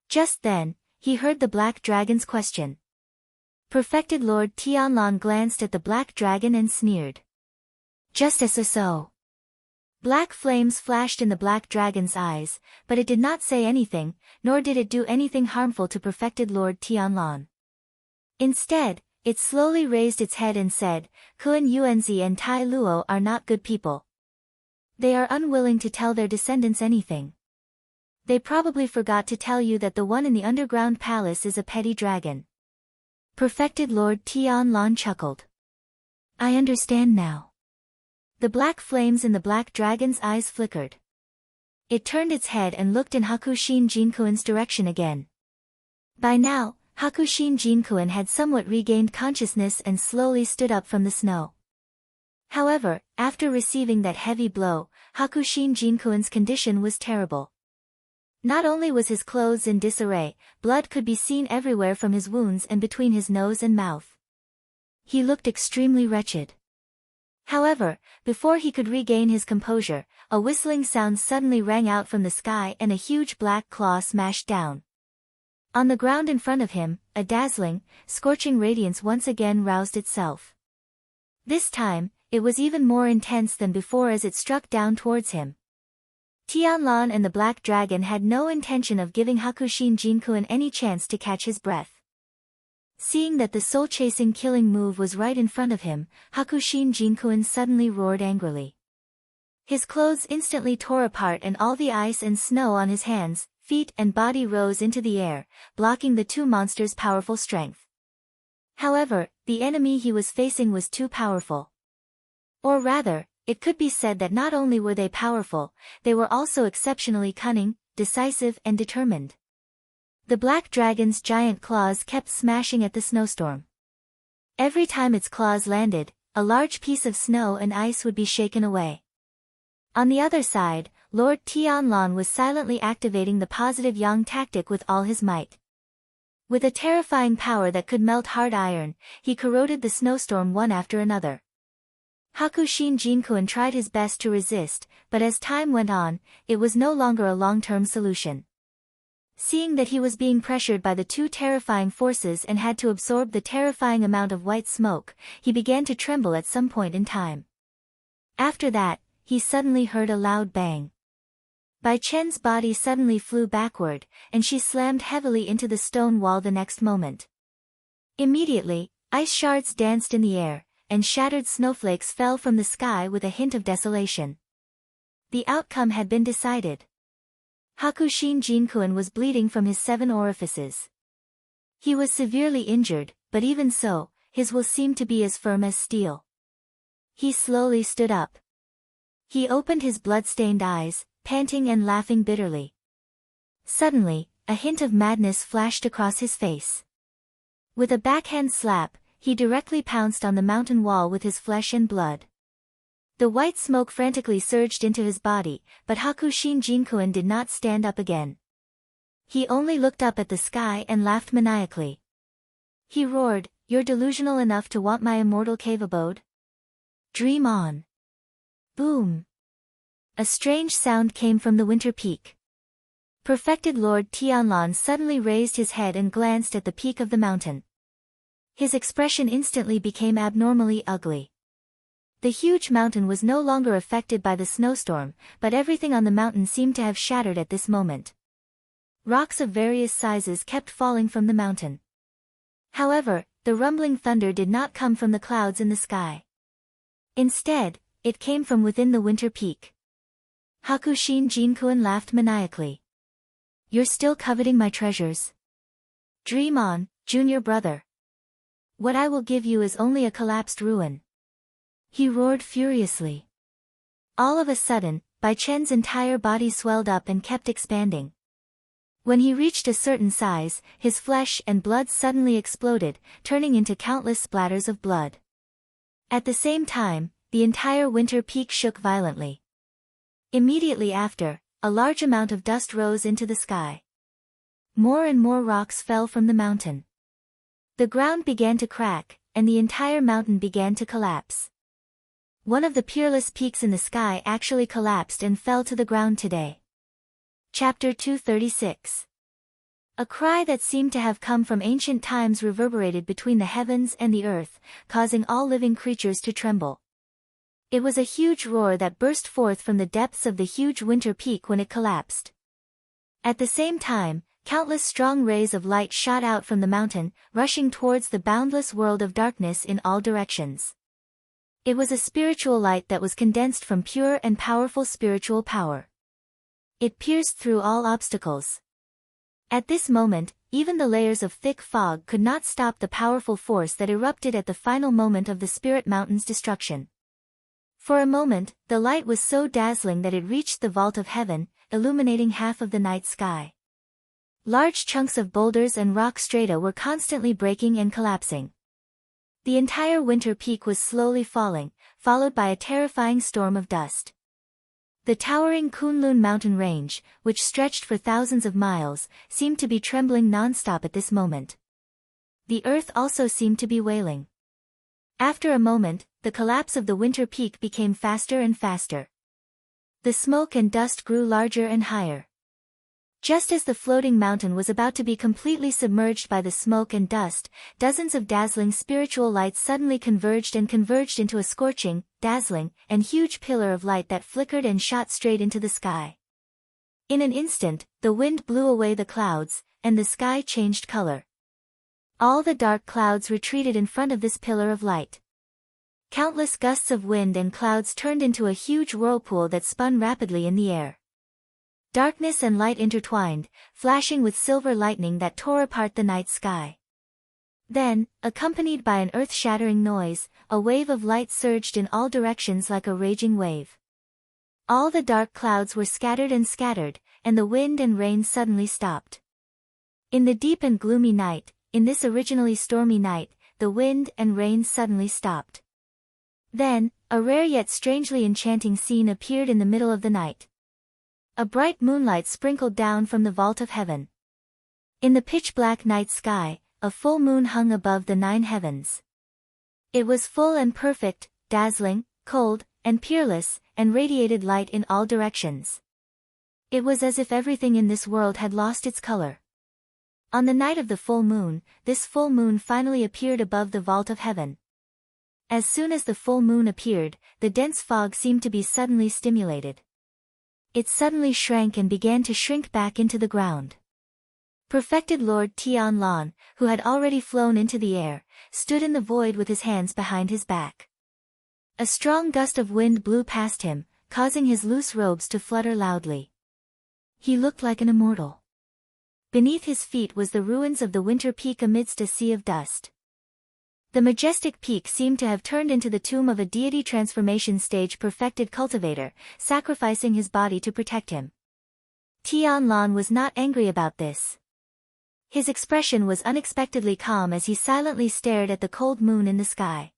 Just then, he heard the black dragon's question. Perfected Lord Tianlan glanced at the black dragon and sneered. "Just as so." Black flames flashed in the black dragon's eyes, but it did not say anything, nor did it do anything harmful to perfected Lord Tianlan. Instead, it slowly raised its head and said, "Kuan Yuanzi and Tai Luo are not good people. They are unwilling to tell their descendants anything. They probably forgot to tell you that the one in the underground palace is a petty dragon." Perfected Lord Tianlan chuckled. "I understand now." The black flames in the black dragon's eyes flickered. It turned its head and looked in Hakushin Jinkuan's direction again. By now, Hakushin Jinkuan had somewhat regained consciousness and slowly stood up from the snow. However, after receiving that heavy blow, Hakushin Jinkuan's condition was terrible. Not only was his clothes in disarray, blood could be seen everywhere from his wounds and between his nose and mouth. He looked extremely wretched. However, before he could regain his composure, a whistling sound suddenly rang out from the sky and a huge black claw smashed down. On the ground in front of him, a dazzling, scorching radiance once again roused itself. This time, it was even more intense than before as it struck down towards him. Tianlan and the Black Dragon had no intention of giving Hakushin Jinkuin any chance to catch his breath. Seeing that the soul-chasing killing move was right in front of him, Hakushin Jinkuin suddenly roared angrily. His clothes instantly tore apart and all the ice and snow on his hands, feet and body rose into the air, blocking the two monsters' powerful strength. However, the enemy he was facing was too powerful. Or rather, it could be said that not only were they powerful, they were also exceptionally cunning, decisive and determined. The Black Dragon's giant claws kept smashing at the snowstorm. Every time its claws landed, a large piece of snow and ice would be shaken away. On the other side, Lord Tianlan was silently activating the positive yang tactic with all his might. With a terrifying power that could melt hard iron, he corroded the snowstorm one after another. Hakushin Jinkuin tried his best to resist, but as time went on, it was no longer a long-term solution. Seeing that he was being pressured by the two terrifying forces and had to absorb the terrifying amount of white smoke, he began to tremble at some point in time. After that, he suddenly heard a loud bang. Bai Chen's body suddenly flew backward, and she slammed heavily into the stone wall the next moment. Immediately, ice shards danced in the air, and shattered snowflakes fell from the sky with a hint of desolation. The outcome had been decided. Hakushin Jinkuin was bleeding from his 7 orifices. He was severely injured, but even so, his will seemed to be as firm as steel. He slowly stood up. He opened his blood-stained eyes, panting and laughing bitterly. Suddenly, a hint of madness flashed across his face. With a backhand slap, he directly pounced on the mountain wall with his flesh and blood. The white smoke frantically surged into his body, but Hakushin Jinkuin did not stand up again. He only looked up at the sky and laughed maniacally. He roared, "You're delusional enough to want my immortal cave abode? Dream on." Boom! A strange sound came from the winter peak. Perfected Lord Tianlan suddenly raised his head and glanced at the peak of the mountain. His expression instantly became abnormally ugly. The huge mountain was no longer affected by the snowstorm, but everything on the mountain seemed to have shattered at this moment. Rocks of various sizes kept falling from the mountain. However, the rumbling thunder did not come from the clouds in the sky. Instead, it came from within the winter peak. Hakushin Jinkuin laughed maniacally. "You're still coveting my treasures? Dream on, junior brother. What I will give you is only a collapsed ruin." He roared furiously. All of a sudden, Bai Chen's entire body swelled up and kept expanding. When he reached a certain size, his flesh and blood suddenly exploded, turning into countless splatters of blood. At the same time, the entire winter peak shook violently. Immediately after, a large amount of dust rose into the sky. More and more rocks fell from the mountain. The ground began to crack, and the entire mountain began to collapse. One of the peerless peaks in the sky actually collapsed and fell to the ground today. Chapter 236. A cry that seemed to have come from ancient times reverberated between the heavens and the earth, causing all living creatures to tremble. It was a huge roar that burst forth from the depths of the huge winter peak when it collapsed. At the same time, countless strong rays of light shot out from the mountain, rushing towards the boundless world of darkness in all directions. It was a spiritual light that was condensed from pure and powerful spiritual power. It pierced through all obstacles. At this moment, even the layers of thick fog could not stop the powerful force that erupted at the final moment of the Spirit Mountain's destruction. For a moment, the light was so dazzling that it reached the vault of heaven, illuminating half of the night sky. Large chunks of boulders and rock strata were constantly breaking and collapsing. The entire winter peak was slowly falling, followed by a terrifying storm of dust. The towering Kunlun mountain range, which stretched for thousands of miles, seemed to be trembling non-stop at this moment. The earth also seemed to be wailing. After a moment, the collapse of the winter peak became faster and faster. The smoke and dust grew larger and higher. Just as the floating mountain was about to be completely submerged by the smoke and dust, dozens of dazzling spiritual lights suddenly converged into a scorching, dazzling, and huge pillar of light that flickered and shot straight into the sky. In an instant, the wind blew away the clouds, and the sky changed color. All the dark clouds retreated in front of this pillar of light. Countless gusts of wind and clouds turned into a huge whirlpool that spun rapidly in the air. Darkness and light intertwined, flashing with silver lightning that tore apart the night sky. Then, accompanied by an earth-shattering noise, a wave of light surged in all directions like a raging wave. All the dark clouds were scattered, and the wind and rain suddenly stopped. In the deep and gloomy night, in this originally stormy night, the wind and rain suddenly stopped. Then, a rare yet strangely enchanting scene appeared in the middle of the night. A bright moonlight sprinkled down from the vault of heaven. In the pitch-black night sky, a full moon hung above the 9 heavens. It was full and perfect, dazzling, cold, and peerless, and radiated light in all directions. It was as if everything in this world had lost its color. On the night of the full moon, this full moon finally appeared above the vault of heaven. As soon as the full moon appeared, the dense fog seemed to be suddenly stimulated. It suddenly shrank and began to shrink back into the ground. Perfected Lord Tianlan, who had already flown into the air, stood in the void with his hands behind his back. A strong gust of wind blew past him, causing his loose robes to flutter loudly. He looked like an immortal. Beneath his feet was the ruins of the winter peak amidst a sea of dust. The majestic peak seemed to have turned into the tomb of a deity transformation stage perfected cultivator, sacrificing his body to protect him. Tianlan was not angry about this. His expression was unexpectedly calm as he silently stared at the cold moon in the sky.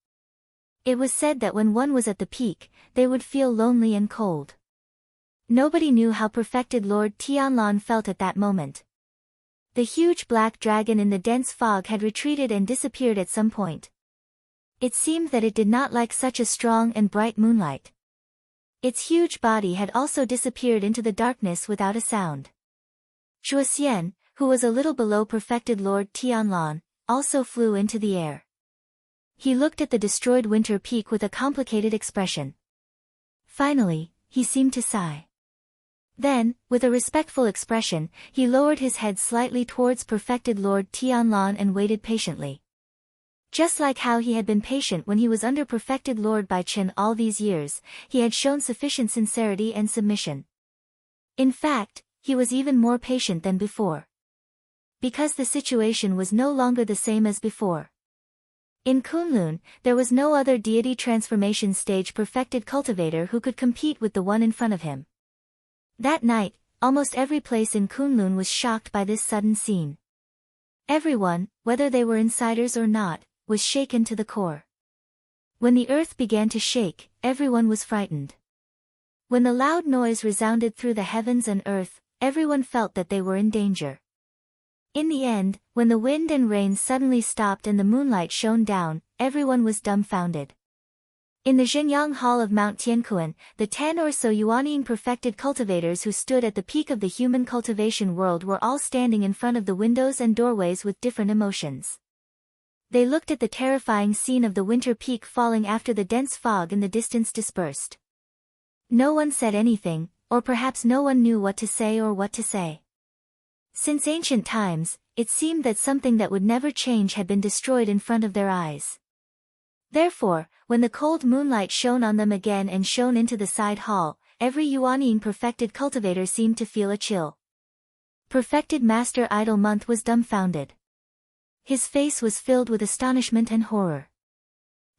It was said that when one was at the peak, they would feel lonely and cold. Nobody knew how perfected Lord Tianlan felt at that moment. The huge black dragon in the dense fog had retreated and disappeared at some point. It seemed that it did not like such a strong and bright moonlight. Its huge body had also disappeared into the darkness without a sound. Zhuoxian, who was a little below perfected Lord Tianlan, also flew into the air. He looked at the destroyed winter peak with a complicated expression. Finally, he seemed to sigh. Then, with a respectful expression, he lowered his head slightly towards perfected Lord Tianlan and waited patiently. Just like how he had been patient when he was under perfected Lord Baichen all these years, he had shown sufficient sincerity and submission. In fact, he was even more patient than before. Because the situation was no longer the same as before. In Kunlun, there was no other deity transformation stage perfected cultivator who could compete with the one in front of him. That night, almost every place in Kunlun was shocked by this sudden scene. Everyone, whether they were insiders or not, was shaken to the core. When the earth began to shake, everyone was frightened. When the loud noise resounded through the heavens and earth, everyone felt that they were in danger. In the end, when the wind and rain suddenly stopped and the moonlight shone down, everyone was dumbfounded. In the Zhenyang Hall of Mount Tianquan, the 10 or so Yuanying perfected cultivators who stood at the peak of the human cultivation world were all standing in front of the windows and doorways with different emotions. They looked at the terrifying scene of the winter peak falling after the dense fog in the distance dispersed. No one said anything, or perhaps no one knew what to say or what to say. Since ancient times, it seemed that something that would never change had been destroyed in front of their eyes. Therefore, when the cold moonlight shone on them again and shone into the side hall, every Yuanying perfected cultivator seemed to feel a chill. Perfected Master Idle Month was dumbfounded. His face was filled with astonishment and horror.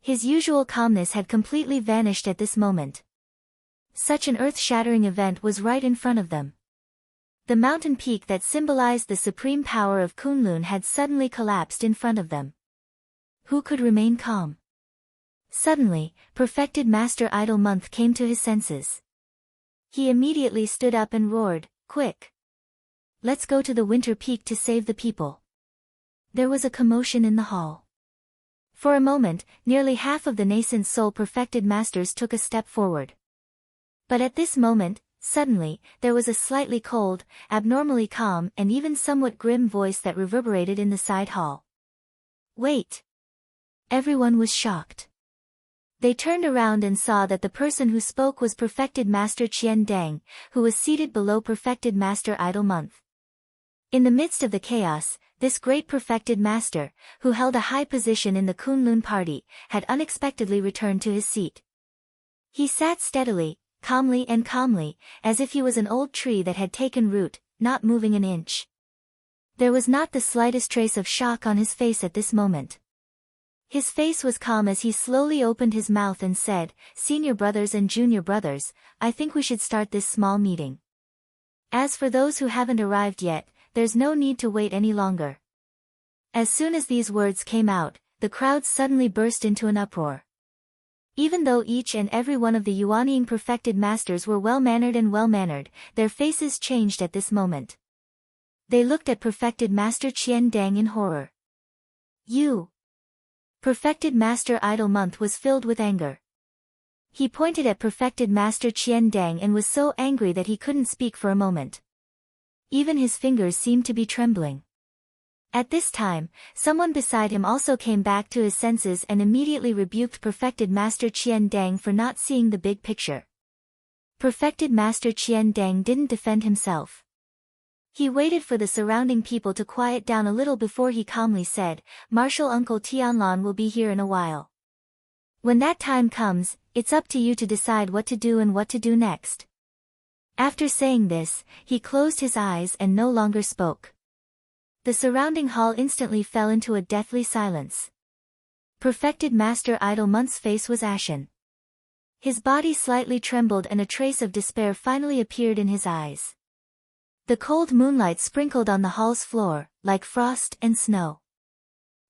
His usual calmness had completely vanished at this moment. Such an earth-shattering event was right in front of them. The mountain peak that symbolized the supreme power of Kunlun had suddenly collapsed in front of them. Who could remain calm? Suddenly, perfected Master Idle Month came to his senses. He immediately stood up and roared, "Quick! Let's go to the winter peak to save the people." There was a commotion in the hall. For a moment, nearly half of the nascent soul perfected masters took a step forward. But at this moment, Suddenly, there was a slightly cold, abnormally calm and even somewhat grim voice that reverberated in the side hall. "Wait!" Everyone was shocked. They turned around and saw that the person who spoke was Perfected Master Qian Dang, who was seated below Perfected Master Idle Month. In the midst of the chaos, this great Perfected Master, who held a high position in the Kunlun party, had unexpectedly returned to his seat. He sat steadily, calmly, as if he was an old tree that had taken root, not moving an inch. There was not the slightest trace of shock on his face at this moment. His face was calm as he slowly opened his mouth and said, "Senior brothers and junior brothers, I think we should start this small meeting. As for those who haven't arrived yet, there's no need to wait any longer." As soon as these words came out, the crowd suddenly burst into an uproar. Even though each and every one of the Yuanying Perfected Masters were well-mannered, their faces changed at this moment. They looked at Perfected Master Qian Dang in horror. "You!" Perfected Master Idle Month was filled with anger. He pointed at Perfected Master Qian Dang and was so angry that he couldn't speak for a moment. Even his fingers seemed to be trembling. At this time, someone beside him also came back to his senses and immediately rebuked Perfected Master Qian Dang for not seeing the big picture. Perfected Master Qian Dang didn't defend himself. He waited for the surrounding people to quiet down a little before he calmly said, "Martial Uncle Tianlan will be here in a while. When that time comes, it's up to you to decide what to do and what to do next." After saying this, he closed his eyes and no longer spoke. The surrounding hall instantly fell into a deathly silence. Perfected Master Idle Month's face was ashen. His body slightly trembled and a trace of despair finally appeared in his eyes. The cold moonlight sprinkled on the hall's floor, like frost and snow.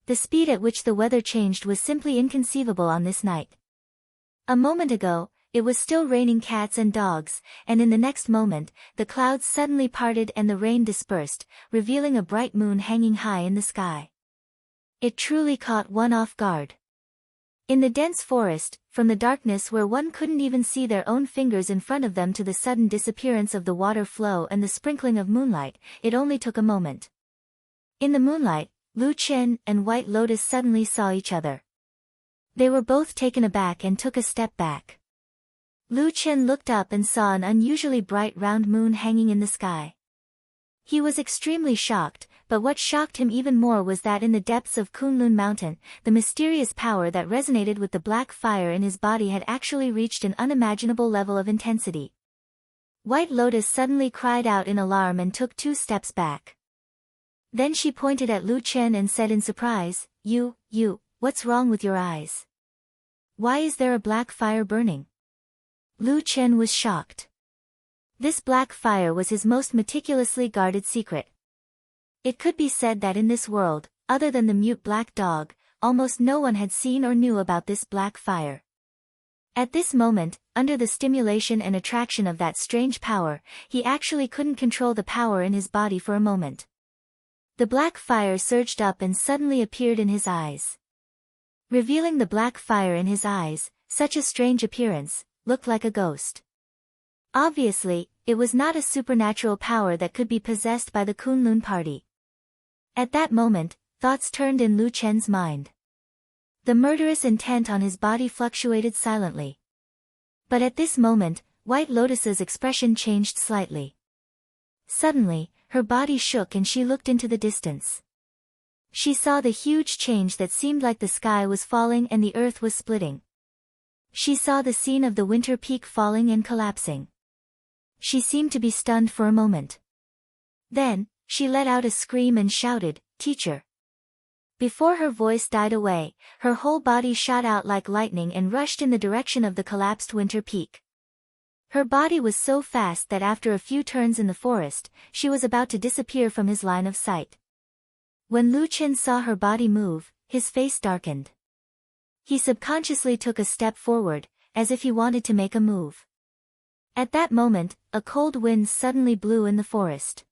The speed at which the weather changed was simply inconceivable on this night. A moment ago, it was still raining cats and dogs, and in the next moment, the clouds suddenly parted and the rain dispersed, revealing a bright moon hanging high in the sky. It truly caught one off guard. In the dense forest, from the darkness where one couldn't even see their own fingers in front of them to the sudden disappearance of the water flow and the sprinkling of moonlight, it only took a moment. In the moonlight, Lu Chen and White Lotus suddenly saw each other. They were both taken aback and took a step back. Lu Chen looked up and saw an unusually bright round moon hanging in the sky. He was extremely shocked, but what shocked him even more was that in the depths of Kunlun Mountain, the mysterious power that resonated with the black fire in his body had actually reached an unimaginable level of intensity. White Lotus suddenly cried out in alarm and took 2 steps back. Then she pointed at Lu Chen and said in surprise, You, what's wrong with your eyes? Why is there a black fire burning?" Lu Chen was shocked. This black fire was his most meticulously guarded secret. It could be said that in this world, other than the mute black dog, almost no one had seen or knew about this black fire. At this moment, under the stimulation and attraction of that strange power, he actually couldn't control the power in his body for a moment. The black fire surged up and suddenly appeared in his eyes. Revealing the black fire in his eyes, such a strange appearance, looked like a ghost. Obviously, it was not a supernatural power that could be possessed by the Kunlun party. At that moment, thoughts turned in Lu Chen's mind. The murderous intent on his body fluctuated silently. But at this moment, White Lotus's expression changed slightly. Suddenly, her body shook and she looked into the distance. She saw the huge change that seemed like the sky was falling and the earth was splitting. She saw the scene of the winter peak falling and collapsing. She seemed to be stunned for a moment. Then, she let out a scream and shouted, "Teacher!" Before her voice died away, her whole body shot out like lightning and rushed in the direction of the collapsed winter peak. Her body was so fast that after a few turns in the forest, she was about to disappear from his line of sight. When Lu Chen saw her body move, his face darkened. He subconsciously took a step forward, as if he wanted to make a move. At that moment, a cold wind suddenly blew in the forest.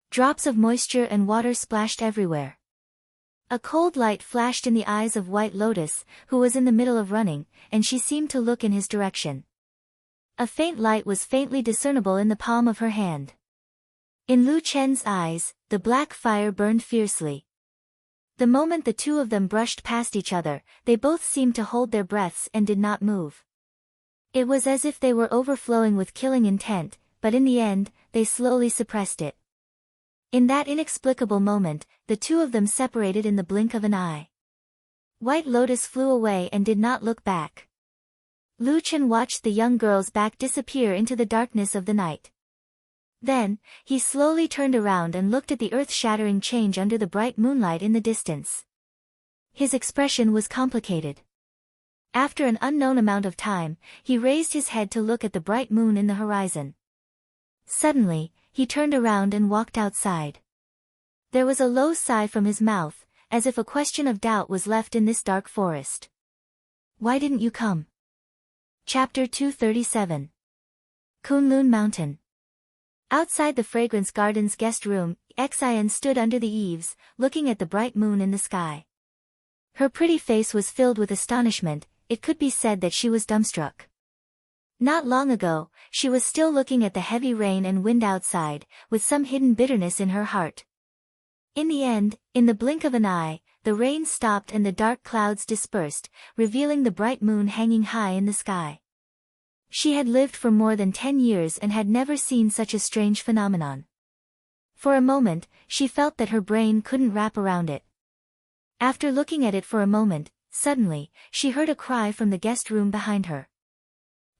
Drops of moisture and water splashed everywhere. A cold light flashed in the eyes of White Lotus, who was in the middle of running, and she seemed to look in his direction. A faint light was faintly discernible in the palm of her hand. In Lu Chen's eyes, the black fire burned fiercely. The moment the two of them brushed past each other, they both seemed to hold their breaths and did not move. It was as if they were overflowing with killing intent, but in the end, they slowly suppressed it. In that inexplicable moment, the two of them separated in the blink of an eye. White Lotus flew away and did not look back. Lu Chen watched the young girl's back disappear into the darkness of the night. Then, he slowly turned around and looked at the earth-shattering change under the bright moonlight in the distance. His expression was complicated. After an unknown amount of time, he raised his head to look at the bright moon in the horizon. Suddenly, he turned around and walked outside. There was a low sigh from his mouth, as if a question of doubt was left in this dark forest. Why didn't you come? Chapter 237. Kunlun Mountain. Outside the Fragrance Garden's guest room, Xian stood under the eaves, looking at the bright moon in the sky. Her pretty face was filled with astonishment, it could be said that she was dumbstruck. Not long ago, she was still looking at the heavy rain and wind outside, with some hidden bitterness in her heart. In the end, in the blink of an eye, the rain stopped and the dark clouds dispersed, revealing the bright moon hanging high in the sky. She had lived for more than 10 years and had never seen such a strange phenomenon. For a moment, she felt that her brain couldn't wrap around it. After looking at it for a moment, suddenly, she heard a cry from the guest room behind her.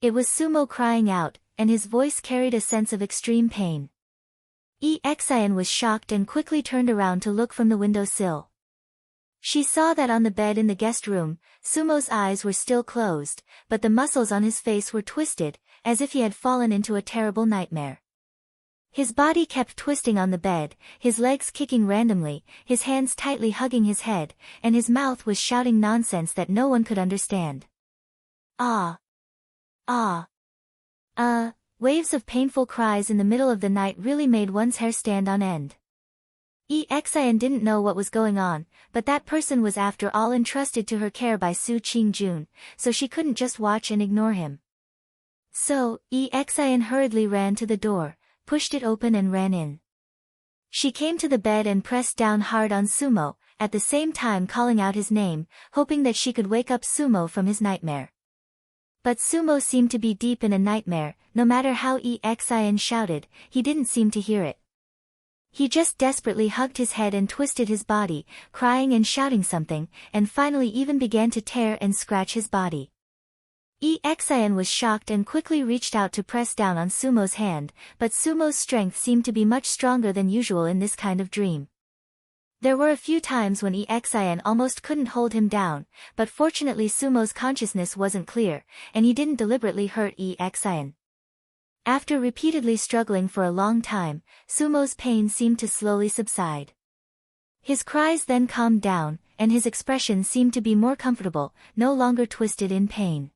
It was Sumo crying out, and his voice carried a sense of extreme pain. Xian was shocked and quickly turned around to look from the window sill. She saw that on the bed in the guest room, Sumo's eyes were still closed, but the muscles on his face were twisted, as if he had fallen into a terrible nightmare. His body kept twisting on the bed, his legs kicking randomly, his hands tightly hugging his head, and his mouth was shouting nonsense that no one could understand. Ah! Ah! Waves of painful cries in the middle of the night really made one's hair stand on end. Xian didn't know what was going on, but that person was after all entrusted to her care by Su Qingjun, so she couldn't just watch and ignore him. So, Xian hurriedly ran to the door, pushed it open and ran in. She came to the bed and pressed down hard on Sumo, at the same time calling out his name, hoping that she could wake up Sumo from his nightmare. But Sumo seemed to be deep in a nightmare, no matter how Xian shouted, he didn't seem to hear it. He just desperately hugged his head and twisted his body, crying and shouting something, and finally even began to tear and scratch his body. Xian was shocked and quickly reached out to press down on Sumo's hand, but Sumo's strength seemed to be much stronger than usual in this kind of dream. There were a few times when Xian almost couldn't hold him down, but fortunately Sumo's consciousness wasn't clear, and he didn't deliberately hurt Xian. After repeatedly struggling for a long time, Sumo's pain seemed to slowly subside. His cries then calmed down, and his expression seemed to be more comfortable, no longer twisted in pain.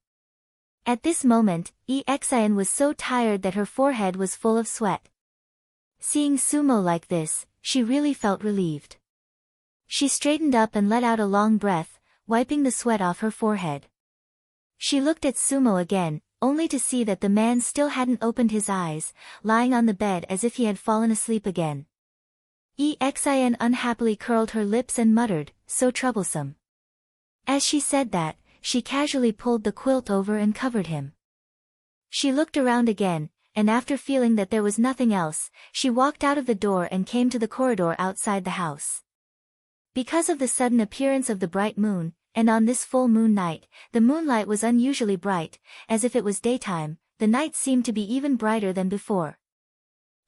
At this moment, Xian was so tired that her forehead was full of sweat. Seeing Sumo like this, she really felt relieved. She straightened up and let out a long breath, wiping the sweat off her forehead. She looked at Sumo again, only to see that the man still hadn't opened his eyes, lying on the bed as if he had fallen asleep again. Xian unhappily curled her lips and muttered, "So troublesome." As she said that, she casually pulled the quilt over and covered him. She looked around again, and after feeling that there was nothing else, she walked out of the door and came to the corridor outside the house. Because of the sudden appearance of the bright moon, and on this full moon night, the moonlight was unusually bright, as if it was daytime, the night seemed to be even brighter than before.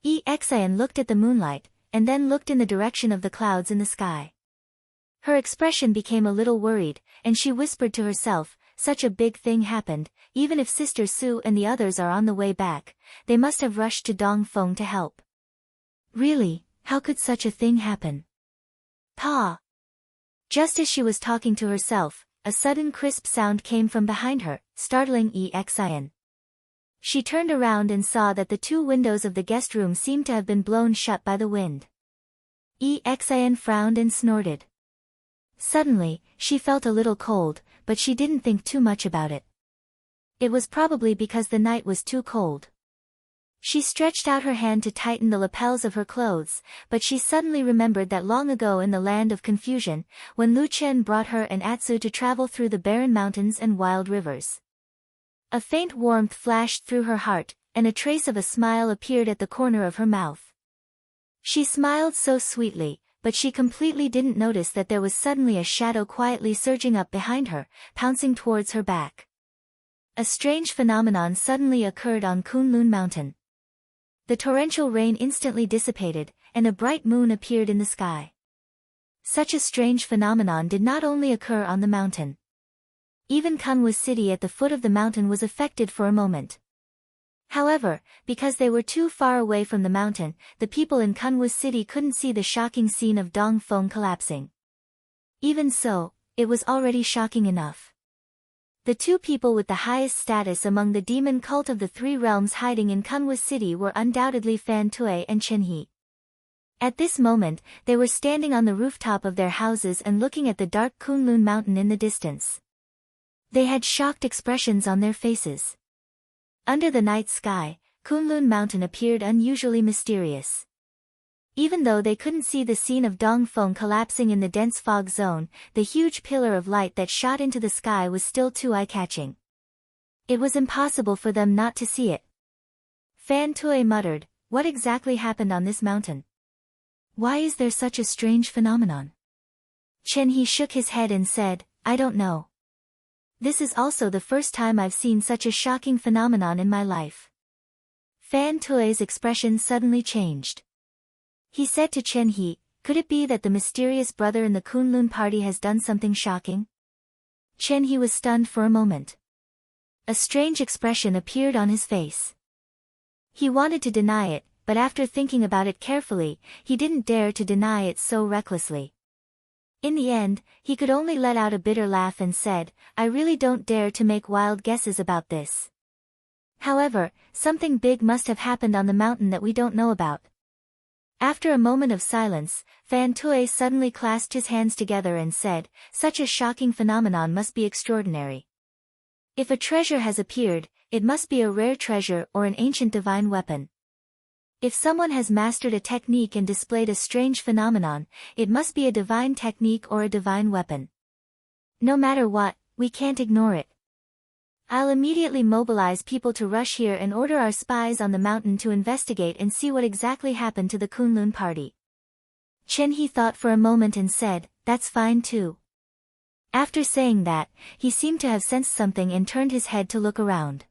Xian looked at the moonlight, and then looked in the direction of the clouds in the sky. Her expression became a little worried, and she whispered to herself, "Such a big thing happened, even if Sister Su and the others are on the way back, they must have rushed to Dongfeng to help. Really, how could such a thing happen?" Pa! Just as she was talking to herself, a sudden crisp sound came from behind her, startling Xian. She turned around and saw that the two windows of the guest room seemed to have been blown shut by the wind. Xian frowned and snorted. Suddenly, she felt a little cold, but she didn't think too much about it. It was probably because the night was too cold. She stretched out her hand to tighten the lapels of her clothes, but she suddenly remembered that long ago in the land of confusion, when Lu Chen brought her and Atsu to travel through the barren mountains and wild rivers. A faint warmth flashed through her heart, and a trace of a smile appeared at the corner of her mouth. She smiled so sweetly, but she completely didn't notice that there was suddenly a shadow quietly surging up behind her, pouncing towards her back. A strange phenomenon suddenly occurred on Kunlun Mountain. The torrential rain instantly dissipated, and a bright moon appeared in the sky. Such a strange phenomenon did not only occur on the mountain. Even Kunwa city at the foot of the mountain was affected for a moment. However, because they were too far away from the mountain, the people in Kunwa city couldn't see the shocking scene of Dongfeng collapsing. Even so, it was already shocking enough. The two people with the highest status among the demon cult of the three realms hiding in Kunwa city were undoubtedly Fan Tui and Chen He. At this moment, they were standing on the rooftop of their houses and looking at the dark Kunlun mountain in the distance. They had shocked expressions on their faces. Under the night sky, Kunlun mountain appeared unusually mysterious. Even though they couldn't see the scene of Dongfeng collapsing in the dense fog zone, the huge pillar of light that shot into the sky was still too eye-catching. It was impossible for them not to see it. Fan Tui muttered, "What exactly happened on this mountain? Why is there such a strange phenomenon?" Chen He shook his head and said, "I don't know. This is also the first time I've seen such a shocking phenomenon in my life." Fan Tui's expression suddenly changed. He said to Chen He, "Could it be that the mysterious brother in the Kunlun party has done something shocking?" Chen He was stunned for a moment. A strange expression appeared on his face. He wanted to deny it, but after thinking about it carefully, he didn't dare to deny it so recklessly. In the end, he could only let out a bitter laugh and said, "I really don't dare to make wild guesses about this. However, something big must have happened on the mountain that we don't know about." After a moment of silence, Fan Tui suddenly clasped his hands together and said, "Such a shocking phenomenon must be extraordinary. If a treasure has appeared, it must be a rare treasure or an ancient divine weapon. If someone has mastered a technique and displayed a strange phenomenon, it must be a divine technique or a divine weapon. No matter what, we can't ignore it. I'll immediately mobilize people to rush here and order our spies on the mountain to investigate and see what exactly happened to the Kunlun party." Chen He thought for a moment and said, "That's fine too." After saying that, he seemed to have sensed something and turned his head to look around.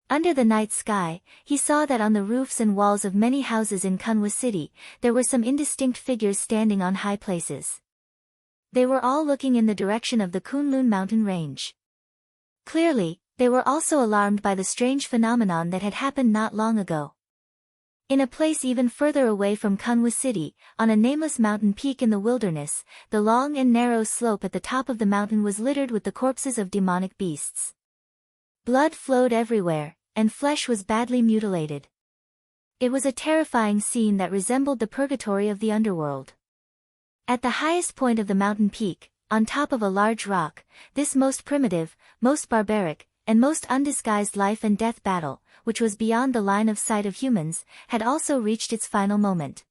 Under the night sky, he saw that on the roofs and walls of many houses in Kunwa city, there were some indistinct figures standing on high places. They were all looking in the direction of the Kunlun mountain range. Clearly, they were also alarmed by the strange phenomenon that had happened not long ago. In a place even further away from Kunwa city, on a nameless mountain peak in the wilderness, the long and narrow slope at the top of the mountain was littered with the corpses of demonic beasts. Blood flowed everywhere, and flesh was badly mutilated. It was a terrifying scene that resembled the purgatory of the underworld. At the highest point of the mountain peak, on top of a large rock, this most primitive, most barbaric, and most undisguised life and death battle, which was beyond the line of sight of humans, had also reached its final moment.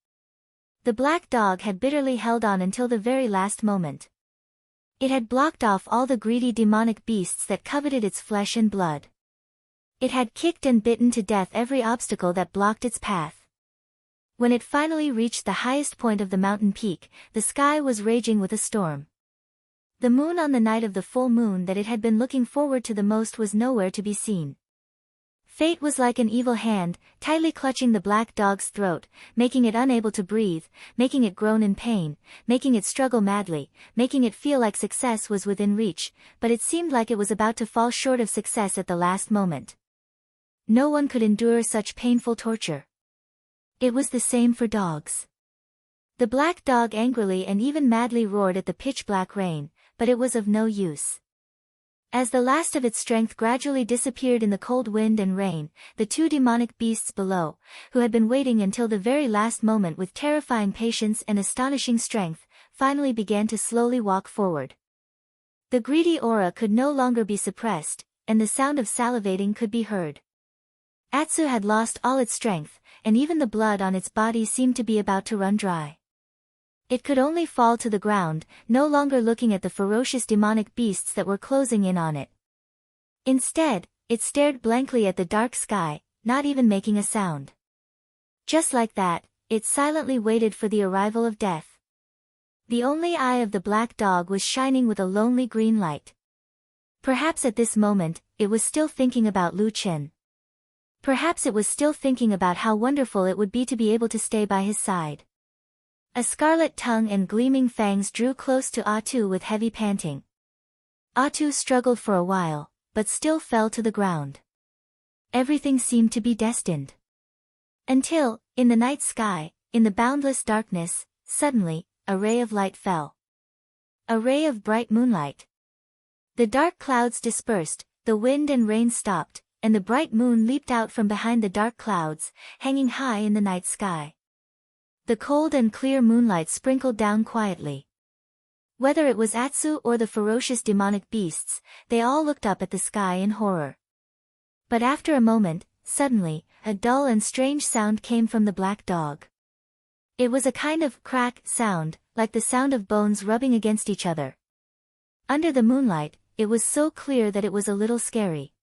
The black dog had bitterly held on until the very last moment. It had blocked off all the greedy demonic beasts that coveted its flesh and blood. It had kicked and bitten to death every obstacle that blocked its path. When it finally reached the highest point of the mountain peak, the sky was raging with a storm. The moon on the night of the full moon that it had been looking forward to the most was nowhere to be seen. Fate was like an evil hand, tightly clutching the black dog's throat, making it unable to breathe, making it groan in pain, making it struggle madly, making it feel like success was within reach, but it seemed like it was about to fall short of success at the last moment. No one could endure such painful torture. It was the same for dogs. The black dog angrily and even madly roared at the pitch-black rain, but it was of no use. As the last of its strength gradually disappeared in the cold wind and rain, the two demonic beasts below, who had been waiting until the very last moment with terrifying patience and astonishing strength, finally began to slowly walk forward. The greedy aura could no longer be suppressed, and the sound of salivating could be heard. Atsu had lost all its strength, and even the blood on its body seemed to be about to run dry. It could only fall to the ground, no longer looking at the ferocious demonic beasts that were closing in on it. Instead, it stared blankly at the dark sky, not even making a sound. Just like that, it silently waited for the arrival of death. The only eye of the black dog was shining with a lonely green light. Perhaps at this moment, it was still thinking about Lu Chen. Perhaps it was still thinking about how wonderful it would be to be able to stay by his side. A scarlet tongue and gleaming fangs drew close to Atu with heavy panting. Atu struggled for a while, but still fell to the ground. Everything seemed to be destined. Until, in the night sky, in the boundless darkness, suddenly, a ray of light fell. A ray of bright moonlight. The dark clouds dispersed, the wind and rain stopped, and the bright moon leaped out from behind the dark clouds, hanging high in the night sky. The cold and clear moonlight sprinkled down quietly. Whether it was Atsu or the ferocious demonic beasts, they all looked up at the sky in horror. But after a moment, suddenly, a dull and strange sound came from the black dog. It was a kind of crack sound, like the sound of bones rubbing against each other. Under the moonlight, it was so clear that it was a little scary.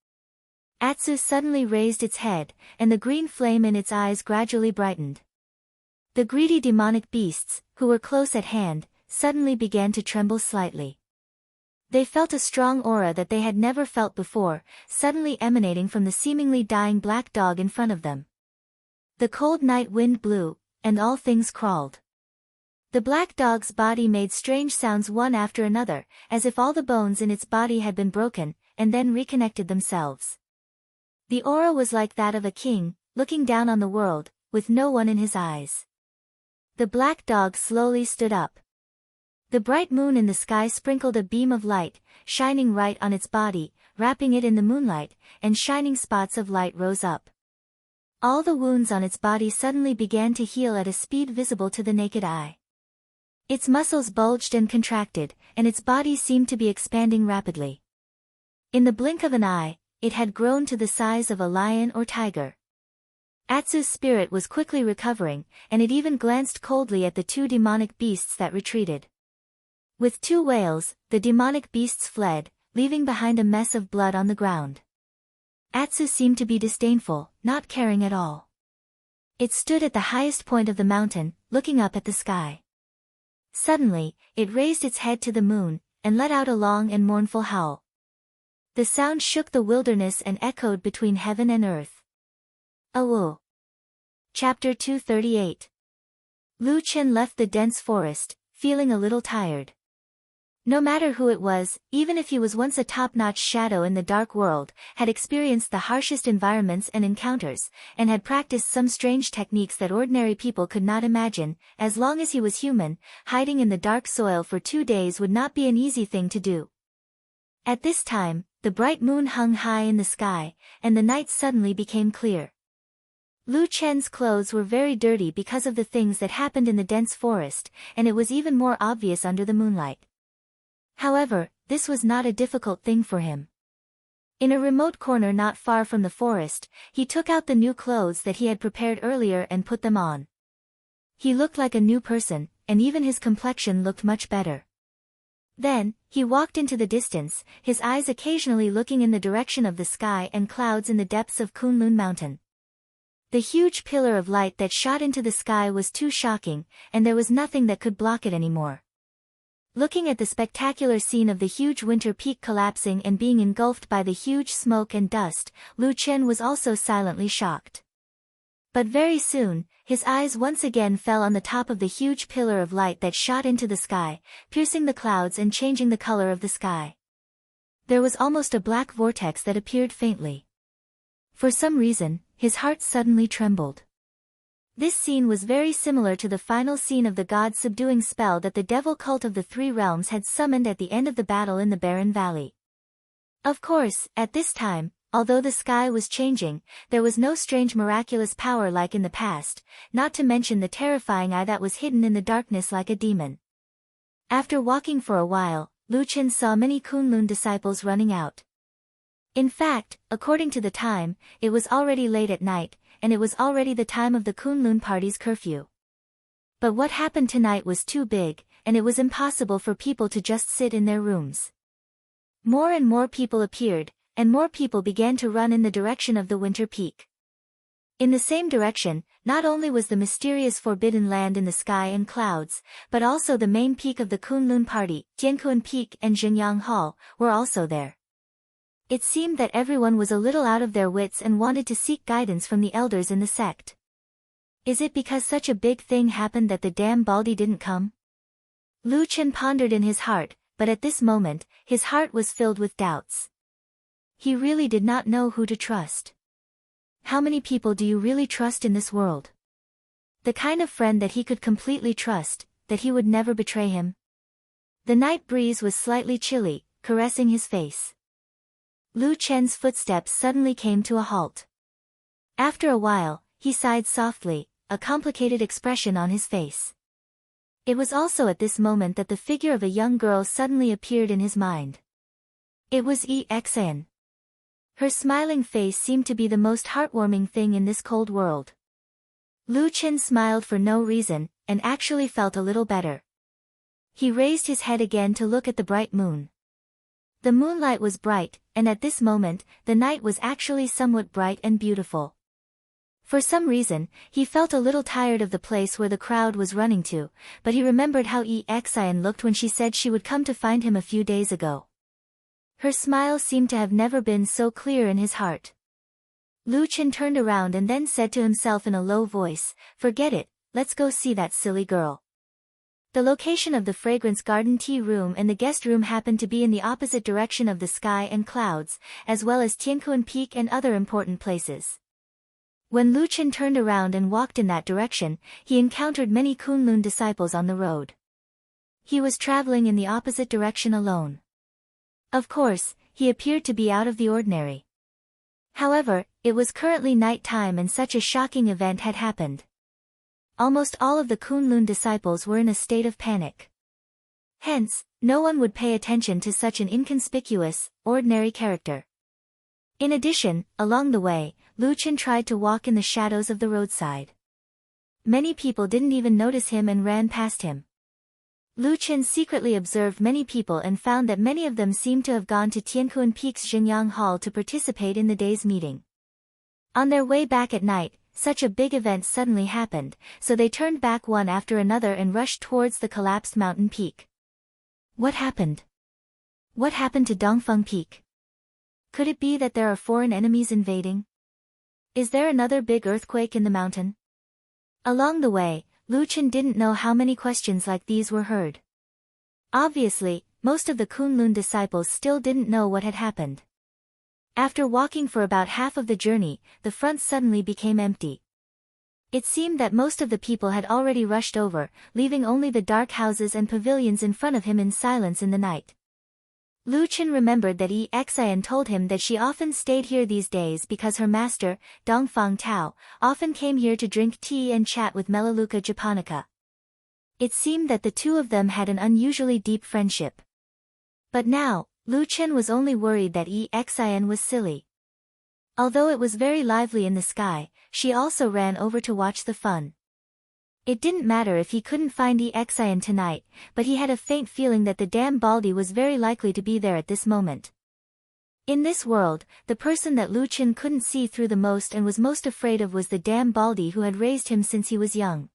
Atsu suddenly raised its head, and the green flame in its eyes gradually brightened. The greedy demonic beasts, who were close at hand, suddenly began to tremble slightly. They felt a strong aura that they had never felt before, suddenly emanating from the seemingly dying black dog in front of them. The cold night wind blew, and all things crawled. The black dog's body made strange sounds one after another, as if all the bones in its body had been broken, and then reconnected themselves. The aura was like that of a king, looking down on the world, with no one in his eyes. The black dog slowly stood up. The bright moon in the sky sprinkled a beam of light, shining right on its body, wrapping it in the moonlight, and shining spots of light rose up. All the wounds on its body suddenly began to heal at a speed visible to the naked eye. Its muscles bulged and contracted, and its body seemed to be expanding rapidly. In the blink of an eye, it had grown to the size of a lion or tiger. Atsu's spirit was quickly recovering, and it even glanced coldly at the two demonic beasts that retreated. With two wails, the demonic beasts fled, leaving behind a mess of blood on the ground. Atsu seemed to be disdainful, not caring at all. It stood at the highest point of the mountain, looking up at the sky. Suddenly, it raised its head to the moon, and let out a long and mournful howl. The sound shook the wilderness and echoed between heaven and earth. Awu. Chapter 238. Lu Chen left the dense forest, feeling a little tired. No matter who it was, even if he was once a top-notch shadow in the dark world, had experienced the harshest environments and encounters, and had practiced some strange techniques that ordinary people could not imagine, as long as he was human, hiding in the dark soil for 2 days would not be an easy thing to do. At this time, the bright moon hung high in the sky, and the night suddenly became clear. Lu Chen's clothes were very dirty because of the things that happened in the dense forest, and it was even more obvious under the moonlight. However, this was not a difficult thing for him. In a remote corner not far from the forest, he took out the new clothes that he had prepared earlier and put them on. He looked like a new person, and even his complexion looked much better. Then, he walked into the distance, his eyes occasionally looking in the direction of the sky and clouds in the depths of Kunlun Mountain. The huge pillar of light that shot into the sky was too shocking, and there was nothing that could block it anymore. Looking at the spectacular scene of the huge winter peak collapsing and being engulfed by the huge smoke and dust, Lu Chen was also silently shocked. But very soon, his eyes once again fell on the top of the huge pillar of light that shot into the sky, piercing the clouds and changing the color of the sky. There was almost a black vortex that appeared faintly. For some reason, his heart suddenly trembled. This scene was very similar to the final scene of the god-subduing spell that the devil cult of the Three Realms had summoned at the end of the battle in the Barren Valley. Of course, at this time, although the sky was changing, there was no strange miraculous power like in the past, not to mention the terrifying eye that was hidden in the darkness like a demon. After walking for a while, Lu Chen saw many Kunlun disciples running out. In fact, according to the time, it was already late at night, and it was already the time of the Kunlun party's curfew. But what happened tonight was too big, and it was impossible for people to just sit in their rooms. More and more people appeared, and more people began to run in the direction of the winter peak. In the same direction, not only was the mysterious forbidden land in the sky and clouds, but also the main peak of the Kunlun party, Tiankuan Peak and Jinyang Hall, were also there. It seemed that everyone was a little out of their wits and wanted to seek guidance from the elders in the sect. Is it because such a big thing happened that the damn Baldy didn't come? Lu Chen pondered in his heart, but at this moment, his heart was filled with doubts. He really did not know who to trust. How many people do you really trust in this world? The kind of friend that he could completely trust, that he would never betray him. The night breeze was slightly chilly, caressing his face. Lu Chen's footsteps suddenly came to a halt. After a while, he sighed softly, a complicated expression on his face. It was also at this moment that the figure of a young girl suddenly appeared in his mind. It was Exan. Her smiling face seemed to be the most heartwarming thing in this cold world. Lu Chen smiled for no reason, and actually felt a little better. He raised his head again to look at the bright moon. The moonlight was bright, and at this moment, the night was actually somewhat bright and beautiful. For some reason, he felt a little tired of the place where the crowd was running to, but he remembered how Exan looked when she said she would come to find him a few days ago. Her smile seemed to have never been so clear in his heart. Lu Chen turned around and then said to himself in a low voice, "Forget it, let's go see that silly girl." The location of the fragrance garden tea room and the guest room happened to be in the opposite direction of the sky and clouds, as well as Tiankuan Peak and other important places. When Lu Chen turned around and walked in that direction, he encountered many Kunlun disciples on the road. He was traveling in the opposite direction alone. Of course, he appeared to be out of the ordinary. However, it was currently night time and such a shocking event had happened. Almost all of the Kunlun disciples were in a state of panic. Hence, no one would pay attention to such an inconspicuous, ordinary character. In addition, along the way, Lu Chen tried to walk in the shadows of the roadside. Many people didn't even notice him and ran past him. Lu Chen secretly observed many people and found that many of them seemed to have gone to Tiankuan Peak's Jinyang Hall to participate in the day's meeting. On their way back at night, such a big event suddenly happened, so they turned back one after another and rushed towards the collapsed mountain peak. What happened? What happened to Dongfeng Peak? Could it be that there are foreign enemies invading? Is there another big earthquake in the mountain? Along the way, Lu Chen didn't know how many questions like these were heard. Obviously, most of the Kunlun disciples still didn't know what had happened. After walking for about half of the journey, the front suddenly became empty. It seemed that most of the people had already rushed over, leaving only the dark houses and pavilions in front of him in silence in the night. Lu Chen remembered that Exan told him that she often stayed here these days because her master, Dongfang Tao, often came here to drink tea and chat with Melaleuca japonica. It seemed that the two of them had an unusually deep friendship. But now, Lu Chen was only worried that Exan was silly. Although it was very lively in the sky, she also ran over to watch the fun. It didn't matter if he couldn't find Exan tonight, but he had a faint feeling that the damn Baldy was very likely to be there at this moment. In this world, the person that Lu Chen couldn't see through the most and was most afraid of was the damn Baldy who had raised him since he was young.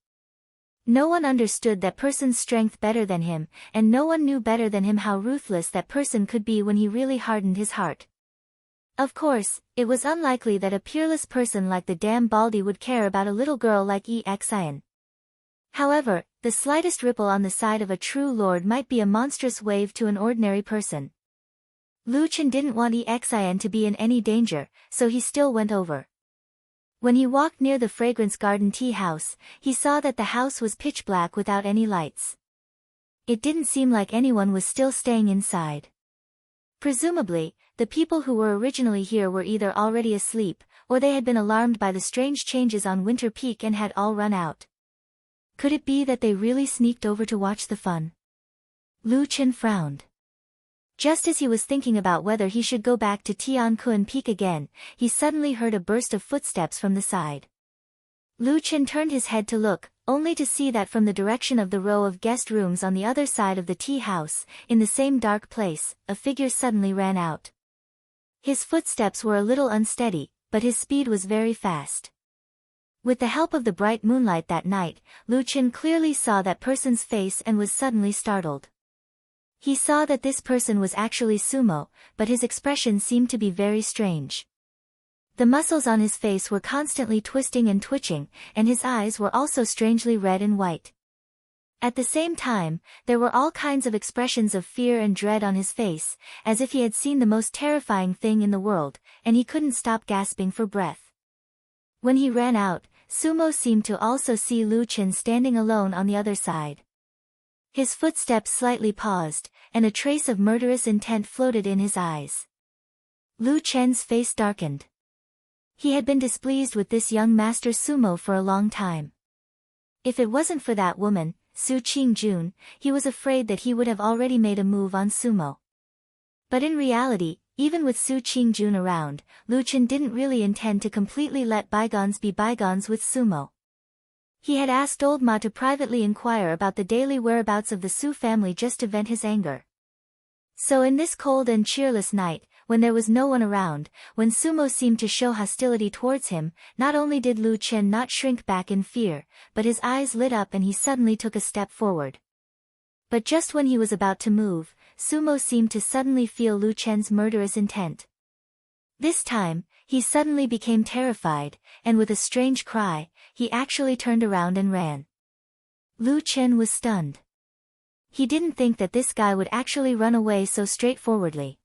No one understood that person's strength better than him, and no one knew better than him how ruthless that person could be when he really hardened his heart. Of course, it was unlikely that a peerless person like the damn Baldy would care about a little girl like Exan. However, the slightest ripple on the side of a true lord might be a monstrous wave to an ordinary person. Lu Chen didn't want Exan to be in any danger, so he still went over. When he walked near the fragrance garden tea house, he saw that the house was pitch black without any lights. It didn't seem like anyone was still staying inside. Presumably, the people who were originally here were either already asleep, or they had been alarmed by the strange changes on Winter Peak and had all run out. Could it be that they really sneaked over to watch the fun? Lu Chen frowned. Just as he was thinking about whether he should go back to Tianquan Peak again, he suddenly heard a burst of footsteps from the side. Lu Chen turned his head to look, only to see that from the direction of the row of guest rooms on the other side of the tea house, in the same dark place, a figure suddenly ran out. His footsteps were a little unsteady, but his speed was very fast. With the help of the bright moonlight that night, Lu Chen clearly saw that person's face and was suddenly startled. He saw that this person was actually Sumo, but his expression seemed to be very strange. The muscles on his face were constantly twisting and twitching, and his eyes were also strangely red and white. At the same time, there were all kinds of expressions of fear and dread on his face, as if he had seen the most terrifying thing in the world, and he couldn't stop gasping for breath. When he ran out, Sumo seemed to also see Lu Chen standing alone on the other side. His footsteps slightly paused, and a trace of murderous intent floated in his eyes. Lu Chen's face darkened. He had been displeased with this young master Sumo for a long time. If it wasn't for that woman, Su Qingjun, he was afraid that he would have already made a move on Sumo. But in reality, even with Su Qingjun around, Lu Chen didn't really intend to completely let bygones be bygones with Sumo. He had asked old Ma to privately inquire about the daily whereabouts of the Su family just to vent his anger. So in this cold and cheerless night, when there was no one around, when Sumo seemed to show hostility towards him, not only did Lu Chen not shrink back in fear, but his eyes lit up and he suddenly took a step forward. But just when he was about to move, Sumo seemed to suddenly feel Lu Chen's murderous intent. This time, he suddenly became terrified, and with a strange cry, he actually turned around and ran. Lu Chen was stunned. He didn't think that this guy would actually run away so straightforwardly.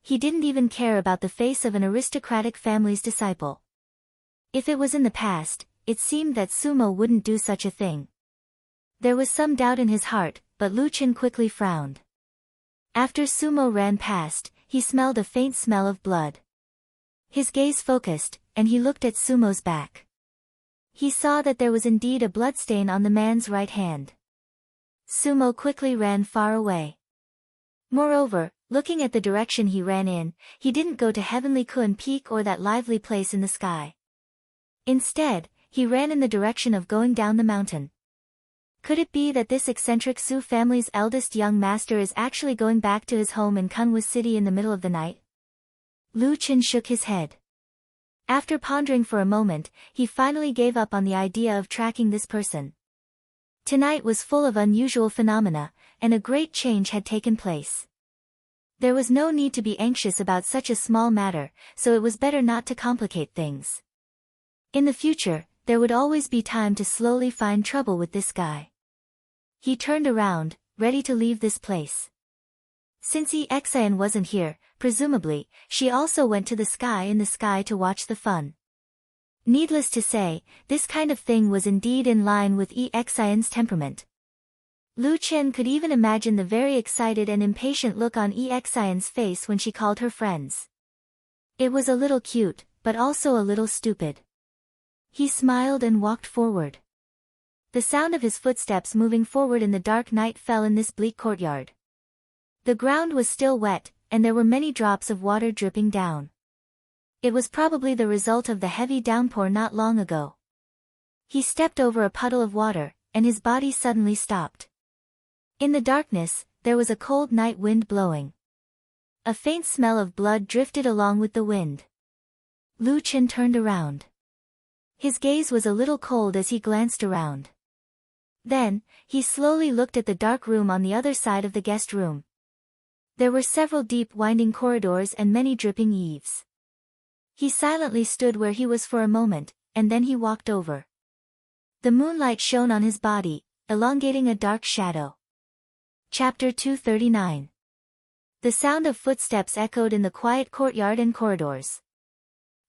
He didn't even care about the face of an aristocratic family's disciple. If it was in the past, it seemed that Sumo wouldn't do such a thing. There was some doubt in his heart, but Lu Chen quickly frowned. After Sumo ran past, he smelled a faint smell of blood. His gaze focused, and he looked at Sumo's back. He saw that there was indeed a bloodstain on the man's right hand. Sumo quickly ran far away. Moreover, looking at the direction he ran in, he didn't go to Heavenly Kun Peak or that lively place in the sky. Instead, he ran in the direction of going down the mountain. Could it be that this eccentric Su family's eldest young master is actually going back to his home in Kunwa City in the middle of the night? Lu Chen shook his head. After pondering for a moment, he finally gave up on the idea of tracking this person. Tonight was full of unusual phenomena, and a great change had taken place. There was no need to be anxious about such a small matter, so it was better not to complicate things. In the future, there would always be time to slowly find trouble with this guy. He turned around, ready to leave this place. Since Xian wasn't here, presumably, she also went to the sky in the sky to watch the fun. Needless to say, this kind of thing was indeed in line with Xian's temperament. Lu Chen could even imagine the very excited and impatient look on Xian's face when she called her friends. It was a little cute, but also a little stupid. He smiled and walked forward. The sound of his footsteps moving forward in the dark night fell in this bleak courtyard. The ground was still wet, and there were many drops of water dripping down. It was probably the result of the heavy downpour not long ago. He stepped over a puddle of water, and his body suddenly stopped. In the darkness, there was a cold night wind blowing. A faint smell of blood drifted along with the wind. Lu Chen turned around. His gaze was a little cold as he glanced around. Then, he slowly looked at the dark room on the other side of the guest room. There were several deep winding corridors and many dripping eaves. He silently stood where he was for a moment, and then he walked over. The moonlight shone on his body, elongating a dark shadow. Chapter 239. The sound of footsteps echoed in the quiet courtyard and corridors.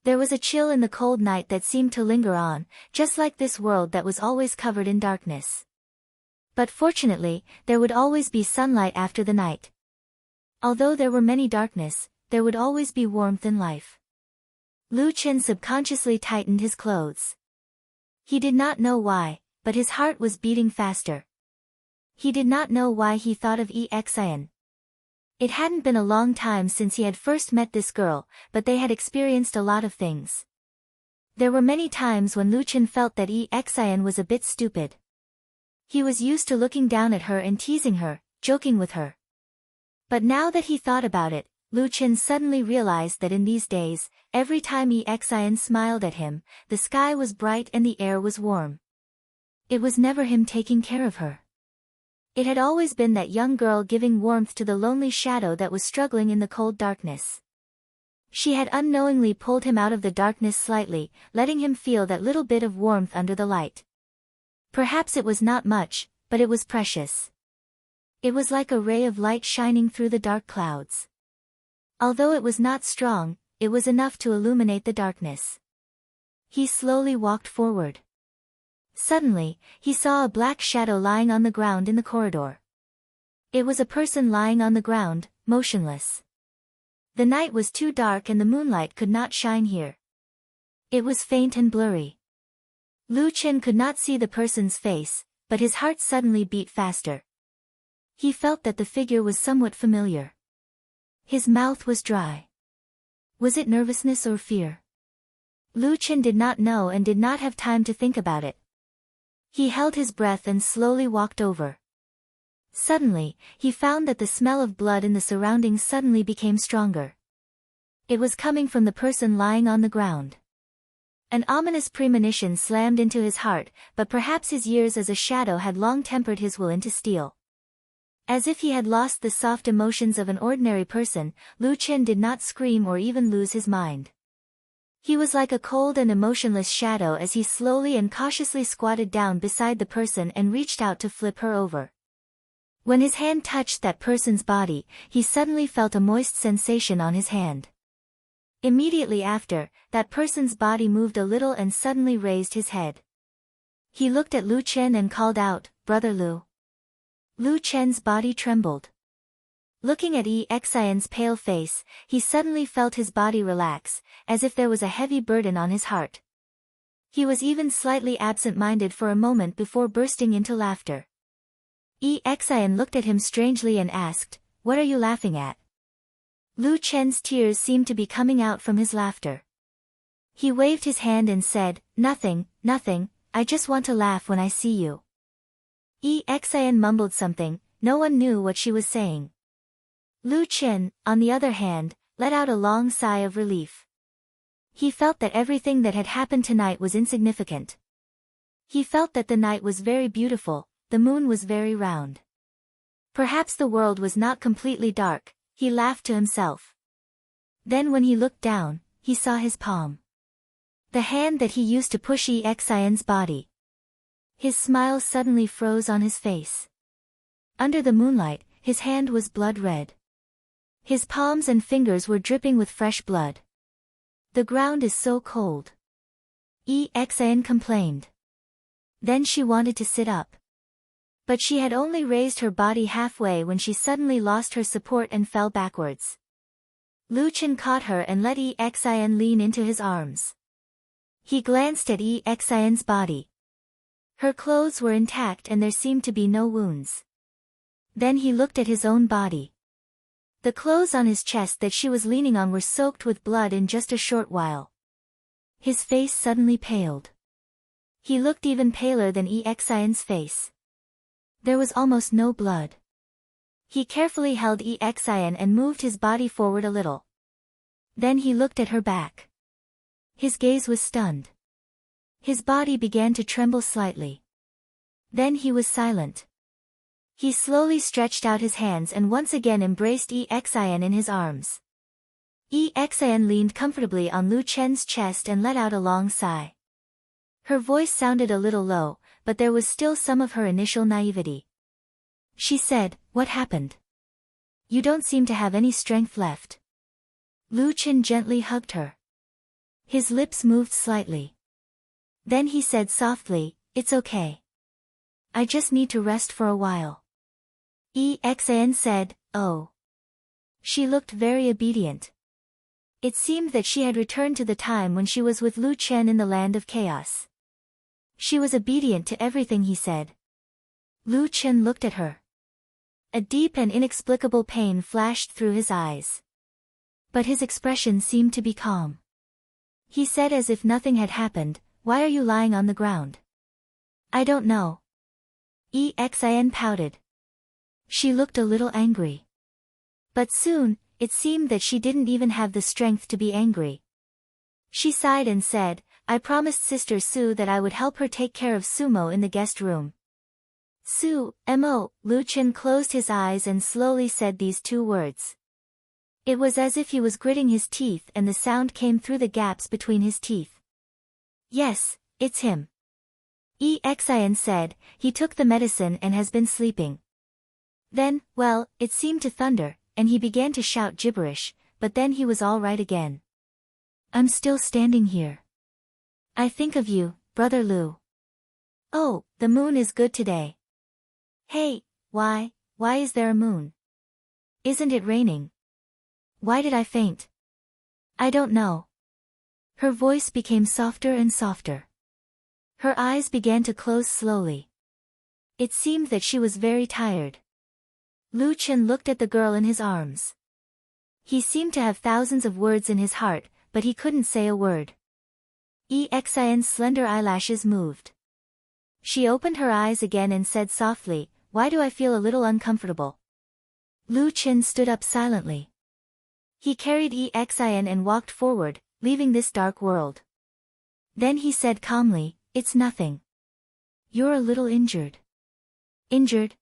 There was a chill in the cold night that seemed to linger on, just like this world that was always covered in darkness. But fortunately, there would always be sunlight after the night. Although there were many darkness, there would always be warmth in life. Lu Chen subconsciously tightened his clothes. He did not know why, but his heart was beating faster. He did not know why he thought of Xian. It hadn't been a long time since he had first met this girl, but they had experienced a lot of things. There were many times when Lu Chen felt that Exian was a bit stupid. He was used to looking down at her and teasing her, joking with her. But now that he thought about it, Lu Chen suddenly realized that in these days, every time Exian smiled at him, the sky was bright and the air was warm. It was never him taking care of her. It had always been that young girl giving warmth to the lonely shadow that was struggling in the cold darkness. She had unknowingly pulled him out of the darkness slightly, letting him feel that little bit of warmth under the light. Perhaps it was not much, but it was precious. It was like a ray of light shining through the dark clouds. Although it was not strong, it was enough to illuminate the darkness. He slowly walked forward. Suddenly, he saw a black shadow lying on the ground in the corridor. It was a person lying on the ground, motionless. The night was too dark and the moonlight could not shine here. It was faint and blurry. Lu Chen could not see the person's face, but his heart suddenly beat faster. He felt that the figure was somewhat familiar. His mouth was dry. Was it nervousness or fear? Lu Chen did not know and did not have time to think about it. He held his breath and slowly walked over. Suddenly, he found that the smell of blood in the surroundings suddenly became stronger. It was coming from the person lying on the ground. An ominous premonition slammed into his heart, but perhaps his years as a shadow had long tempered his will into steel. As if he had lost the soft emotions of an ordinary person, Lu Chen did not scream or even lose his mind. He was like a cold and emotionless shadow as he slowly and cautiously squatted down beside the person and reached out to flip her over. When his hand touched that person's body, he suddenly felt a moist sensation on his hand. Immediately after, that person's body moved a little and suddenly raised his head. He looked at Lu Chen and called out, "Brother Lu." Lu Chen's body trembled. Looking at Exian's pale face, he suddenly felt his body relax, as if there was a heavy burden on his heart. He was even slightly absent-minded for a moment before bursting into laughter. Exian looked at him strangely and asked, "What are you laughing at?" Lu Chen's tears seemed to be coming out from his laughter. He waved his hand and said, "Nothing, nothing, I just want to laugh when I see you." Exian mumbled something, no one knew what she was saying. Lu Chen, on the other hand, let out a long sigh of relief. He felt that everything that had happened tonight was insignificant. He felt that the night was very beautiful, the moon was very round. Perhaps the world was not completely dark, he laughed to himself. Then when he looked down, he saw his palm. The hand that he used to push Exian's body. His smile suddenly froze on his face. Under the moonlight, his hand was blood red. His palms and fingers were dripping with fresh blood. "The ground is so cold," Exian complained. Then she wanted to sit up. But she had only raised her body halfway when she suddenly lost her support and fell backwards. Lu Chen caught her and let Exian lean into his arms. He glanced at Exian's body. Her clothes were intact and there seemed to be no wounds. Then he looked at his own body. The clothes on his chest that she was leaning on were soaked with blood in just a short while. His face suddenly paled. He looked even paler than Exian's face. There was almost no blood. He carefully held Exian and moved his body forward a little. Then he looked at her back. His gaze was stunned. His body began to tremble slightly. Then he was silent. He slowly stretched out his hands and once again embraced Exian in his arms. Exian leaned comfortably on Lu Chen's chest and let out a long sigh. Her voice sounded a little low, but there was still some of her initial naivety. She said, "What happened? You don't seem to have any strength left." Lu Chen gently hugged her. His lips moved slightly. Then he said softly, "It's okay. I just need to rest for a while." Exian said, "Oh." She looked very obedient. It seemed that she had returned to the time when she was with Lu Chen in the land of chaos. She was obedient to everything he said. Lu Chen looked at her. A deep and inexplicable pain flashed through his eyes. But his expression seemed to be calm. He said as if nothing had happened, "Why are you lying on the ground?" "I don't know." Exin pouted. She looked a little angry. But soon, it seemed that she didn't even have the strength to be angry. She sighed and said, "I promised Sister Sue that I would help her take care of Sumo in the guest room." Sue, Mo. Lu Chen closed his eyes and slowly said these two words. It was as if he was gritting his teeth and the sound came through the gaps between his teeth. "Yes, it's him." Exin said, "He took the medicine and has been sleeping." Then, well, it seemed to thunder, and he began to shout gibberish, but then he was all right again. "I'm still standing here. I think of you, Brother Lu. Oh, the moon is good today." "Hey, why is there a moon? Isn't it raining? Why did I faint?" "I don't know." Her voice became softer and softer. Her eyes began to close slowly. It seemed that she was very tired. Lu Chen looked at the girl in his arms. He seemed to have thousands of words in his heart, but he couldn't say a word. Exin's slender eyelashes moved. She opened her eyes again and said softly, "Why do I feel a little uncomfortable?" Lu Chen stood up silently. He carried Exin and walked forward, leaving this dark world. Then he said calmly, "It's nothing. You're a little injured." "Injured?"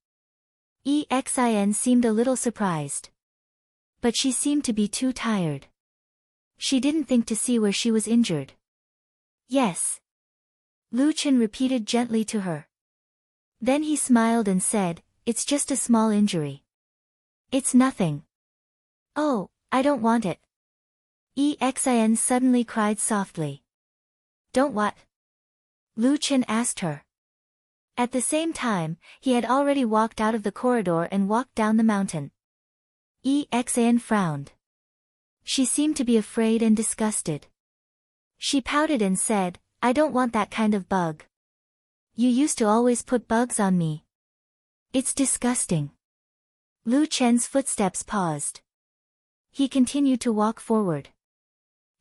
Exin seemed a little surprised. But she seemed to be too tired. She didn't think to see where she was injured. "Yes." Lu Chen repeated gently to her. Then he smiled and said, "It's just a small injury. It's nothing." "Oh, I don't want it." Exin suddenly cried softly. "Don't what?" Lu Chen asked her. At the same time, he had already walked out of the corridor and walked down the mountain. Exin frowned. She seemed to be afraid and disgusted. She pouted and said, "I don't want that kind of bug. You used to always put bugs on me. It's disgusting." Lu Chen's footsteps paused. He continued to walk forward.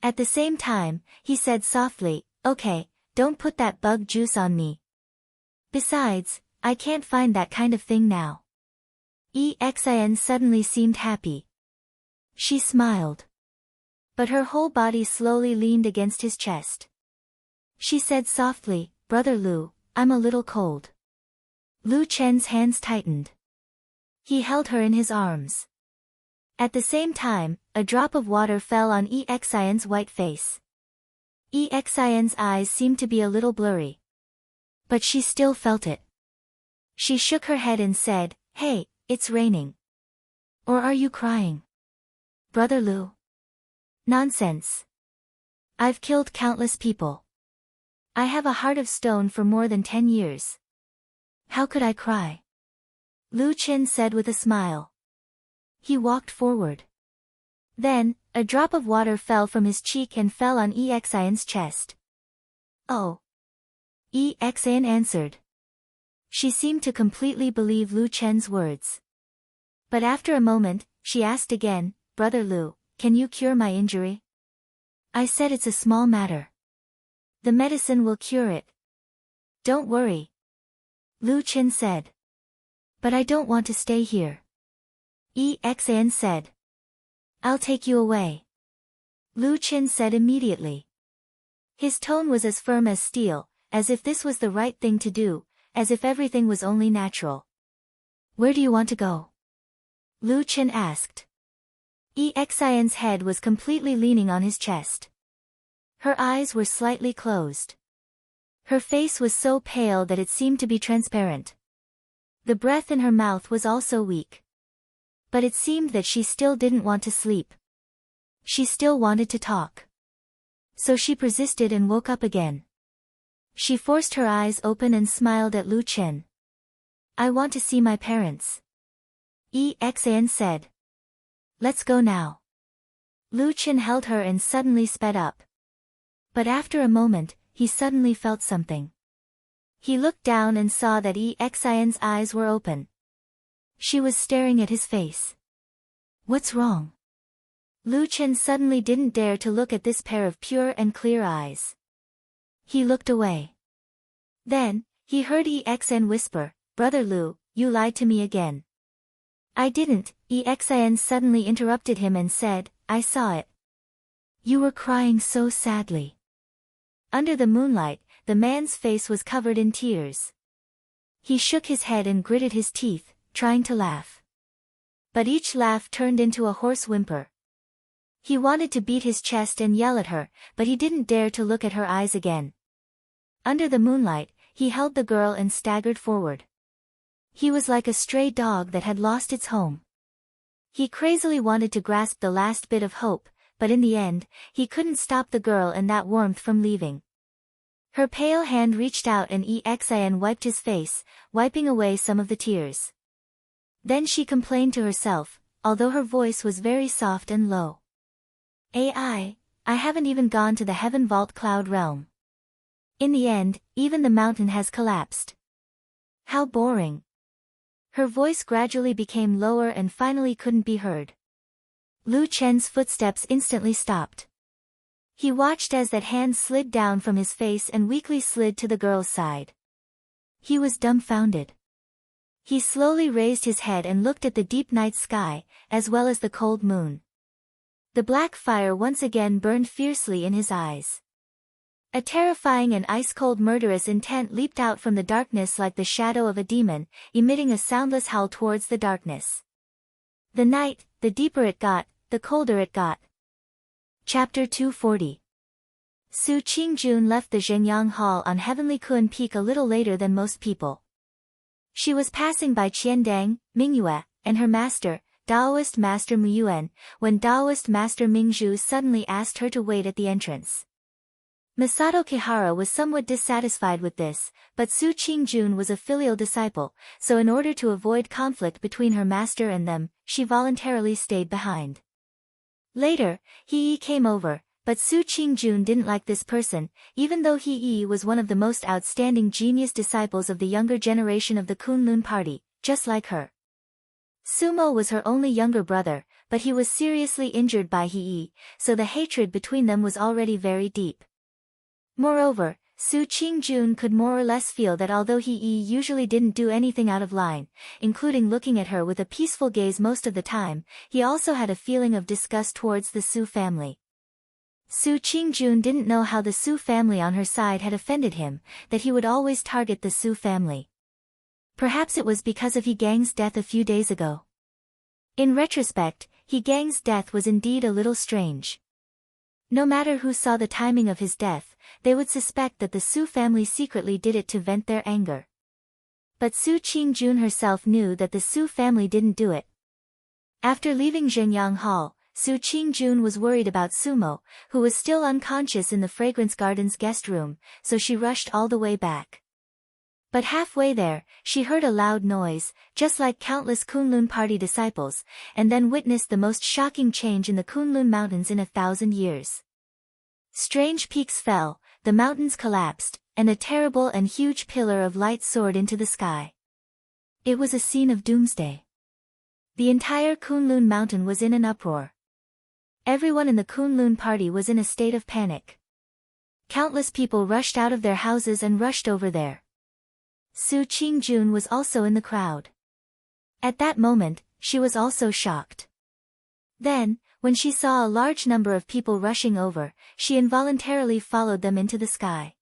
At the same time, he said softly, "Okay, don't put that bug juice on me. Besides, I can't find that kind of thing now." Exin suddenly seemed happy. She smiled. But her whole body slowly leaned against his chest. She said softly, "Brother Lu, I'm a little cold." Lu Chen's hands tightened. He held her in his arms. At the same time, a drop of water fell on Exin's white face. Exin's eyes seemed to be a little blurry. But she still felt it. She shook her head and said, "Hey, it's raining. Or are you crying? Brother Lu?" "Nonsense. I've killed countless people. I have a heart of stone for more than 10 years. How could I cry?" Lu Chen said with a smile. He walked forward. Then, a drop of water fell from his cheek and fell on Exin's chest. "Oh." Exin answered. She seemed to completely believe Lu Chen's words. But after a moment, she asked again, "Brother Lu, can you cure my injury?" I said it's a small matter. The medicine will cure it. Don't worry. Lu Chen said. But I don't want to stay here. Exin said. I'll take you away. Lu Chen said immediately. His tone was as firm as steel, as if this was the right thing to do, as if everything was only natural. Where do you want to go? Lu Chen asked. Exin's head was completely leaning on his chest. Her eyes were slightly closed. Her face was so pale that it seemed to be transparent. The breath in her mouth was also weak. But it seemed that she still didn't want to sleep. She still wanted to talk. So she persisted and woke up again. She forced her eyes open and smiled at Lu Chen. I want to see my parents. Exin said. Let's go now. Lu Chen held her and suddenly sped up. But after a moment, he suddenly felt something. He looked down and saw that Exin's eyes were open. She was staring at his face. What's wrong? Lu Chen suddenly didn't dare to look at this pair of pure and clear eyes. He looked away. Then, he heard EXN whisper, Brother Lu, you lied to me again. I didn't, EXN suddenly interrupted him and said, I saw it. You were crying so sadly. Under the moonlight, the man's face was covered in tears. He shook his head and gritted his teeth, trying to laugh. But each laugh turned into a hoarse whimper. He wanted to beat his chest and yell at her, but he didn't dare to look at her eyes again. Under the moonlight, he held the girl and staggered forward. He was like a stray dog that had lost its home. He crazily wanted to grasp the last bit of hope, but in the end, he couldn't stop the girl and that warmth from leaving. Her pale hand reached out and EXN wiped his face, wiping away some of the tears. Then she complained to herself, although her voice was very soft and low. I haven't even gone to the heaven vault cloud realm. In the end, even the mountain has collapsed. How boring. Her voice gradually became lower and finally couldn't be heard. Lu Chen's footsteps instantly stopped. He watched as that hand slid down from his face and weakly slid to the girl's side. He was dumbfounded. He slowly raised his head and looked at the deep night sky, as well as the cold moon. The black fire once again burned fiercely in his eyes. A terrifying and ice-cold murderous intent leaped out from the darkness like the shadow of a demon, emitting a soundless howl towards the darkness. The night, the deeper it got, the colder it got. Chapter 240. Su Qingjun left the Zhenyang Hall on Heavenly Kun Peak a little later than most people. She was passing by Qiandang, Mingyue, and her master, Daoist Master Muyuan, when Daoist Master Mingzhu suddenly asked her to wait at the entrance. Masato Kihara was somewhat dissatisfied with this, but Su Qingjun was a filial disciple, so in order to avoid conflict between her master and them, she voluntarily stayed behind. Later, He came over, but Su Qingjun didn't like this person, even though He was one of the most outstanding genius disciples of the younger generation of the Kunlun party, just like her. Sumo was her only younger brother, but he was seriously injured by He, so the hatred between them was already very deep. Moreover, Su Qingjun could more or less feel that although He usually didn't do anything out of line, including looking at her with a peaceful gaze most of the time, he also had a feeling of disgust towards the Su family. Su Qingjun didn't know how the Su family on her side had offended him, that he would always target the Su family. Perhaps it was because of He Gang's death a few days ago. In retrospect, He Gang's death was indeed a little strange. No matter who saw the timing of his death, they would suspect that the Su family secretly did it to vent their anger. But Su Qingjun herself knew that the Su family didn't do it. After leaving Zhenyang Hall, Su Qingjun was worried about Sumo, who was still unconscious in the Fragrance Garden's guest room, so she rushed all the way back. But halfway there, she heard a loud noise, just like countless Kunlun party disciples, and then witnessed the most shocking change in the Kunlun mountains in 1,000 years. Strange peaks fell, the mountains collapsed, and a terrible and huge pillar of light soared into the sky. It was a scene of doomsday. The entire Kunlun mountain was in an uproar. Everyone in the Kunlun party was in a state of panic. Countless people rushed out of their houses and rushed over there. Su Qingjun was also in the crowd. At that moment, she was also shocked. Then, when she saw a large number of people rushing over, she involuntarily followed them into the sky.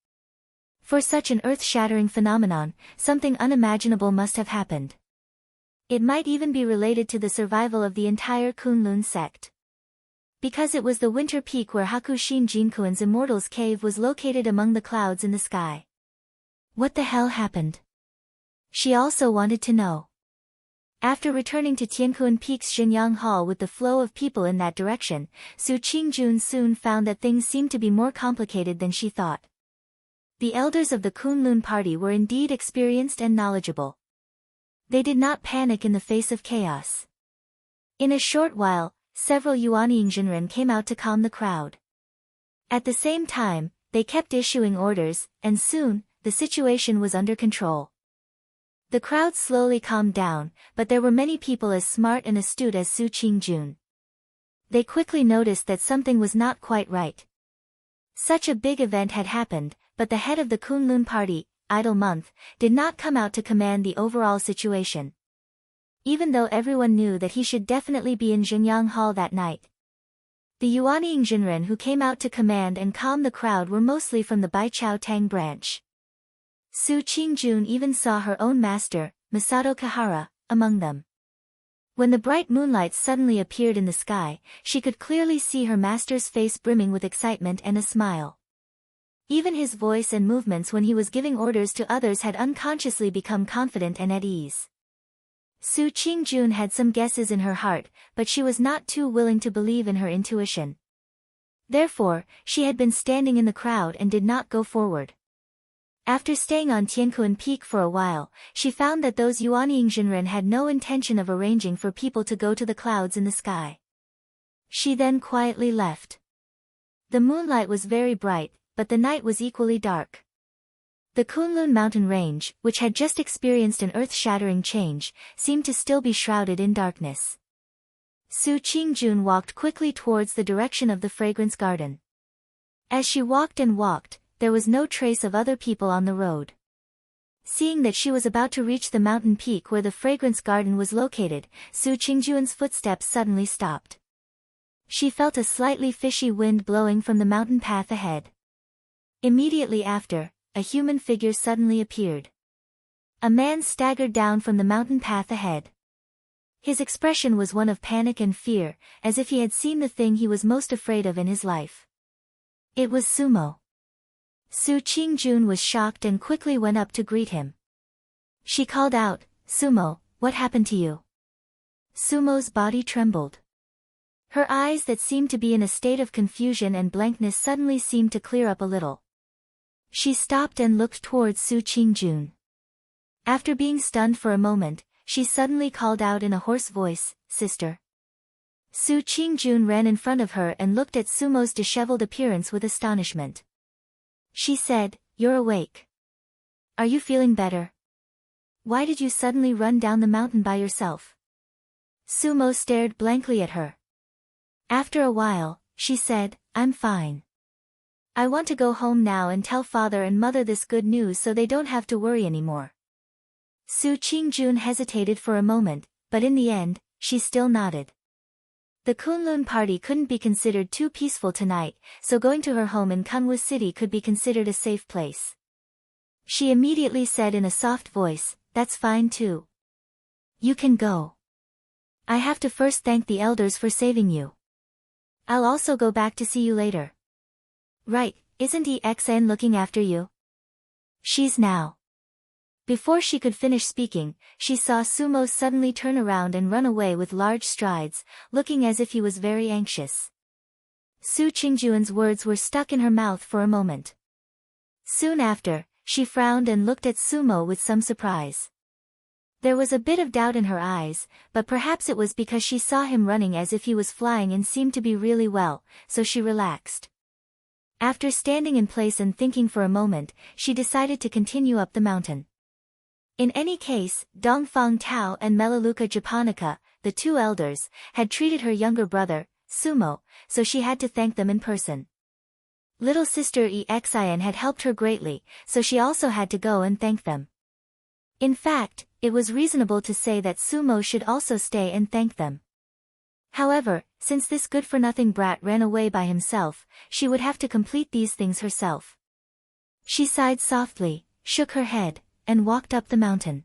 For such an earth-shattering phenomenon, something unimaginable must have happened. It might even be related to the survival of the entire Kunlun sect. Because it was the winter peak where Hakushin Jinkuan's Immortal's Cave was located among the clouds in the sky. What the hell happened? She also wanted to know. After returning to Tiankuan Peak's Zhenyang Hall with the flow of people in that direction, Su Qingjun soon found that things seemed to be more complicated than she thought. The elders of the Kunlun party were indeed experienced and knowledgeable. They did not panic in the face of chaos. In a short while, several Yuanying Jinren came out to calm the crowd. At the same time, they kept issuing orders, and soon, the situation was under control. The crowd slowly calmed down, but there were many people as smart and astute as Su Qingjun. They quickly noticed that something was not quite right. Such a big event had happened, but the head of the Kunlun party, Idle Month, did not come out to command the overall situation. Even though everyone knew that he should definitely be in Jinyang Hall that night. The Yuanying Jinren who came out to command and calm the crowd were mostly from the Baichao Tang branch. Su Qingjun even saw her own master, Masato Kahara, among them. When the bright moonlight suddenly appeared in the sky, she could clearly see her master's face brimming with excitement and a smile. Even his voice and movements when he was giving orders to others had unconsciously become confident and at ease. Su Qingjun had some guesses in her heart, but she was not too willing to believe in her intuition. Therefore, she had been standing in the crowd and did not go forward. After staying on Tiankuan Peak for a while, she found that those Yuanying Jinren had no intention of arranging for people to go to the clouds in the sky. She then quietly left. The moonlight was very bright, but the night was equally dark. The Kunlun mountain range, which had just experienced an earth-shattering change, seemed to still be shrouded in darkness. Su Qingjun walked quickly towards the direction of the fragrance garden. As she walked and walked, there was no trace of other people on the road. Seeing that she was about to reach the mountain peak where the fragrance garden was located, Su Qingjun's footsteps suddenly stopped. She felt a slightly fishy wind blowing from the mountain path ahead. Immediately after, a human figure suddenly appeared. A man staggered down from the mountain path ahead. His expression was one of panic and fear, as if he had seen the thing he was most afraid of in his life. It was Sumo. Su Qingjun was shocked and quickly went up to greet him. She called out, "Sumo, what happened to you?" Sumo's body trembled. Her eyes that seemed to be in a state of confusion and blankness suddenly seemed to clear up a little. She stopped and looked towards Su Qingjun. After being stunned for a moment, she suddenly called out in a hoarse voice, "Sister." Su Qingjun ran in front of her and looked at Sumo's disheveled appearance with astonishment. She said, "You're awake. Are you feeling better? Why did you suddenly run down the mountain by yourself?" Sumo stared blankly at her. After a while, she said, "I'm fine. I want to go home now and tell father and mother this good news so they don't have to worry anymore." Su Qingjun hesitated for a moment, but in the end, she still nodded. The Kunlun party couldn't be considered too peaceful tonight, so going to her home in Kunwu City could be considered a safe place. She immediately said in a soft voice, "That's fine too. You can go. I have to first thank the elders for saving you. I'll also go back to see you later." "Right, isn't EXN looking after you?" "She's now." Before she could finish speaking, she saw Sumo suddenly turn around and run away with large strides, looking as if he was very anxious. Su Qingjun's words were stuck in her mouth for a moment. Soon after, she frowned and looked at Sumo with some surprise. There was a bit of doubt in her eyes, but perhaps it was because she saw him running as if he was flying and seemed to be really well, so she relaxed. After standing in place and thinking for a moment, she decided to continue up the mountain. In any case, Dongfang Tao and Melaleuca Japonica, the two elders, had treated her younger brother, Sumo, so she had to thank them in person. Little sister Exin had helped her greatly, so she also had to go and thank them. In fact, it was reasonable to say that Sumo should also stay and thank them. However, since this good-for-nothing brat ran away by himself, she would have to complete these things herself. She sighed softly, shook her head, and walked up the mountain.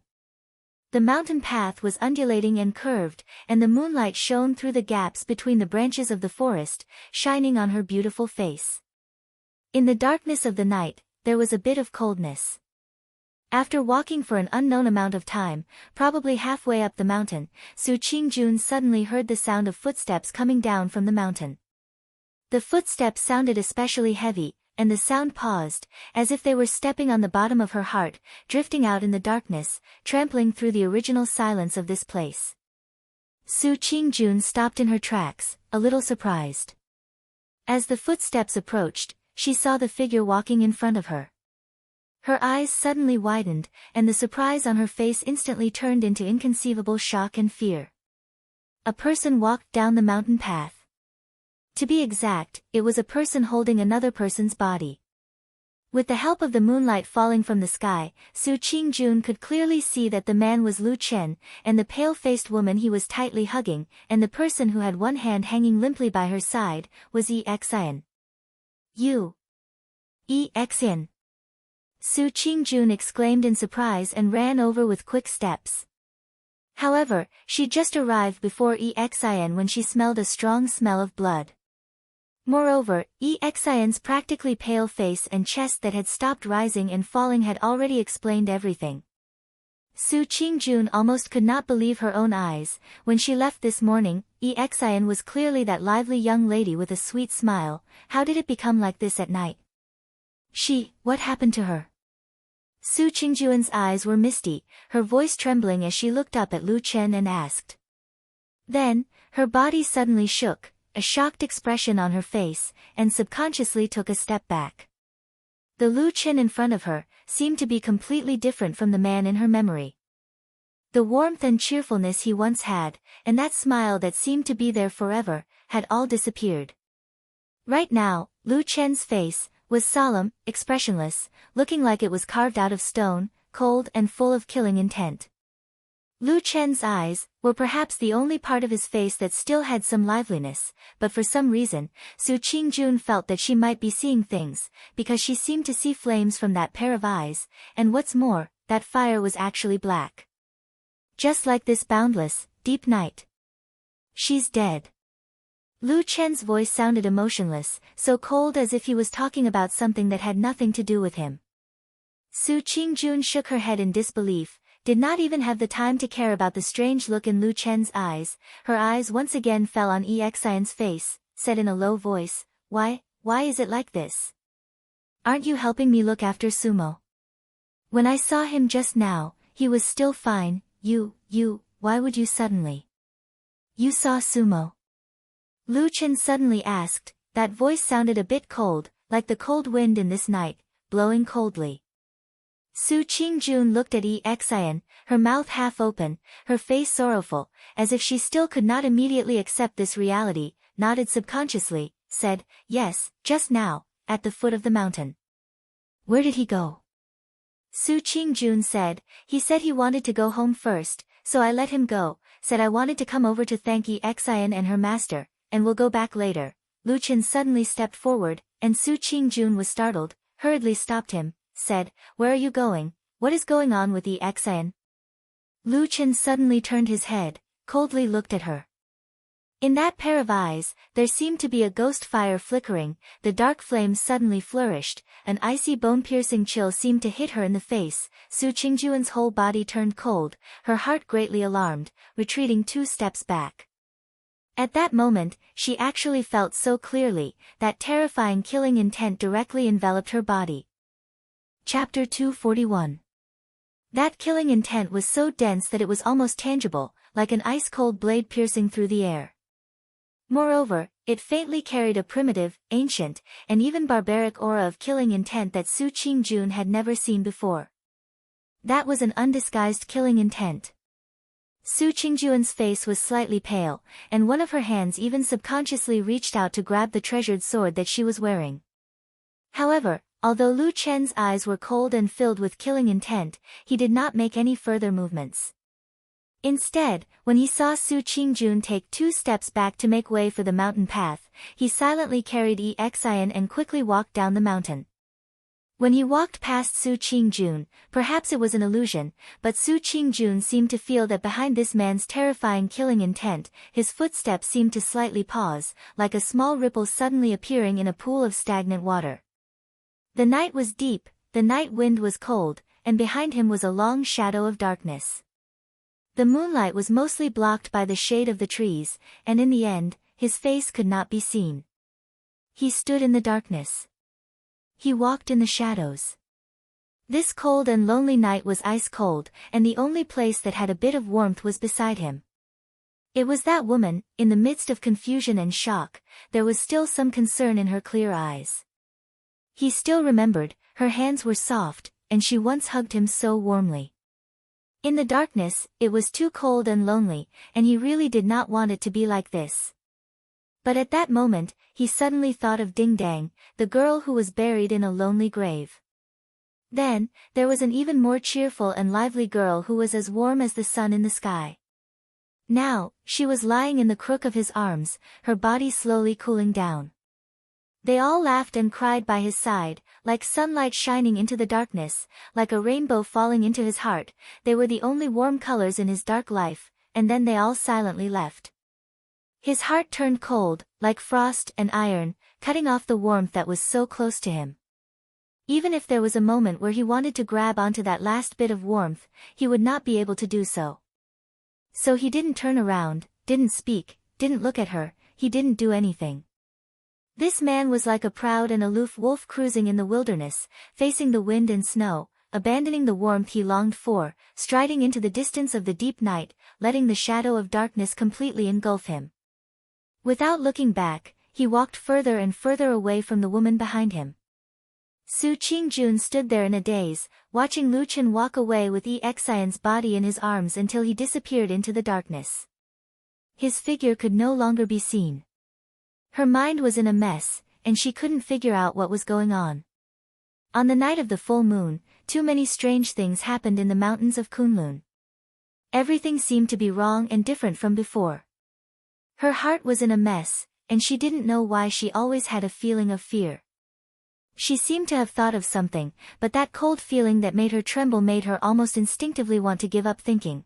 The mountain path was undulating and curved, and the moonlight shone through the gaps between the branches of the forest, shining on her beautiful face. In the darkness of the night, there was a bit of coldness. After walking for an unknown amount of time, probably halfway up the mountain, Su Qingjun suddenly heard the sound of footsteps coming down from the mountain. The footsteps sounded especially heavy, and the sound paused, as if they were stepping on the bottom of her heart, drifting out in the darkness, trampling through the original silence of this place. Su Qingjun stopped in her tracks, a little surprised. As the footsteps approached, she saw the figure walking in front of her. Her eyes suddenly widened, and the surprise on her face instantly turned into inconceivable shock and fear. A person walked down the mountain path. To be exact, it was a person holding another person's body. With the help of the moonlight falling from the sky, Su Qingjun could clearly see that the man was Lu Chen, and the pale-faced woman he was tightly hugging, and the person who had one hand hanging limply by her side, was Xian. You! Xian! Su Qingjun exclaimed in surprise and ran over with quick steps. However, she just arrived before Xian when she smelled a strong smell of blood. Moreover, Xian's practically pale face and chest that had stopped rising and falling had already explained everything. Su Qingjun almost could not believe her own eyes. When she left this morning, Xian was clearly that lively young lady with a sweet smile. How did it become like this at night? What happened to her? Su Qingjun's eyes were misty, her voice trembling as she looked up at Lu Chen and asked. Then, her body suddenly shook, a shocked expression on her face, and subconsciously took a step back. The Lu Chen in front of her seemed to be completely different from the man in her memory. The warmth and cheerfulness he once had, and that smile that seemed to be there forever, had all disappeared. Right now, Lu Chen's face was solemn, expressionless, looking like it was carved out of stone, cold and full of killing intent. Lu Chen's eyes were perhaps the only part of his face that still had some liveliness, but for some reason, Su Qingjun felt that she might be seeing things, because she seemed to see flames from that pair of eyes, and what's more, that fire was actually black. Just like this boundless, deep night. She's dead. Lu Chen's voice sounded emotionless, so cold as if he was talking about something that had nothing to do with him. Su Qingjun shook her head in disbelief, did not even have the time to care about the strange look in Lu Chen's eyes. Her eyes once again fell on Xian's face, said in a low voice, why is it like this? Aren't you helping me look after Sumo? When I saw him just now, he was still fine. Why would you suddenly? You saw Sumo? Lu Chen suddenly asked. That voice sounded a bit cold, like the cold wind in this night, blowing coldly. Su Qingjun looked at Xian, her mouth half open, her face sorrowful, as if she still could not immediately accept this reality, nodded subconsciously, said, yes, just now, at the foot of the mountain. Where did he go? Su Qingjun said, he said he wanted to go home first, so I let him go, said I wanted to come over to thank Xian and her master, and we'll go back later. Lu Chen suddenly stepped forward, and Su Qingjun was startled, hurriedly stopped him, said, where are you going? What is going on with Xian? Lu Chen suddenly turned his head, coldly looked at her. In that pair of eyes, there seemed to be a ghost fire flickering, the dark flames suddenly flourished, an icy bone-piercing chill seemed to hit her in the face. Su Qingjun's whole body turned cold, her heart greatly alarmed, retreating 2 steps back. At that moment, she actually felt so clearly, that terrifying killing intent directly enveloped her body. Chapter 241. That killing intent was so dense that it was almost tangible, like an ice-cold blade piercing through the air. Moreover, it faintly carried a primitive, ancient, and even barbaric aura of killing intent that Su Qingjun had never seen before. That was an undisguised killing intent. Su Qingjun's face was slightly pale, and one of her hands even subconsciously reached out to grab the treasured sword that she was wearing. However, although Lu Chen's eyes were cold and filled with killing intent, he did not make any further movements. Instead, when he saw Su Qingjun take 2 steps back to make way for the mountain path, he silently carried Xian and quickly walked down the mountain. When he walked past Su Qingjun, perhaps it was an illusion, but Su Qingjun seemed to feel that behind this man's terrifying killing intent, his footsteps seemed to slightly pause, like a small ripple suddenly appearing in a pool of stagnant water. The night was deep, the night wind was cold, and behind him was a long shadow of darkness. The moonlight was mostly blocked by the shade of the trees, and in the end, his face could not be seen. He stood in the darkness. He walked in the shadows. This cold and lonely night was ice cold, and the only place that had a bit of warmth was beside him. It was that woman. In the midst of confusion and shock, there was still some concern in her clear eyes. He still remembered, her hands were soft, and she once hugged him so warmly. In the darkness, it was too cold and lonely, and he really did not want it to be like this. But at that moment, he suddenly thought of Ding Dang, the girl who was buried in a lonely grave. Then, there was an even more cheerful and lively girl who was as warm as the sun in the sky. Now, she was lying in the crook of his arms, her body slowly cooling down. They all laughed and cried by his side, like sunlight shining into the darkness, like a rainbow falling into his heart. They were the only warm colors in his dark life, and then they all silently left. His heart turned cold, like frost and iron, cutting off the warmth that was so close to him. Even if there was a moment where he wanted to grab onto that last bit of warmth, he would not be able to do so. So he didn't turn around, didn't speak, didn't look at her, he didn't do anything. This man was like a proud and aloof wolf cruising in the wilderness, facing the wind and snow, abandoning the warmth he longed for, striding into the distance of the deep night, letting the shadow of darkness completely engulf him. Without looking back, he walked further and further away from the woman behind him. Su Qingjun stood there in a daze, watching Lu Chen walk away with Xian's body in his arms until he disappeared into the darkness. His figure could no longer be seen. Her mind was in a mess, and she couldn't figure out what was going on. On the night of the full moon, too many strange things happened in the mountains of Kunlun. Everything seemed to be wrong and different from before. Her heart was in a mess, and she didn't know why she always had a feeling of fear. She seemed to have thought of something, but that cold feeling that made her tremble made her almost instinctively want to give up thinking.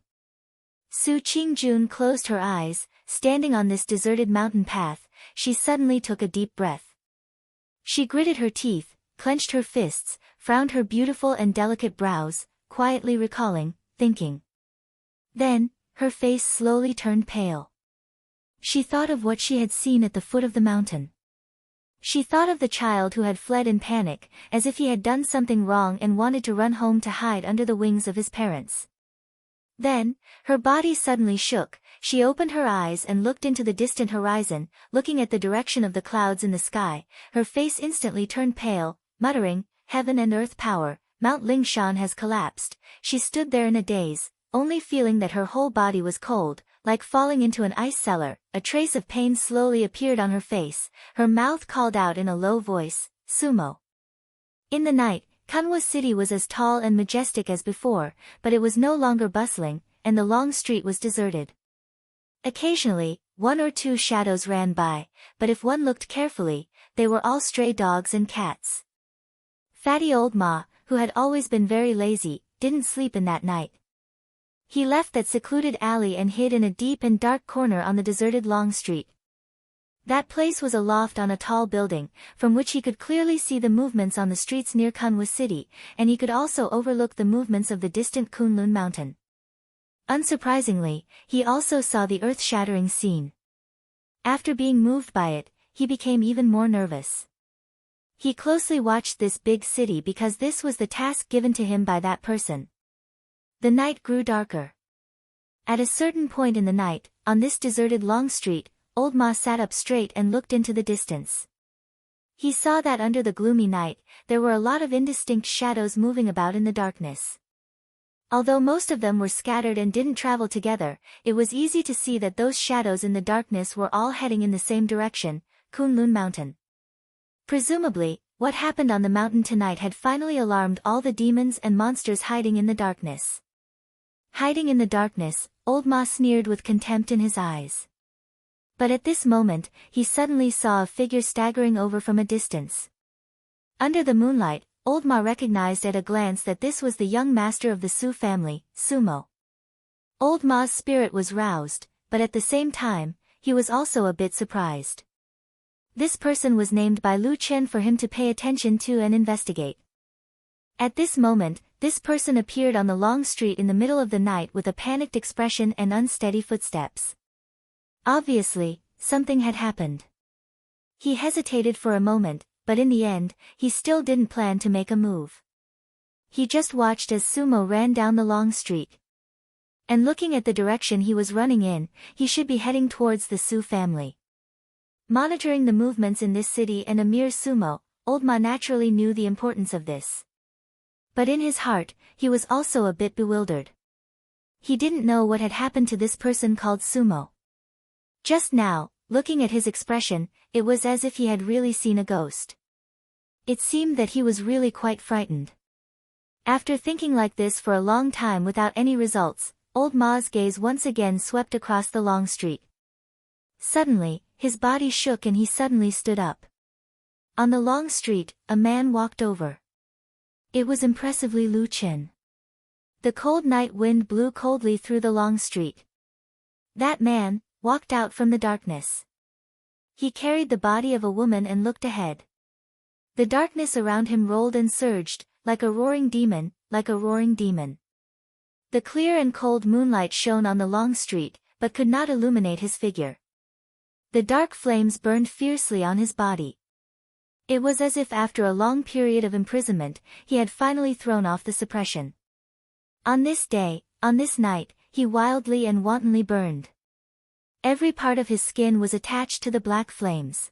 Su Qingjun closed her eyes, standing on this deserted mountain path. She suddenly took a deep breath. She gritted her teeth, clenched her fists, frowned her beautiful and delicate brows, quietly recalling, thinking. Then, her face slowly turned pale. She thought of what she had seen at the foot of the mountain. She thought of the child who had fled in panic, as if he had done something wrong and wanted to run home to hide under the wings of his parents. Then, her body suddenly shook, she opened her eyes and looked into the distant horizon, looking at the direction of the clouds in the sky. Her face instantly turned pale, muttering, "Heaven and earth power, Mount Lingshan has collapsed." She stood there in a daze, only feeling that her whole body was cold, like falling into an ice cellar. A trace of pain slowly appeared on her face, her mouth called out in a low voice, "Sumo." In the night, Kunwa City was as tall and majestic as before, but it was no longer bustling, and the long street was deserted. Occasionally, one or two shadows ran by, but if one looked carefully, they were all stray dogs and cats. Fatty Old Ma, who had always been very lazy, didn't sleep in that night. He left that secluded alley and hid in a deep and dark corner on the deserted long street. That place was a loft on a tall building, from which he could clearly see the movements on the streets near Kunwa City, and he could also overlook the movements of the distant Kunlun mountain. Unsurprisingly, he also saw the earth-shattering scene. After being moved by it, he became even more nervous. He closely watched this big city because this was the task given to him by that person. The night grew darker. At a certain point in the night, on this deserted long street, Old Ma sat up straight and looked into the distance. He saw that under the gloomy night, there were a lot of indistinct shadows moving about in the darkness. Although most of them were scattered and didn't travel together, it was easy to see that those shadows in the darkness were all heading in the same direction, Kunlun Mountain. Presumably, what happened on the mountain tonight had finally alarmed all the demons and monsters hiding in the darkness. Hiding in the darkness, Old Ma sneered with contempt in his eyes. But at this moment, he suddenly saw a figure staggering over from a distance. Under the moonlight, Old Ma recognized at a glance that this was the young master of the Su family, Sumo. Old Ma's spirit was roused, but at the same time, he was also a bit surprised. This person was named by Lu Chen for him to pay attention to and investigate. At this moment, this person appeared on the long street in the middle of the night with a panicked expression and unsteady footsteps. Obviously, something had happened. He hesitated for a moment, but in the end, he still didn't plan to make a move. He just watched as Sumo ran down the long street. And looking at the direction he was running in, he should be heading towards the Su family. Monitoring the movements in this city and a mere Sumo, Old Ma naturally knew the importance of this. But in his heart, he was also a bit bewildered. He didn't know what had happened to this person called Sumo. Just now, looking at his expression, it was as if he had really seen a ghost. It seemed that he was really quite frightened. After thinking like this for a long time without any results, Old Ma's gaze once again swept across the long street. Suddenly, his body shook and he suddenly stood up. On the long street, a man walked over. It was impressively Lu Chen. The cold night wind blew coldly through the long street. That man walked out from the darkness. He carried the body of a woman and looked ahead. The darkness around him rolled and surged, like a roaring demon, like a roaring demon. The clear and cold moonlight shone on the long street, but could not illuminate his figure. The dark flames burned fiercely on his body. It was as if after a long period of imprisonment, he had finally thrown off the suppression. On this day, on this night, he wildly and wantonly burned. Every part of his skin was attached to the black flames.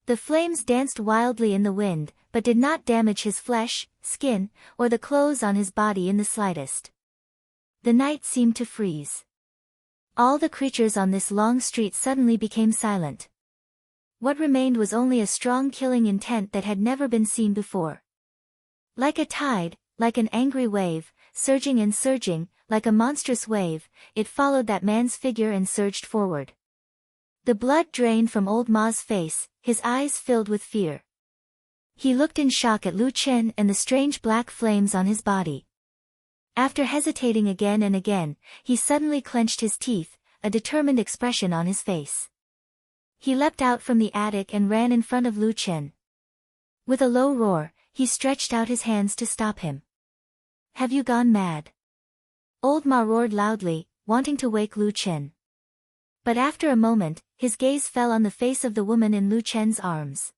The flames danced wildly in the wind, but did not damage his flesh, skin, or the clothes on his body in the slightest. The night seemed to freeze. All the creatures on this long street suddenly became silent. What remained was only a strong killing intent that had never been seen before. Like a tide, like an angry wave, surging and surging, like a monstrous wave, it followed that man's figure and surged forward. The blood drained from Old Ma's face, his eyes filled with fear. He looked in shock at Lu Chen and the strange black flames on his body. After hesitating again and again, he suddenly clenched his teeth, a determined expression on his face. He leapt out from the attic and ran in front of Lu Chen. With a low roar, he stretched out his hands to stop him. "Have you gone mad?" Old Ma roared loudly, wanting to wake Lu Chen. But after a moment, his gaze fell on the face of the woman in Lu Chen's arms.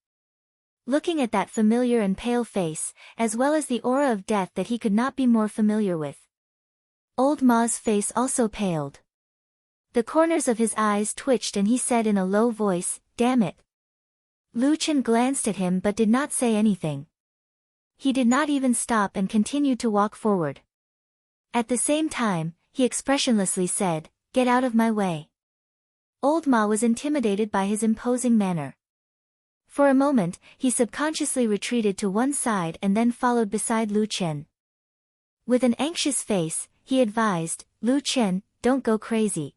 Looking at that familiar and pale face, as well as the aura of death that he could not be more familiar with, Old Ma's face also paled. The corners of his eyes twitched and he said in a low voice, "Damn it." Lu Chen glanced at him but did not say anything. He did not even stop and continued to walk forward. At the same time, he expressionlessly said, "Get out of my way." Old Ma was intimidated by his imposing manner. For a moment, he subconsciously retreated to one side and then followed beside Lu Chen. With an anxious face, he advised, "Lu Chen, don't go crazy.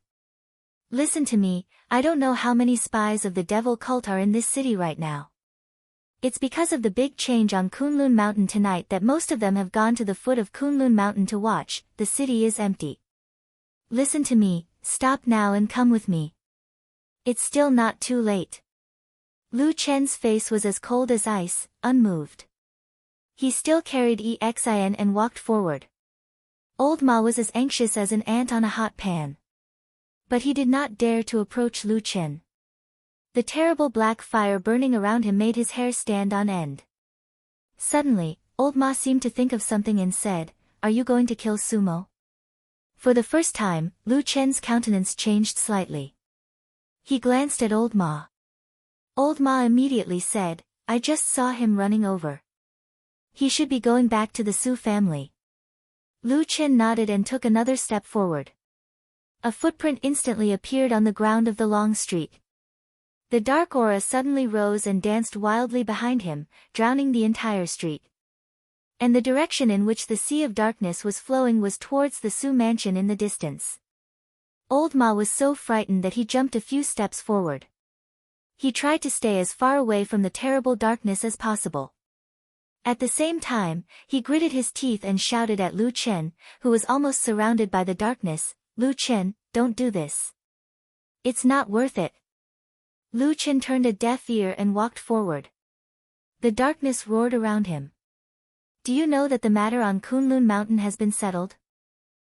Listen to me, I don't know how many spies of the devil cult are in this city right now. It's because of the big change on Kunlun Mountain tonight that most of them have gone to the foot of Kunlun Mountain to watch. The city is empty. Listen to me, stop now and come with me. It's still not too late." Lu Chen's face was as cold as ice, unmoved. He still carried Xin and walked forward. Old Ma was as anxious as an ant on a hot pan. But he did not dare to approach Lu Chen. The terrible black fire burning around him made his hair stand on end. Suddenly, Old Ma seemed to think of something and said, "Are you going to kill Sumo?" For the first time, Lu Chen's countenance changed slightly. He glanced at Old Ma. Old Ma immediately said, "I just saw him running over. He should be going back to the Su family." Lu Chen nodded and took another step forward. A footprint instantly appeared on the ground of the long street. The dark aura suddenly rose and danced wildly behind him, drowning the entire street. And the direction in which the sea of darkness was flowing was towards the Su mansion in the distance. Old Ma was so frightened that he jumped a few steps forward. He tried to stay as far away from the terrible darkness as possible. At the same time, he gritted his teeth and shouted at Lu Chen, who was almost surrounded by the darkness, "Lu Chen, don't do this. It's not worth it." Lu Chen turned a deaf ear and walked forward. The darkness roared around him. "Do you know that the matter on Kunlun Mountain has been settled?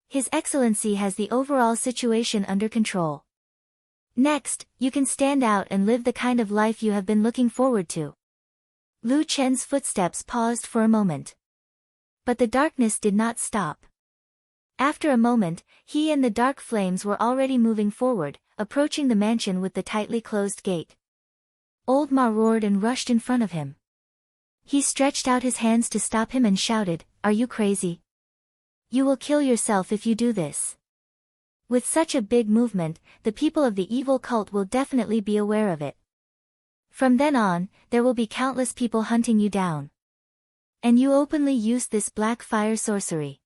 His Excellency has the overall situation under control. Next, you can stand out and live the kind of life you have been looking forward to." Lu Chen's footsteps paused for a moment. But the darkness did not stop. After a moment, he and the dark flames were already moving forward, approaching the mansion with the tightly closed gate. Old Ma roared and rushed in front of him. He stretched out his hands to stop him and shouted, are you crazy? You will kill yourself if you do this. With such a big movement, the people of the evil cult will definitely be aware of it. From then on, there will be countless people hunting you down. And you openly used this black fire sorcery.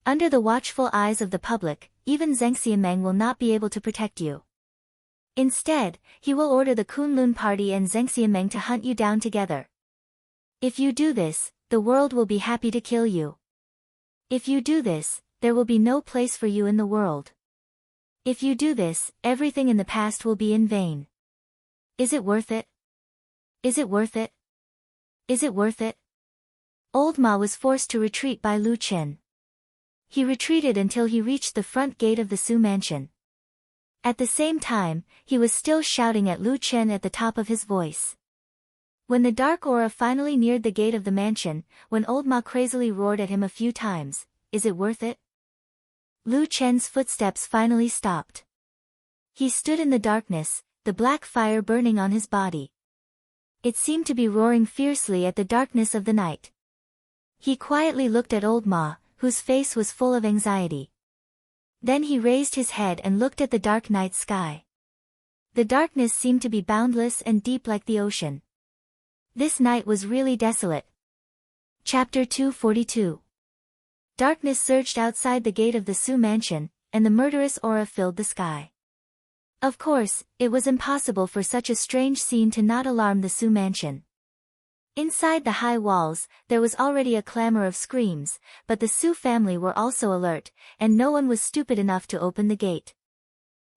Under the watchful eyes of the public, even Zheng Xiameng will not be able to protect you. Instead, he will order the Kunlun party and Zheng Xiameng to hunt you down together. If you do this, the world will be happy to kill you. If you do this, there will be no place for you in the world. If you do this, everything in the past will be in vain. Is it worth it? Is it worth it? Is it worth it? Old Ma was forced to retreat by Lu Chen. He retreated until he reached the front gate of the Su mansion. At the same time, he was still shouting at Lu Chen at the top of his voice. When the dark aura finally neared the gate of the mansion, when Old Ma crazily roared at him a few times, "Is it worth it?" Lu Chen's footsteps finally stopped. He stood in the darkness, the black fire burning on his body. It seemed to be roaring fiercely at the darkness of the night. He quietly looked at Old Ma, whose face was full of anxiety. Then he raised his head and looked at the dark night sky. The darkness seemed to be boundless and deep like the ocean. This night was really desolate. Chapter 242. Darkness surged outside the gate of the Su mansion, and the murderous aura filled the sky. Of course, it was impossible for such a strange scene to not alarm the Su mansion. Inside the high walls, there was already a clamor of screams, but the Su family were also alert, and no one was stupid enough to open the gate.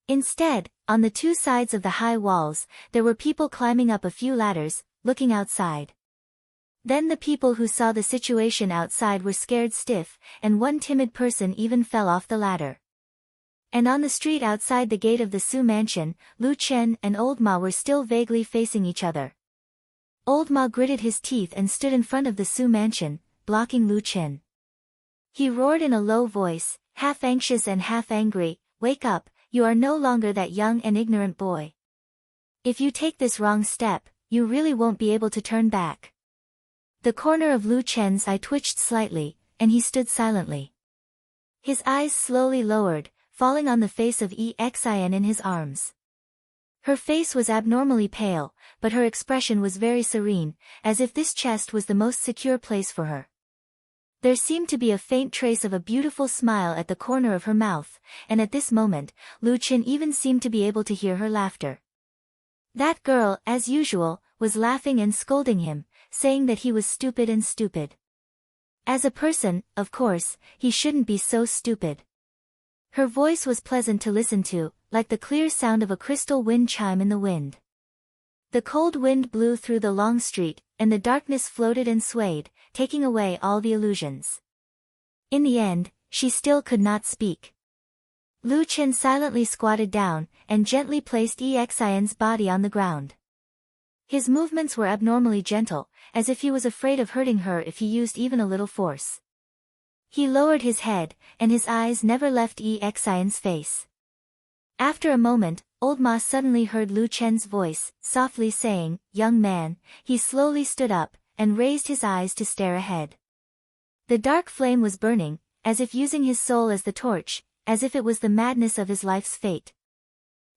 Instead, on the two sides of the high walls, there were people climbing up a few ladders, looking outside. Then the people who saw the situation outside were scared stiff, and one timid person even fell off the ladder. And on the street outside the gate of the Su mansion, Lu Chen and Old Ma were still vaguely facing each other. Old Ma gritted his teeth and stood in front of the Su mansion, blocking Lu Chen. He roared in a low voice, half anxious and half angry, "Wake up, you are no longer that young and ignorant boy. If you take this wrong step, you really won't be able to turn back." The corner of Lu Chen's eye twitched slightly, and he stood silently. His eyes slowly lowered, falling on the face of Exin in his arms. Her face was abnormally pale, but her expression was very serene, as if this chest was the most secure place for her. There seemed to be a faint trace of a beautiful smile at the corner of her mouth, and at this moment, Lu Chen even seemed to be able to hear her laughter. That girl, as usual, was laughing and scolding him, saying that he was stupid and stupid. As a person, of course, he shouldn't be so stupid. Her voice was pleasant to listen to, like the clear sound of a crystal wind chime in the wind. The cold wind blew through the long street, and the darkness floated and swayed, taking away all the illusions. In the end, she still could not speak. Lu Chen silently squatted down, and gently placed Exin's body on the ground. His movements were abnormally gentle, as if he was afraid of hurting her if he used even a little force. He lowered his head, and his eyes never left Exin's face. After a moment, Old Ma suddenly heard Lu Chen's voice, softly saying, "Young man." He slowly stood up, and raised his eyes to stare ahead. The dark flame was burning, as if using his soul as the torch, as if it was the madness of his life's fate.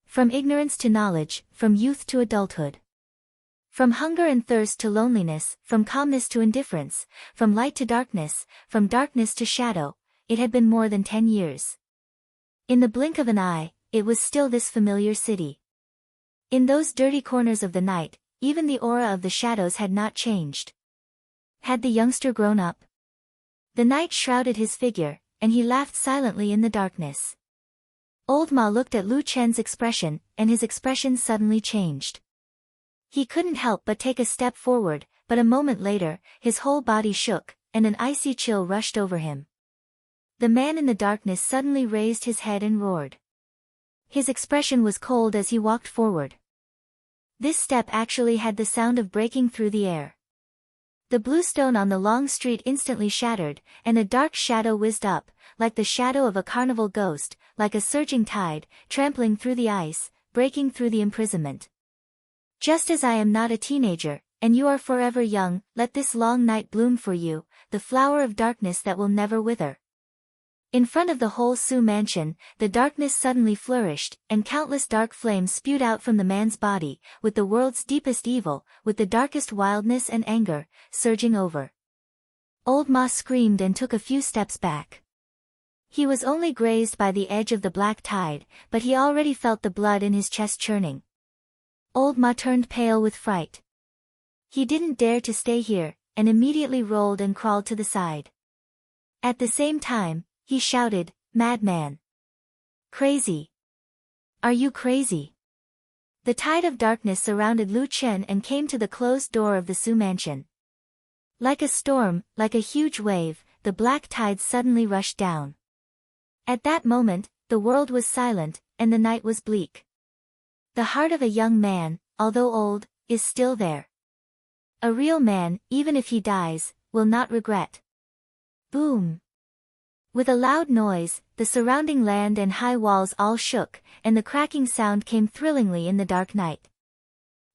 From ignorance to knowledge, from youth to adulthood. From hunger and thirst to loneliness, from calmness to indifference, from light to darkness, from darkness to shadow, it had been more than 10 years. In the blink of an eye, it was still this familiar city. In those dirty corners of the night, even the aura of the shadows had not changed. Had the youngster grown up? The night shrouded his figure, and he laughed silently in the darkness. Old Ma looked at Lu Chen's expression, and his expression suddenly changed. He couldn't help but take a step forward, but a moment later, his whole body shook, and an icy chill rushed over him. The man in the darkness suddenly raised his head and roared. His expression was cold as he walked forward. This step actually had the sound of breaking through the air. The blue stone on the long street instantly shattered, and a dark shadow whizzed up, like the shadow of a carnival ghost, like a surging tide, trampling through the ice, breaking through the imprisonment. Just as I am not a teenager, and you are forever young. Let this long night bloom for you, the flower of darkness that will never wither. In front of the whole Su mansion, the darkness suddenly flourished, and countless dark flames spewed out from the man's body, with the world's deepest evil, with the darkest wildness and anger, surging over. Old Ma screamed and took a few steps back. He was only grazed by the edge of the black tide, but he already felt the blood in his chest churning. Old Ma turned pale with fright. He didn't dare to stay here, and immediately rolled and crawled to the side. At the same time, he shouted, "Madman! Crazy! Are you crazy?" The tide of darkness surrounded Lu Chen and came to the closed door of the Su mansion. Like a storm, like a huge wave, the black tide suddenly rushed down. At that moment, the world was silent, and the night was bleak. The heart of a young man, although old, is still there. A real man, even if he dies, will not regret. Boom! With a loud noise, the surrounding land and high walls all shook, and the cracking sound came thrillingly in the dark night.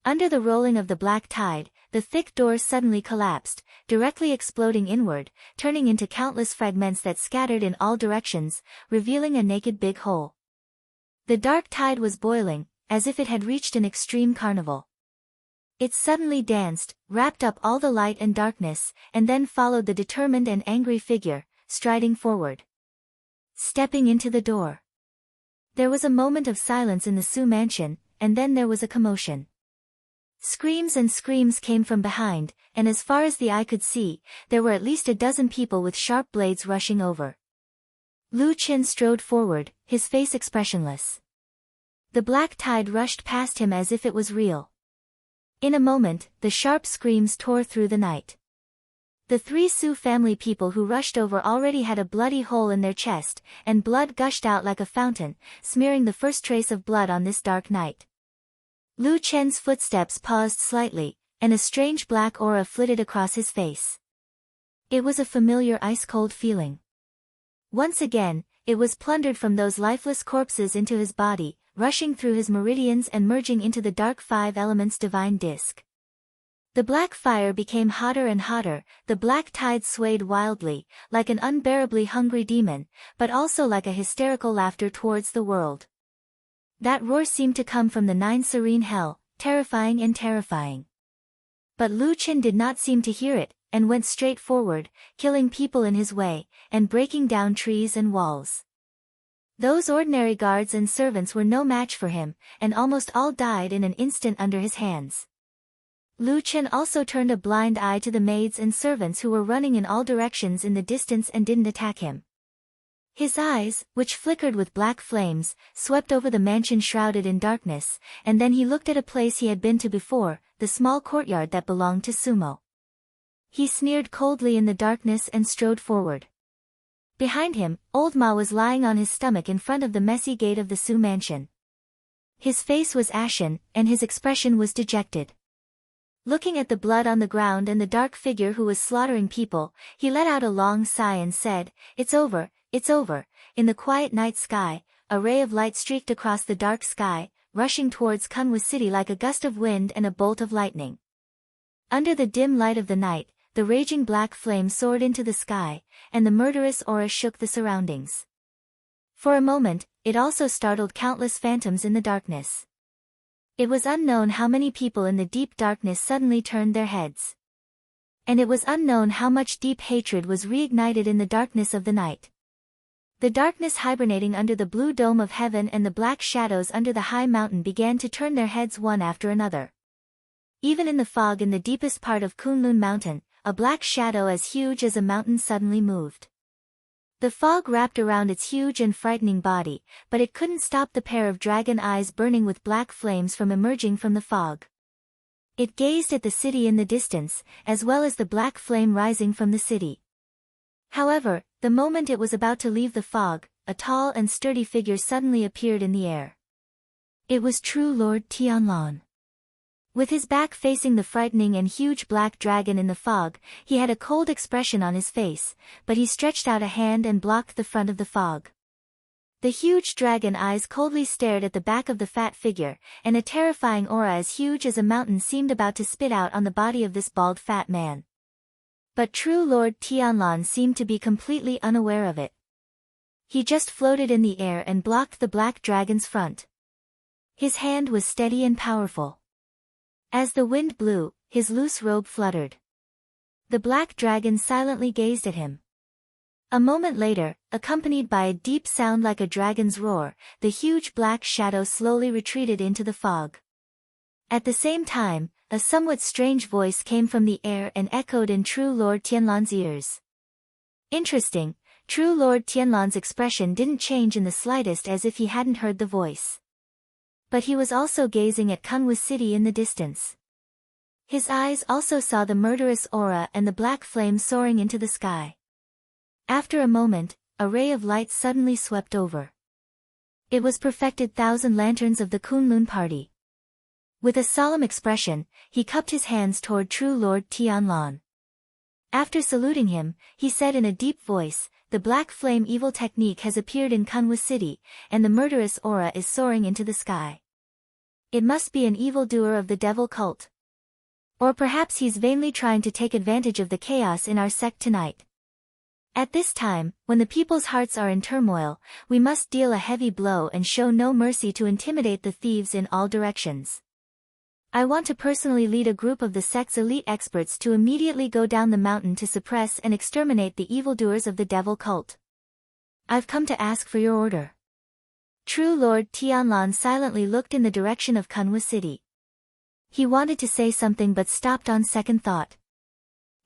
Under the rolling of the black tide, the thick doors suddenly collapsed, directly exploding inward, turning into countless fragments that scattered in all directions, revealing a naked big hole. The dark tide was boiling, as if it had reached an extreme carnival. It suddenly danced, wrapped up all the light and darkness, and then followed the determined and angry figure, striding forward. Stepping into the door. There was a moment of silence in the Su mansion, and then there was a commotion. Screams and screams came from behind, and as far as the eye could see, there were at least a dozen people with sharp blades rushing over. Lu Chen strode forward, his face expressionless. The black tide rushed past him as if it was real. In a moment, the sharp screams tore through the night. The three Su family people who rushed over already had a bloody hole in their chest, and blood gushed out like a fountain, smearing the first trace of blood on this dark night. Lu Chen's footsteps paused slightly, and a strange black aura flitted across his face. It was a familiar ice-cold feeling. Once again, it was plundered from those lifeless corpses into his body, rushing through his meridians and merging into the dark five elements divine disk. The black fire became hotter and hotter, the black tide swayed wildly, like an unbearably hungry demon, but also like a hysterical laughter towards the world. That roar seemed to come from the nine serene hell, terrifying and terrifying. But Lu Chen did not seem to hear it, and went straight forward, killing people in his way, and breaking down trees and walls. Those ordinary guards and servants were no match for him, and almost all died in an instant under his hands. Lu Chen also turned a blind eye to the maids and servants who were running in all directions in the distance and didn't attack him. His eyes, which flickered with black flames, swept over the mansion shrouded in darkness, and then he looked at a place he had been to before, the small courtyard that belonged to Sumo. He sneered coldly in the darkness and strode forward. Behind him, old Ma was lying on his stomach in front of the messy gate of the Su mansion. His face was ashen, and his expression was dejected. Looking at the blood on the ground and the dark figure who was slaughtering people, he let out a long sigh and said, "It's over, it's over." In the quiet night sky, a ray of light streaked across the dark sky, rushing towards Kunwa City like a gust of wind and a bolt of lightning. Under the dim light of the night, the raging black flame soared into the sky, and the murderous aura shook the surroundings. For a moment, it also startled countless phantoms in the darkness. It was unknown how many people in the deep darkness suddenly turned their heads. And it was unknown how much deep hatred was reignited in the darkness of the night. The darkness hibernating under the blue dome of heaven and the black shadows under the high mountain began to turn their heads one after another. Even in the fog in the deepest part of Kunlun Mountain, a black shadow as huge as a mountain suddenly moved. The fog wrapped around its huge and frightening body, but it couldn't stop the pair of dragon eyes burning with black flames from emerging from the fog. It gazed at the city in the distance, as well as the black flame rising from the city. However, the moment it was about to leave the fog, a tall and sturdy figure suddenly appeared in the air. It was true Lord Tianlan. With his back facing the frightening and huge black dragon in the fog, he had a cold expression on his face, but he stretched out a hand and blocked the front of the fog. The huge dragon eyes coldly stared at the back of the fat figure, and a terrifying aura as huge as a mountain seemed about to spit out on the body of this bald fat man. But true Lord Tianlan seemed to be completely unaware of it. He just floated in the air and blocked the black dragon's front. His hand was steady and powerful. As the wind blew, his loose robe fluttered. The black dragon silently gazed at him. A moment later, accompanied by a deep sound like a dragon's roar, the huge black shadow slowly retreated into the fog. At the same time, a somewhat strange voice came from the air and echoed in true Lord Tianlan's ears. Interesting, true Lord Tianlan's expression didn't change in the slightest, as if he hadn't heard the voice. But he was also gazing at Kunwa City in the distance. His eyes also saw the murderous aura and the black flame soaring into the sky. After a moment, a ray of light suddenly swept over. It was perfected thousand lanterns of the Kunlun party. With a solemn expression, he cupped his hands toward true Lord Tianlan. After saluting him, he said in a deep voice, "The black flame evil technique has appeared in Kunwa City, and the murderous aura is soaring into the sky. It must be an evildoer of the devil cult. Or perhaps he's vainly trying to take advantage of the chaos in our sect tonight. At this time, when the people's hearts are in turmoil, we must deal a heavy blow and show no mercy to intimidate the thieves in all directions. I want to personally lead a group of the sect's elite experts to immediately go down the mountain to suppress and exterminate the evildoers of the devil cult. I've come to ask for your order." True Lord Tianlan silently looked in the direction of Kunwa City. He wanted to say something but stopped on second thought.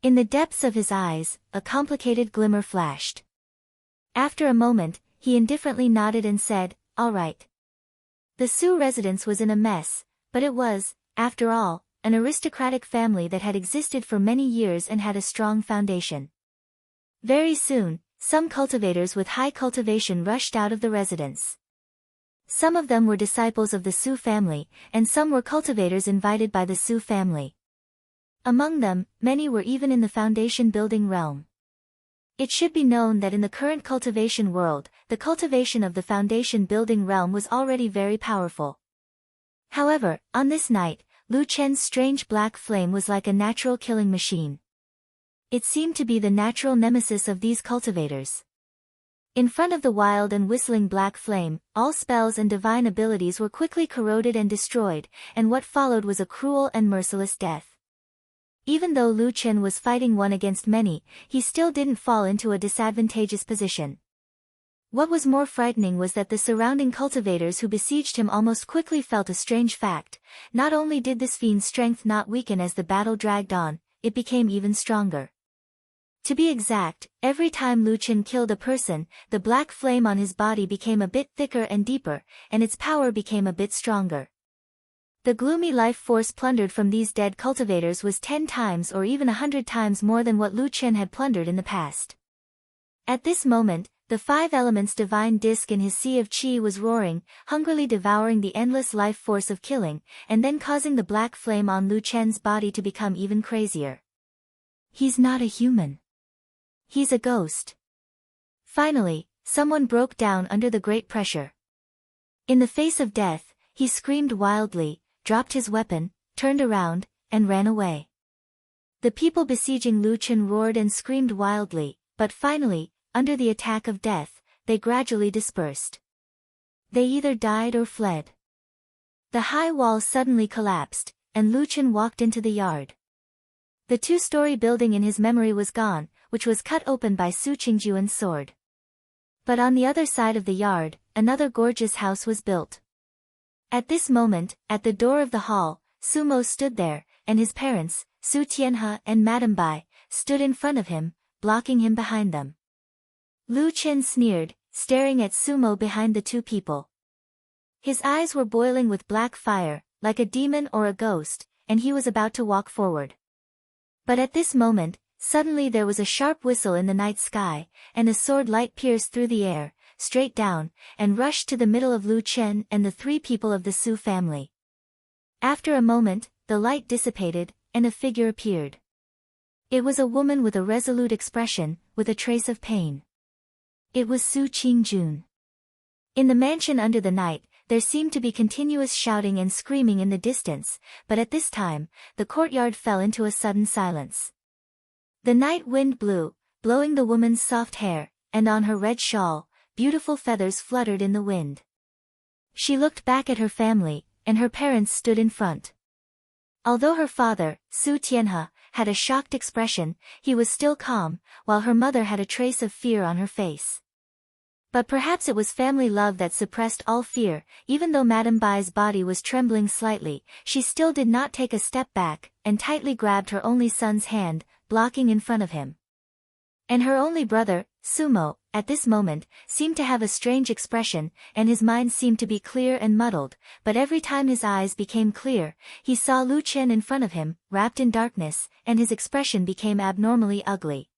In the depths of his eyes, a complicated glimmer flashed. After a moment, he indifferently nodded and said, "All right." The Su residence was in a mess, but it was, after all, an aristocratic family that had existed for many years and had a strong foundation. Very soon, some cultivators with high cultivation rushed out of the residence. Some of them were disciples of the Su family, and some were cultivators invited by the Su family. Among them, many were even in the foundation building realm. It should be known that in the current cultivation world, the cultivation of the foundation building realm was already very powerful. However, on this night, Lu Chen's strange black flame was like a natural killing machine. It seemed to be the natural nemesis of these cultivators. In front of the wild and whistling black flame, all spells and divine abilities were quickly corroded and destroyed, and what followed was a cruel and merciless death. Even though Lu Chen was fighting one against many, he still didn't fall into a disadvantageous position. What was more frightening was that the surrounding cultivators who besieged him almost quickly felt a strange fact. Not only did this fiend's strength not weaken as the battle dragged on, it became even stronger. To be exact, every time Lu Chen killed a person, the black flame on his body became a bit thicker and deeper, and its power became a bit stronger. The gloomy life force plundered from these dead cultivators was 10 times or even 100 times more than what Lu Chen had plundered in the past. At this moment, the 5 elements divine disk in his sea of qi was roaring, hungrily devouring the endless life force of killing, and then causing the black flame on Lu Chen's body to become even crazier. He's not a human. He's a ghost. Finally, someone broke down under the great pressure. In the face of death, he screamed wildly, dropped his weapon, turned around, and ran away. The people besieging Lu Chen roared and screamed wildly, but finally, under the attack of death, they gradually dispersed. They either died or fled. The high wall suddenly collapsed, and Lu Chen walked into the yard. The 2-story building in his memory was gone, which was cut open by Su Qingjuan's sword. But on the other side of the yard, another gorgeous house was built. At this moment, at the door of the hall, Su Mo stood there, and his parents, Su Tianhe and Madame Bai, stood in front of him, blocking him behind them. Lu Chen sneered, staring at Su Mo behind the 2 people. His eyes were boiling with black fire, like a demon or a ghost, and he was about to walk forward. But at this moment, suddenly there was a sharp whistle in the night sky, and a sword light pierced through the air, straight down, and rushed to the middle of Lu Chen and the 3 people of the Su family. After a moment, the light dissipated, and a figure appeared. It was a woman with a resolute expression, with a trace of pain. It was Su Qingjun. In the mansion under the night, there seemed to be continuous shouting and screaming in the distance, but at this time, the courtyard fell into a sudden silence. The night wind blew, blowing the woman's soft hair, and on her red shawl, beautiful feathers fluttered in the wind. She looked back at her family, and her parents stood in front. Although her father, Su Tianhe, had a shocked expression, he was still calm, while her mother had a trace of fear on her face. But perhaps it was family love that suppressed all fear. Even though Madame Bai's body was trembling slightly, she still did not take a step back, and tightly grabbed her only son's hand, blocking in front of him. And her only brother, Sumo, at this moment, seemed to have a strange expression, and his mind seemed to be clear and muddled, but every time his eyes became clear, he saw Lu Chen in front of him, wrapped in darkness, and his expression became abnormally ugly.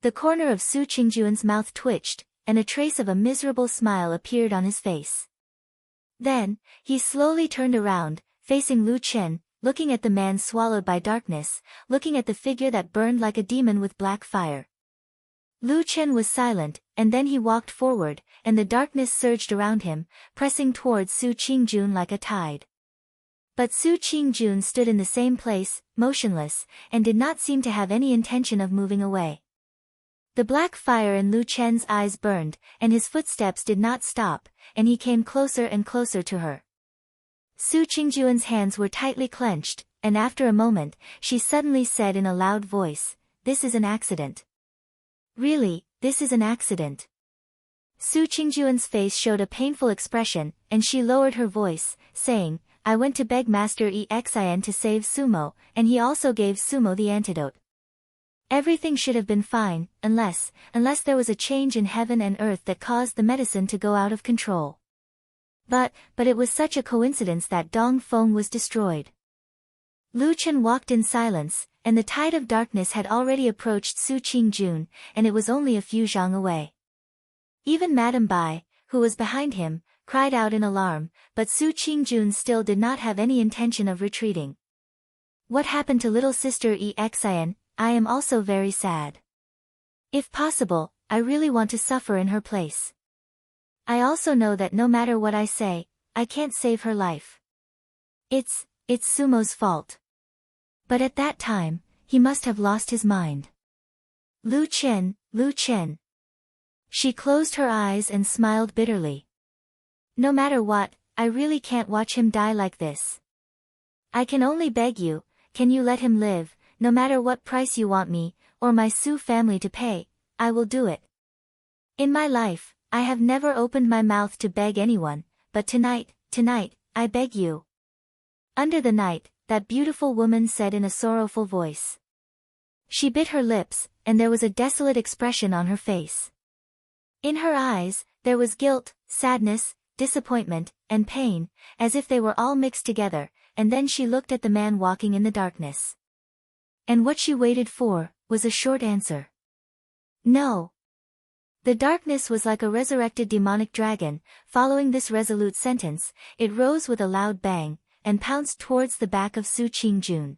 The corner of Su Qingjuan's mouth twitched, and a trace of a miserable smile appeared on his face. Then, he slowly turned around, facing Lu Chen, looking at the man swallowed by darkness, looking at the figure that burned like a demon with black fire. Lu Chen was silent, and then he walked forward, and the darkness surged around him, pressing towards Su Qingjun like a tide. But Su Qingjun stood in the same place, motionless, and did not seem to have any intention of moving away. The black fire in Lu Chen's eyes burned, and his footsteps did not stop, and he came closer and closer to her. Su Qingjuan's hands were tightly clenched, and after a moment, she suddenly said in a loud voice, "This is an accident." "Really, this is an accident?" Su Qingjuan's face showed a painful expression, and she lowered her voice, saying, "I went to beg Master Exin to save Sumo, and he also gave Sumo the antidote. Everything should have been fine, unless there was a change in heaven and earth that caused the medicine to go out of control. But it was such a coincidence that Dong Feng was destroyed." Lu Chen walked in silence, and the tide of darkness had already approached Su Qingjun, and it was only a few zhang away. Even Madame Bai, who was behind him, cried out in alarm, but Su Qingjun still did not have any intention of retreating. "What happened to little sister Exin? I am also very sad. If possible, I really want to suffer in her place. I also know that no matter what I say, I can't save her life. It's Sumo's fault." But at that time, he must have lost his mind. Lu Chen. She closed her eyes and smiled bitterly. "No matter what, I really can't watch him die like this. I can only beg you, can you let him live? No matter what price you want me, or my Su family to pay, I will do it. In my life, I have never opened my mouth to beg anyone, but tonight, I beg you." Under the night, that beautiful woman said in a sorrowful voice. She bit her lips, and there was a desolate expression on her face. In her eyes, there was guilt, sadness, disappointment, and pain, as if they were all mixed together, and then she looked at the man walking in the darkness. And what she waited for, was a short answer. "No." The darkness was like a resurrected demonic dragon. Following this resolute sentence, it rose with a loud bang, and pounced towards the back of Su Qingjun.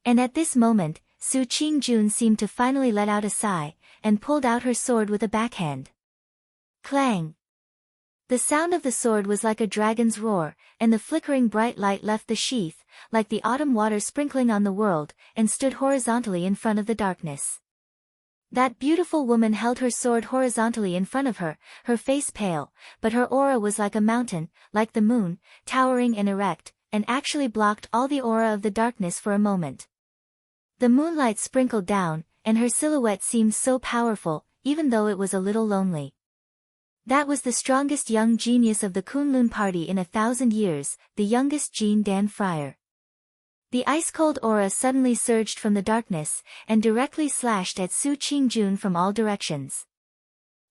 And at this moment, Su Qingjun seemed to finally let out a sigh, and pulled out her sword with a backhand. Clang! The sound of the sword was like a dragon's roar, and the flickering bright light left the sheath, like the autumn water sprinkling on the world, and stood horizontally in front of the darkness. That beautiful woman held her sword horizontally in front of her, her face pale, but her aura was like a mountain, like the moon, towering and erect, and actually blocked all the aura of the darkness for a moment. The moonlight sprinkled down, and her silhouette seemed so powerful, even though it was a little lonely. That was the strongest young genius of the Kunlun party in 1,000 years, the youngest Jean Dan Friar. The ice-cold aura suddenly surged from the darkness, and directly slashed at Su Qingjun from all directions.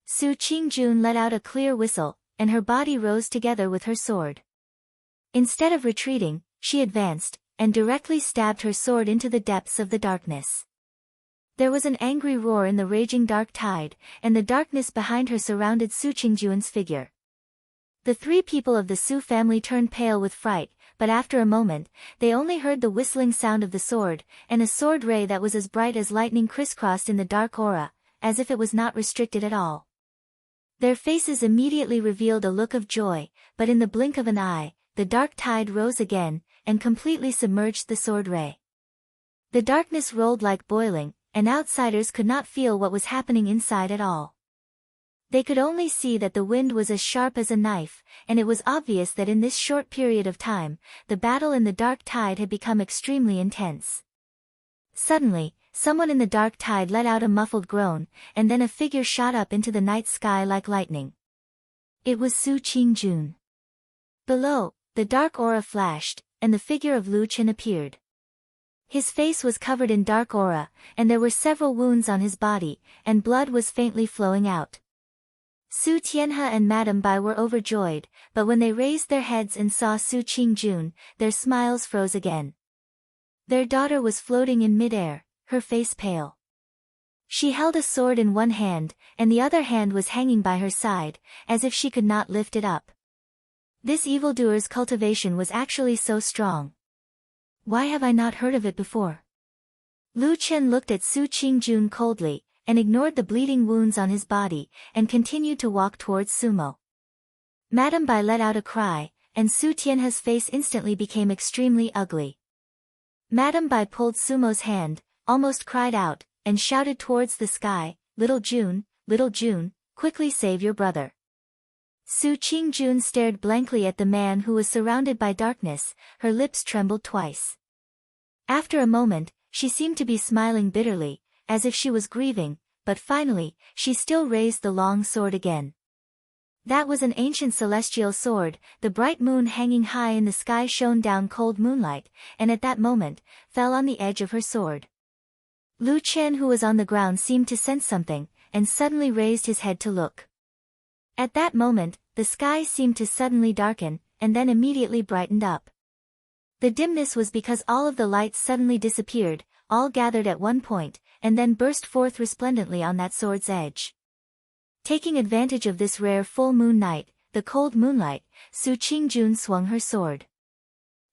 Su Qingjun let out a clear whistle, and her body rose together with her sword. Instead of retreating, she advanced, and directly stabbed her sword into the depths of the darkness. There was an angry roar in the raging dark tide, and the darkness behind her surrounded Su Qingjuan's figure. The three people of the Su family turned pale with fright, but after a moment, they only heard the whistling sound of the sword, and a sword ray that was as bright as lightning crisscrossed in the dark aura, as if it was not restricted at all. Their faces immediately revealed a look of joy, but in the blink of an eye, the dark tide rose again, and completely submerged the sword ray. The darkness rolled like boiling, and outsiders could not feel what was happening inside at all. They could only see that the wind was as sharp as a knife, and it was obvious that in this short period of time, the battle in the dark tide had become extremely intense. Suddenly, someone in the dark tide let out a muffled groan, and then a figure shot up into the night sky like lightning. It was Su Qingjun. Below, the dark aura flashed, and the figure of Lu Chen appeared. His face was covered in dark aura, and there were several wounds on his body, and blood was faintly flowing out. Su Tianhe and Madame Bai were overjoyed, but when they raised their heads and saw Su Qingjun, their smiles froze again. Their daughter was floating in midair, her face pale. She held a sword in one hand, and the other hand was hanging by her side, as if she could not lift it up. This evildoer's cultivation was actually so strong. Why have I not heard of it before? Lu Chen looked at Su Qingjun coldly, and ignored the bleeding wounds on his body, and continued to walk towards Sumo. Madame Bai let out a cry, and Su Tianhe's face instantly became extremely ugly. Madame Bai pulled Sumo's hand, almost cried out, and shouted towards the sky, Little June, quickly save your brother." Su Qingjun stared blankly at the man who was surrounded by darkness, her lips trembled twice. After a moment, she seemed to be smiling bitterly, as if she was grieving, but finally, she still raised the long sword again. That was an ancient celestial sword. The bright moon hanging high in the sky shone down cold moonlight, and at that moment, fell on the edge of her sword. Lu Chen, who was on the ground, seemed to sense something, and suddenly raised his head to look. At that moment, the sky seemed to suddenly darken, and then immediately brightened up. The dimness was because all of the lights suddenly disappeared, all gathered at one point, and then burst forth resplendently on that sword's edge. Taking advantage of this rare full moon night, the cold moonlight, Su Qingjun swung her sword.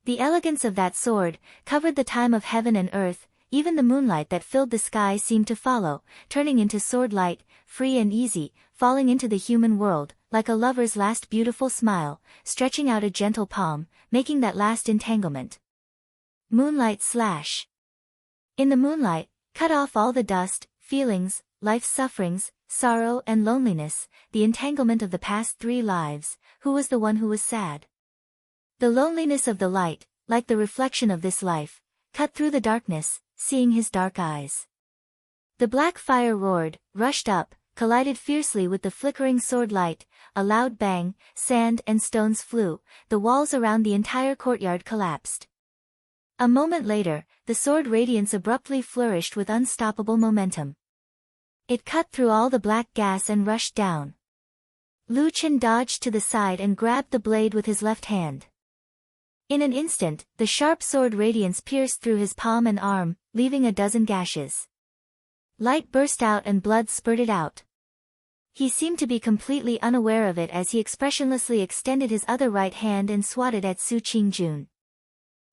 The elegance of that sword covered the time of heaven and earth. Even the moonlight that filled the sky seemed to follow, turning into sword light, free and easy, falling into the human world, like a lover's last beautiful smile, stretching out a gentle palm, making that last entanglement. Moonlight slash. In the moonlight, cut off all the dust, feelings, life's sufferings, sorrow and loneliness, the entanglement of the past 3 lives. Who was the one who was sad? The loneliness of the light, like the reflection of this life, cut through the darkness, seeing his dark eyes. The black fire roared, rushed up, collided fiercely with the flickering sword light, a loud bang, sand and stones flew, the walls around the entire courtyard collapsed. A moment later, the sword radiance abruptly flourished with unstoppable momentum. It cut through all the black gas and rushed down. Lu Chen dodged to the side and grabbed the blade with his left hand. In an instant, the sharp sword radiance pierced through his palm and arm, leaving a dozen gashes. Light burst out and blood spurted out. He seemed to be completely unaware of it as he expressionlessly extended his other right hand and swatted at Su Qingjun.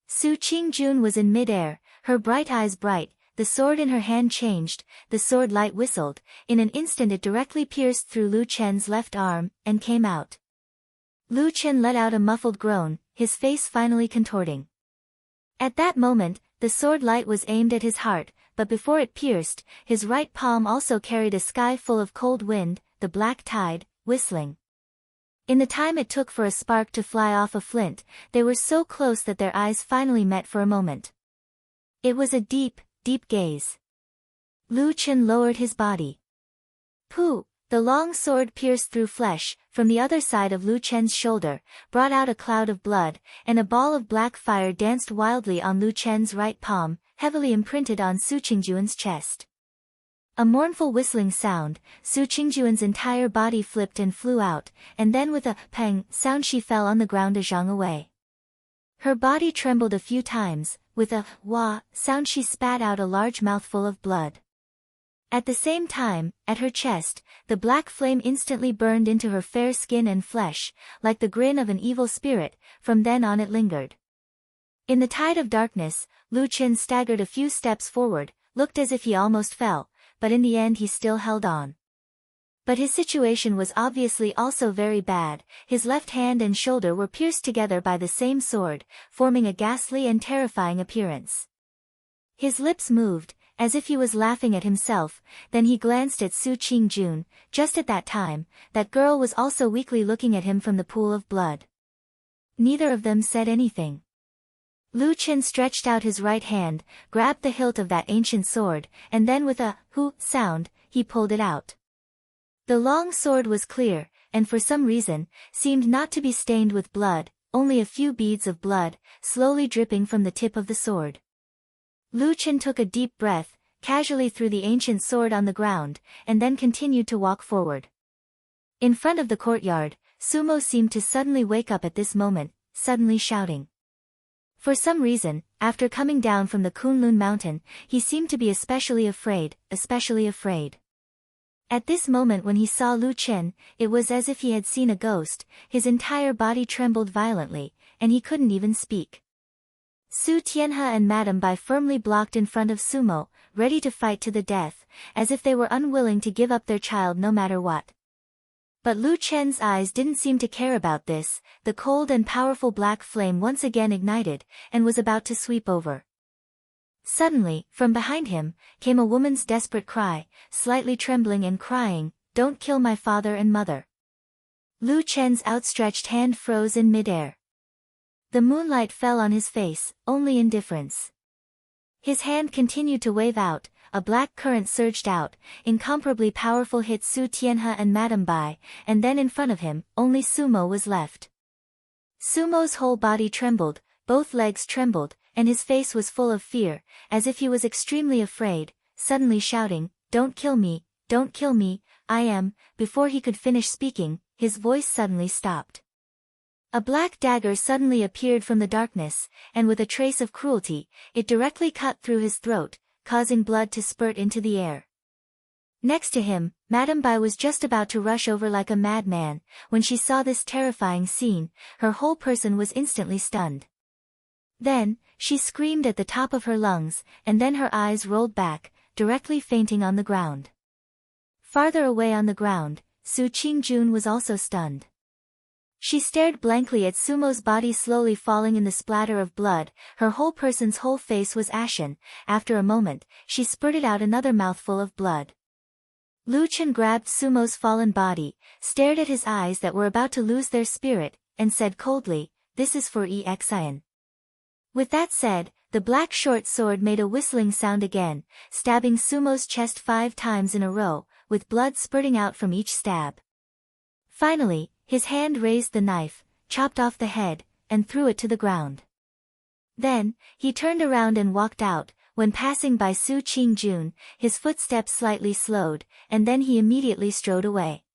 Su Qingjun was in midair, her bright eyes bright, the sword in her hand changed, the sword light whistled, in an instant it directly pierced through Lu Chen's left arm, and came out. Lu Chen let out a muffled groan, his face finally contorting. At that moment, the sword light was aimed at his heart, but before it pierced, his right palm also carried a sky full of cold wind, the black tide, whistling. In the time it took for a spark to fly off a flint, they were so close that their eyes finally met for a moment. It was a deep, deep gaze. Lu Chen lowered his body. Pooh! The long sword pierced through flesh, from the other side of Lu Chen's shoulder, brought out a cloud of blood, and a ball of black fire danced wildly on Lu Chen's right palm, heavily imprinted on Su Qingjun's chest. A mournful whistling sound, Su Qingjun's entire body flipped and flew out, and then with a pang sound she fell on the ground a zhang away. Her body trembled a few times, with a wah sound she spat out a large mouthful of blood. At the same time, at her chest, the black flame instantly burned into her fair skin and flesh, like the grin of an evil spirit. From then on it lingered. In the tide of darkness, Lu Chen staggered a few steps forward, looked as if he almost fell, but in the end he still held on. But his situation was obviously also very bad. His left hand and shoulder were pierced together by the same sword, forming a ghastly and terrifying appearance. His lips moved, as if he was laughing at himself, then he glanced at Su Qingjun. Just at that time, that girl was also weakly looking at him from the pool of blood. Neither of them said anything. Lu Chen stretched out his right hand, grabbed the hilt of that ancient sword, and then with a "hoo" sound, he pulled it out. The long sword was clear, and for some reason, seemed not to be stained with blood, only a few beads of blood, slowly dripping from the tip of the sword. Lu Chen took a deep breath, casually threw the ancient sword on the ground, and then continued to walk forward. In front of the courtyard, Sumo seemed to suddenly wake up at this moment, suddenly shouting. For some reason, after coming down from the Kunlun mountain, he seemed to be especially afraid. At this moment when he saw Lu Chen, it was as if he had seen a ghost, his entire body trembled violently, and he couldn't even speak. Su Tianhe and Madame Bai firmly blocked in front of Sumo, ready to fight to the death, as if they were unwilling to give up their child no matter what. But Lu Chen's eyes didn't seem to care about this. The cold and powerful black flame once again ignited, and was about to sweep over. Suddenly, from behind him, came a woman's desperate cry, slightly trembling and crying, "Don't kill my father and mother." Lu Chen's outstretched hand froze in midair. The moonlight fell on his face, only indifference. His hand continued to wave out, a black current surged out, incomparably powerful hit Su Tianhe and Madame Bai, and then in front of him, only Sumo was left. Sumo's whole body trembled, both legs trembled, and his face was full of fear, as if he was extremely afraid, suddenly shouting, "Don't kill me, don't kill me, I am." Before he could finish speaking, his voice suddenly stopped. A black dagger suddenly appeared from the darkness, and with a trace of cruelty, it directly cut through his throat, causing blood to spurt into the air. Next to him, Madame Bai was just about to rush over like a madman. When she saw this terrifying scene, her whole person was instantly stunned. Then, she screamed at the top of her lungs, and then her eyes rolled back, directly fainting on the ground. Farther away on the ground, Su Qingjun was also stunned. She stared blankly at Sumo's body slowly falling in the splatter of blood. Her whole person's whole face was ashen. After a moment, she spurted out another mouthful of blood. Lu Chen grabbed Sumo's fallen body, stared at his eyes that were about to lose their spirit, and said coldly, "This is for Exian." With that said, the black short sword made a whistling sound again, stabbing Sumo's chest 5 times in a row, with blood spurting out from each stab. Finally, his hand raised the knife, chopped off the head, and threw it to the ground. Then, he turned around and walked out. When passing by Su Qingjun, his footsteps slightly slowed, and then he immediately strode away.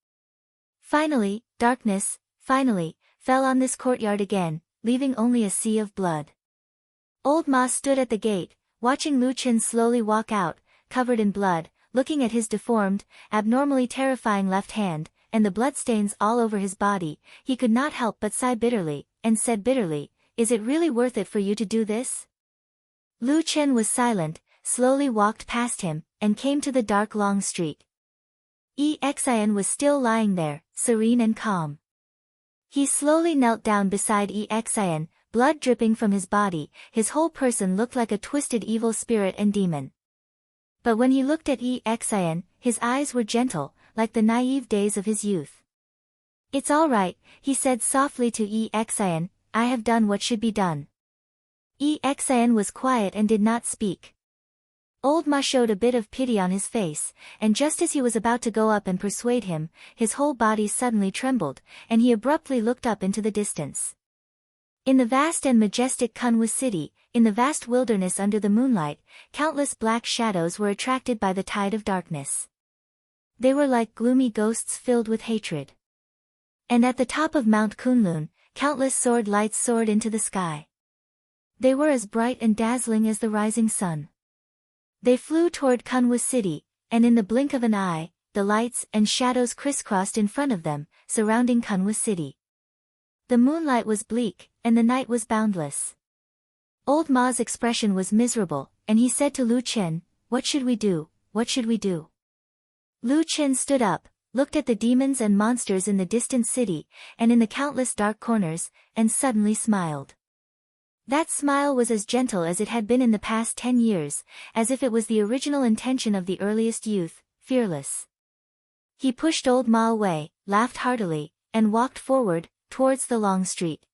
Finally, darkness, fell on this courtyard again, leaving only a sea of blood. Old Ma stood at the gate, watching Lu Chen slowly walk out, covered in blood, looking at his deformed, abnormally terrifying left hand, and the bloodstains all over his body. He could not help but sigh bitterly, and said bitterly, "Is it really worth it for you to do this?" Lu Chen was silent, slowly walked past him, and came to the dark long street. Exian was still lying there, serene and calm. He slowly knelt down beside Exian, blood dripping from his body. His whole person looked like a twisted evil spirit and demon. But when he looked at Exian, his eyes were gentle, like the naive days of his youth. "It's all right," he said softly to Exian, "I have done what should be done." Exian was quiet and did not speak. Old Ma showed a bit of pity on his face, and just as he was about to go up and persuade him, his whole body suddenly trembled, and he abruptly looked up into the distance. In the vast and majestic Kunwa city, in the vast wilderness under the moonlight, countless black shadows were attracted by the tide of darkness. They were like gloomy ghosts filled with hatred. And at the top of Mount Kunlun, countless sword lights soared into the sky. They were as bright and dazzling as the rising sun. They flew toward Kunwa city, and in the blink of an eye, the lights and shadows crisscrossed in front of them, surrounding Kunwa city. The moonlight was bleak, and the night was boundless. Old Ma's expression was miserable, and he said to Lu Chen, "What should we do, what should we do?" Lu Chen stood up, looked at the demons and monsters in the distant city, and in the countless dark corners, and suddenly smiled. That smile was as gentle as it had been in the past 10 years, as if it was the original intention of the earliest youth, fearless. He pushed old Ma away, laughed heartily, and walked forward, towards the long street.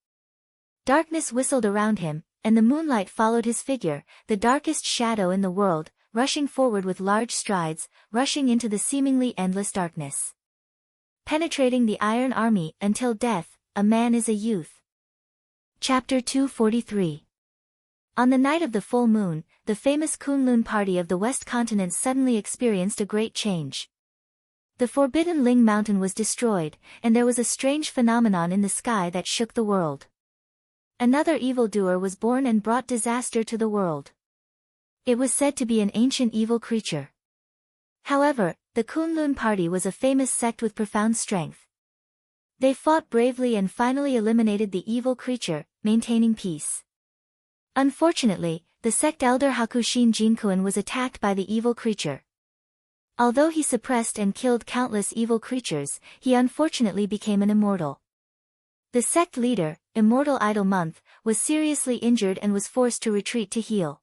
Darkness whistled around him, and the moonlight followed his figure, the darkest shadow in the world, rushing forward with large strides, rushing into the seemingly endless darkness. Penetrating the iron army until death, a man is a youth. Chapter 243. On the night of the full moon, the famous Kunlun party of the West Continent suddenly experienced a great change. The forbidden Ling Mountain was destroyed, and there was a strange phenomenon in the sky that shook the world. Another evildoer was born and brought disaster to the world. It was said to be an ancient evil creature. However, the Kunlun party was a famous sect with profound strength. They fought bravely and finally eliminated the evil creature, maintaining peace. Unfortunately, the sect elder Hakushin Jinkuan was attacked by the evil creature. Although he suppressed and killed countless evil creatures, he unfortunately became an immortal. The sect leader, Immortal Idol Month, was seriously injured and was forced to retreat to heal.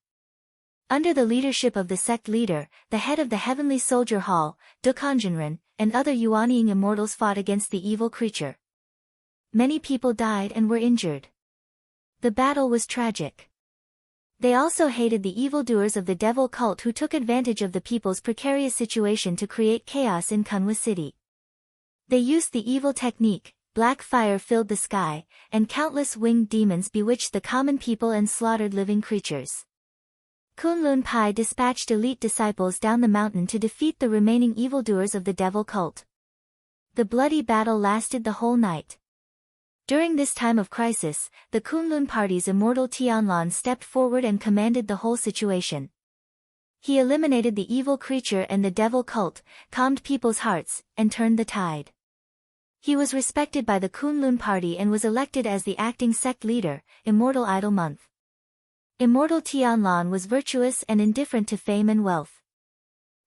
Under the leadership of the sect leader, the head of the Heavenly Soldier Hall, Dukanjinren, and other Yuanying immortals fought against the evil creature. Many people died and were injured. The battle was tragic. They also hated the evildoers of the devil cult who took advantage of the people's precarious situation to create chaos in Kunwa City. They used the evil technique, black fire filled the sky, and countless winged demons bewitched the common people and slaughtered living creatures. Kunlun Pai dispatched elite disciples down the mountain to defeat the remaining evildoers of the devil cult. The bloody battle lasted the whole night. During this time of crisis, the Kunlun party's immortal Tianlan stepped forward and commanded the whole situation. He eliminated the evil creature and the devil cult, calmed people's hearts, and turned the tide. He was respected by the Kunlun party and was elected as the acting sect leader, Immortal Idol Month. Immortal Tianlan was virtuous and indifferent to fame and wealth.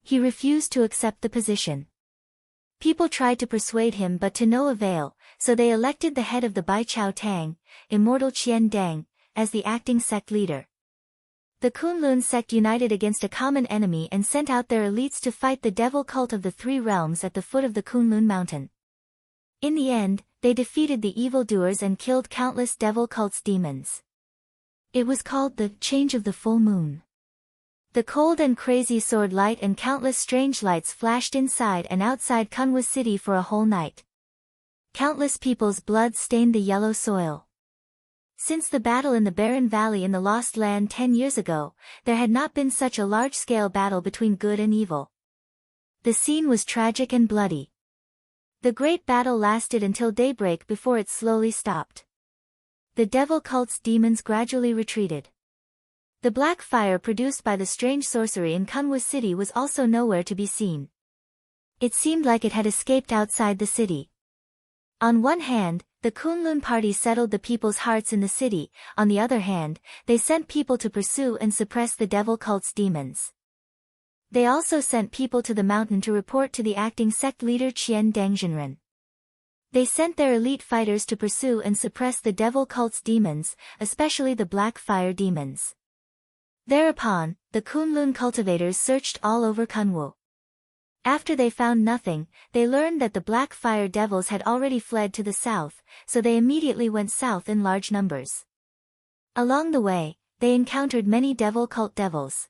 He refused to accept the position. People tried to persuade him but to no avail, so they elected the head of the Bai Chao Tang, Immortal Qian Deng, as the acting sect leader. The Kunlun sect united against a common enemy and sent out their elites to fight the devil cult of the Three Realms at the foot of the Kunlun mountain. In the end, they defeated the evildoers and killed countless devil cult's demons. It was called the Change of the Full Moon. The cold and crazy sword light and countless strange lights flashed inside and outside Kunwa City for a whole night. Countless people's blood stained the yellow soil. Since the battle in the barren valley in the Lost Land 10 years ago, there had not been such a large-scale battle between good and evil. The scene was tragic and bloody. The great battle lasted until daybreak before it slowly stopped. The devil cult's demons gradually retreated. The black fire produced by the strange sorcery in Kunwa City was also nowhere to be seen. It seemed like it had escaped outside the city. On one hand, the Kunlun party settled the people's hearts in the city, on the other hand, they sent people to pursue and suppress the devil cult's demons. They also sent people to the mountain to report to the acting sect leader Qian Dengjinren. They sent their elite fighters to pursue and suppress the devil cult's demons, especially the black fire demons. Thereupon, the Kunlun cultivators searched all over Kunwu. After they found nothing, they learned that the black fire devils had already fled to the south, so they immediately went south in large numbers. Along the way, they encountered many devil cult devils.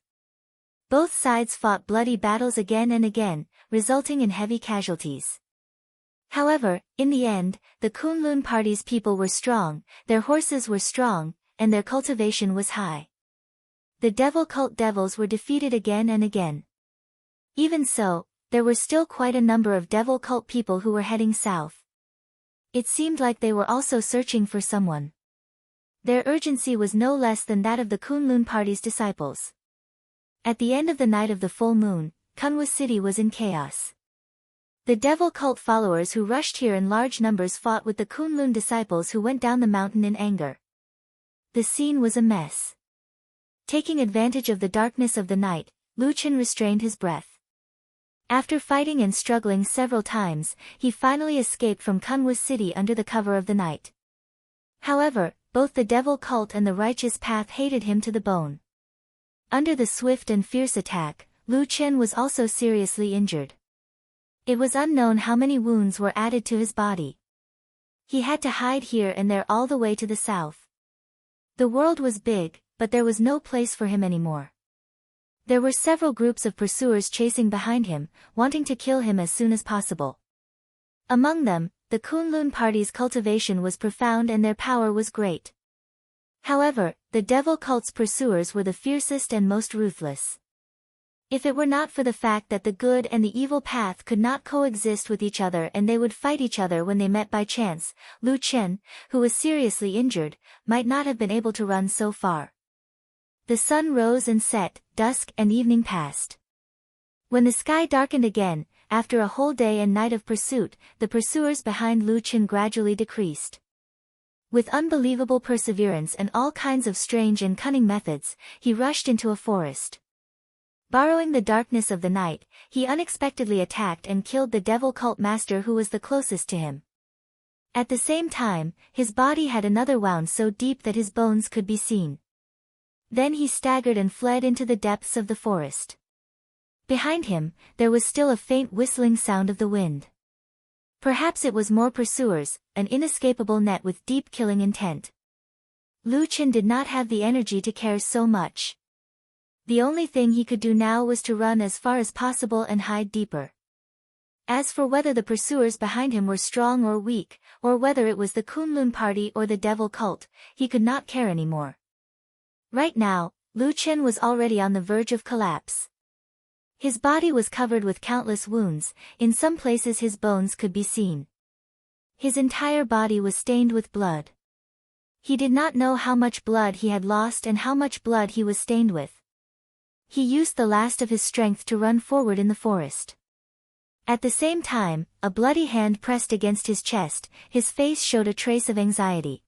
Both sides fought bloody battles again and again, resulting in heavy casualties. However, in the end, the Kunlun party's people were strong, their horses were strong, and their cultivation was high. The devil cult devils were defeated again and again. Even so, there were still quite a number of devil cult people who were heading south. It seemed like they were also searching for someone. Their urgency was no less than that of the Kunlun party's disciples. At the end of the night of the full moon, Kunwa City was in chaos. The devil cult followers who rushed here in large numbers fought with the Kunlun disciples who went down the mountain in anger. The scene was a mess. Taking advantage of the darkness of the night, Lu Chen restrained his breath. After fighting and struggling several times, he finally escaped from Kunwa's city under the cover of the night. However, both the devil cult and the righteous path hated him to the bone. Under the swift and fierce attack, Lu Chen was also seriously injured. It was unknown how many wounds were added to his body. He had to hide here and there all the way to the south. The world was big, but there was no place for him anymore. There were several groups of pursuers chasing behind him, wanting to kill him as soon as possible. Among them, the Kunlun party's cultivation was profound and their power was great. However, the devil cult's pursuers were the fiercest and most ruthless. If it were not for the fact that the good and the evil path could not coexist with each other and they would fight each other when they met by chance, Lu Chen, who was seriously injured, might not have been able to run so far. The sun rose and set, dusk and evening passed. When the sky darkened again, after a whole day and night of pursuit, the pursuers behind Lu Chen gradually decreased. With unbelievable perseverance and all kinds of strange and cunning methods, he rushed into a forest. Borrowing the darkness of the night, he unexpectedly attacked and killed the devil cult master who was the closest to him. At the same time, his body had another wound so deep that his bones could be seen. Then he staggered and fled into the depths of the forest. Behind him, there was still a faint whistling sound of the wind. Perhaps it was more pursuers, an inescapable net with deep killing intent. Lu Chen did not have the energy to care so much. The only thing he could do now was to run as far as possible and hide deeper. As for whether the pursuers behind him were strong or weak, or whether it was the Kunlun party or the devil cult, he could not care anymore. Right now, Lu Chen was already on the verge of collapse. His body was covered with countless wounds, in some places his bones could be seen. His entire body was stained with blood. He did not know how much blood he had lost and how much blood he was stained with. He used the last of his strength to run forward in the forest. At the same time, a bloody hand pressed against his chest, his face showed a trace of anxiety.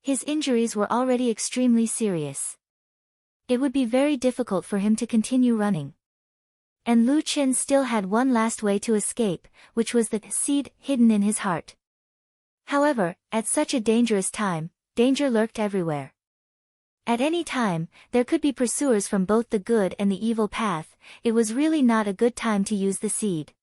His injuries were already extremely serious. It would be very difficult for him to continue running. And Lu Chen still had one last way to escape, which was the seed hidden in his heart. However, at such a dangerous time, danger lurked everywhere. At any time, there could be pursuers from both the good and the evil path. It was really not a good time to use the seed.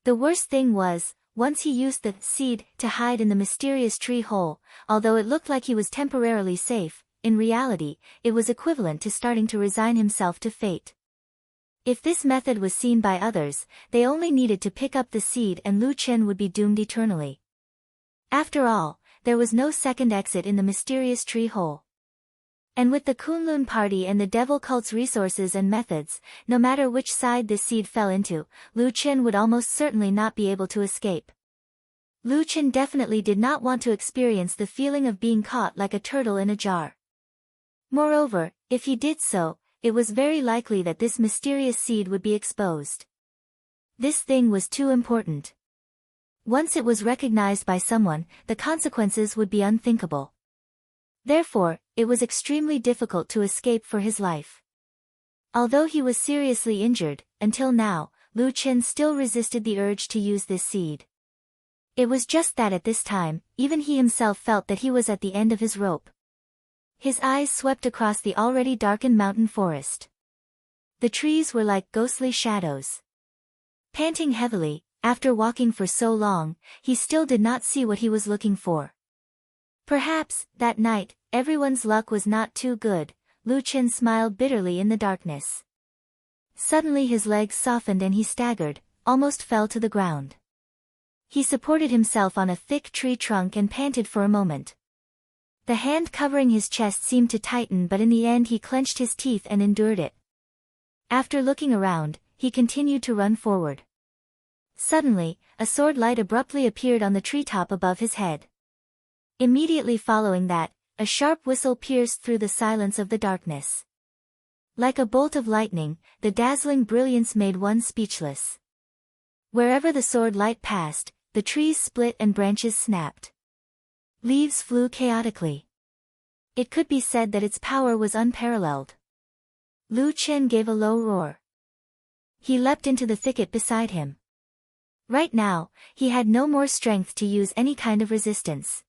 The worst thing was, once he used the seed to hide in the mysterious tree hole, although it looked like he was temporarily safe, in reality, it was equivalent to starting to resign himself to fate. If this method was seen by others, they only needed to pick up the seed and Lu Chen would be doomed eternally. After all, there was no second exit in the mysterious tree hole. And with the Kunlun party and the devil cult's resources and methods, no matter which side this seed fell into, Lu Chen would almost certainly not be able to escape. Lu Chen definitely did not want to experience the feeling of being caught like a turtle in a jar. Moreover, if he did so, it was very likely that this mysterious seed would be exposed. This thing was too important. Once it was recognized by someone, the consequences would be unthinkable. Therefore, it was extremely difficult to escape for his life. Although he was seriously injured, until now, Lu Chen still resisted the urge to use this seed. It was just that at this time, even he himself felt that he was at the end of his rope. His eyes swept across the already darkened mountain forest. The trees were like ghostly shadows. Panting heavily, after walking for so long, he still did not see what he was looking for. Perhaps, that night, everyone's luck was not too good. Lu Chen smiled bitterly in the darkness. Suddenly his legs softened and he staggered, almost fell to the ground. He supported himself on a thick tree trunk and panted for a moment. The hand covering his chest seemed to tighten, but in the end he clenched his teeth and endured it. After looking around, he continued to run forward. Suddenly, a sword light abruptly appeared on the treetop above his head. Immediately following that, a sharp whistle pierced through the silence of the darkness. Like a bolt of lightning, the dazzling brilliance made one speechless. Wherever the sword light passed, the trees split and branches snapped. Leaves flew chaotically. It could be said that its power was unparalleled. Lu Chen gave a low roar. He leapt into the thicket beside him. Right now, he had no more strength to use any kind of resistance.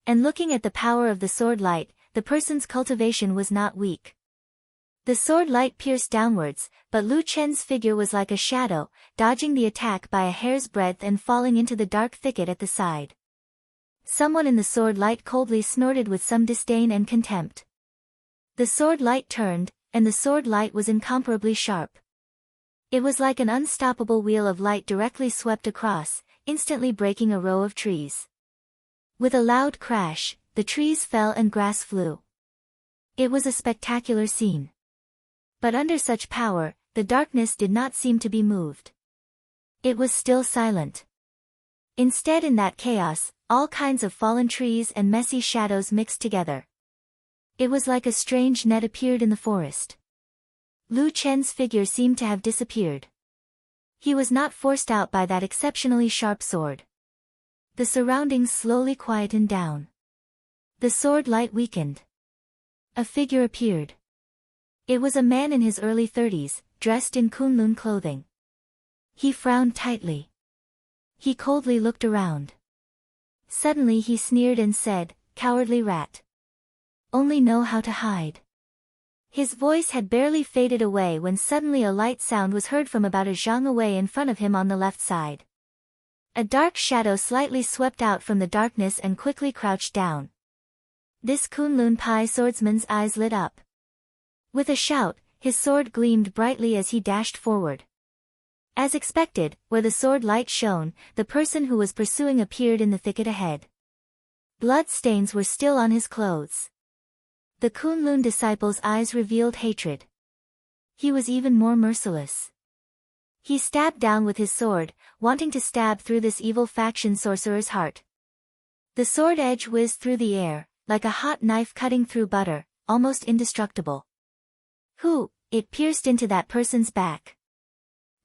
And looking at the power of the sword light, the person's cultivation was not weak. The sword light pierced downwards, but Lu Chen's figure was like a shadow, dodging the attack by a hair's breadth and falling into the dark thicket at the side. Someone in the sword light coldly snorted with some disdain and contempt. The sword light turned, and the sword light was incomparably sharp. It was like an unstoppable wheel of light directly swept across, instantly breaking a row of trees. With a loud crash, the trees fell and grass flew. It was a spectacular scene. But under such power, the darkness did not seem to be moved. It was still silent. Instead, in that chaos, all kinds of fallen trees and messy shadows mixed together. It was like a strange net appeared in the forest. Lu Chen's figure seemed to have disappeared. He was not forced out by that exceptionally sharp sword. The surroundings slowly quietened down. The sword light weakened. A figure appeared. It was a man in his early 30s, dressed in Kunlun clothing. He frowned tightly. He coldly looked around. Suddenly he sneered and said, "Cowardly rat. Only know how to hide." His voice had barely faded away when suddenly a light sound was heard from about a zhang away in front of him on the left side. A dark shadow slightly swept out from the darkness and quickly crouched down. This Kunlun Pai swordsman's eyes lit up. With a shout, his sword gleamed brightly as he dashed forward. As expected, where the sword light shone, the person who was pursuing appeared in the thicket ahead. Blood stains were still on his clothes. The Kunlun disciple's eyes revealed hatred. He was even more merciless. He stabbed down with his sword, wanting to stab through this evil faction sorcerer's heart. The sword edge whizzed through the air, like a hot knife cutting through butter, almost indestructible. It pierced into that person's back.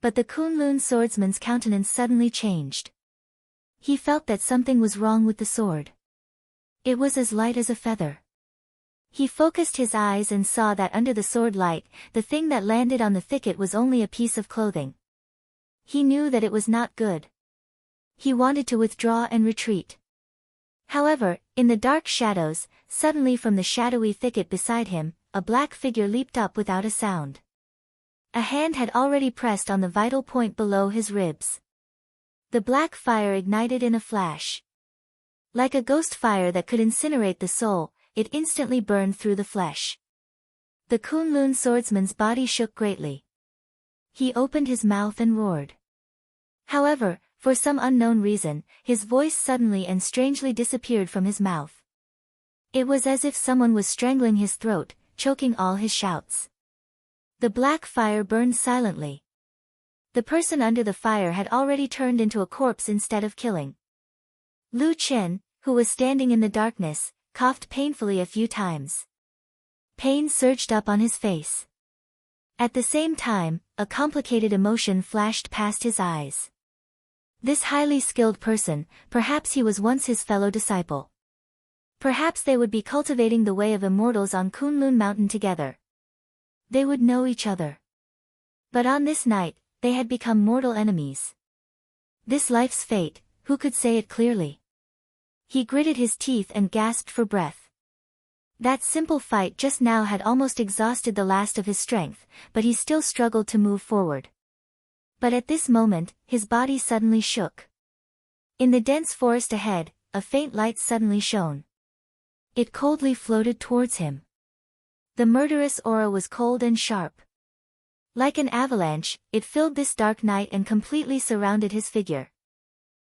But the Kunlun swordsman's countenance suddenly changed. He felt that something was wrong with the sword. It was as light as a feather. He focused his eyes and saw that under the sword light, the thing that landed on the thicket was only a piece of clothing. He knew that it was not good. He wanted to withdraw and retreat. However, in the dark shadows, suddenly from the shadowy thicket beside him, a black figure leaped up without a sound. A hand had already pressed on the vital point below his ribs. The black fire ignited in a flash. Like a ghost fire that could incinerate the soul, it instantly burned through the flesh. The Kunlun swordsman's body shook greatly. He opened his mouth and roared. However, for some unknown reason, his voice suddenly and strangely disappeared from his mouth. It was as if someone was strangling his throat, choking all his shouts. The black fire burned silently. The person under the fire had already turned into a corpse instead of killing. Lu Chen, who was standing in the darkness, coughed painfully a few times. Pain surged up on his face. At the same time, a complicated emotion flashed past his eyes. This highly skilled person, perhaps he was once his fellow disciple. Perhaps they would be cultivating the way of immortals on Kunlun Mountain together. They would know each other. But on this night, they had become mortal enemies. This life's fate, who could say it clearly? He gritted his teeth and gasped for breath. That simple fight just now had almost exhausted the last of his strength, but he still struggled to move forward. But at this moment, his body suddenly shook. In the dense forest ahead, a faint light suddenly shone. It coldly floated towards him. The murderous aura was cold and sharp. Like an avalanche, it filled this dark night and completely surrounded his figure.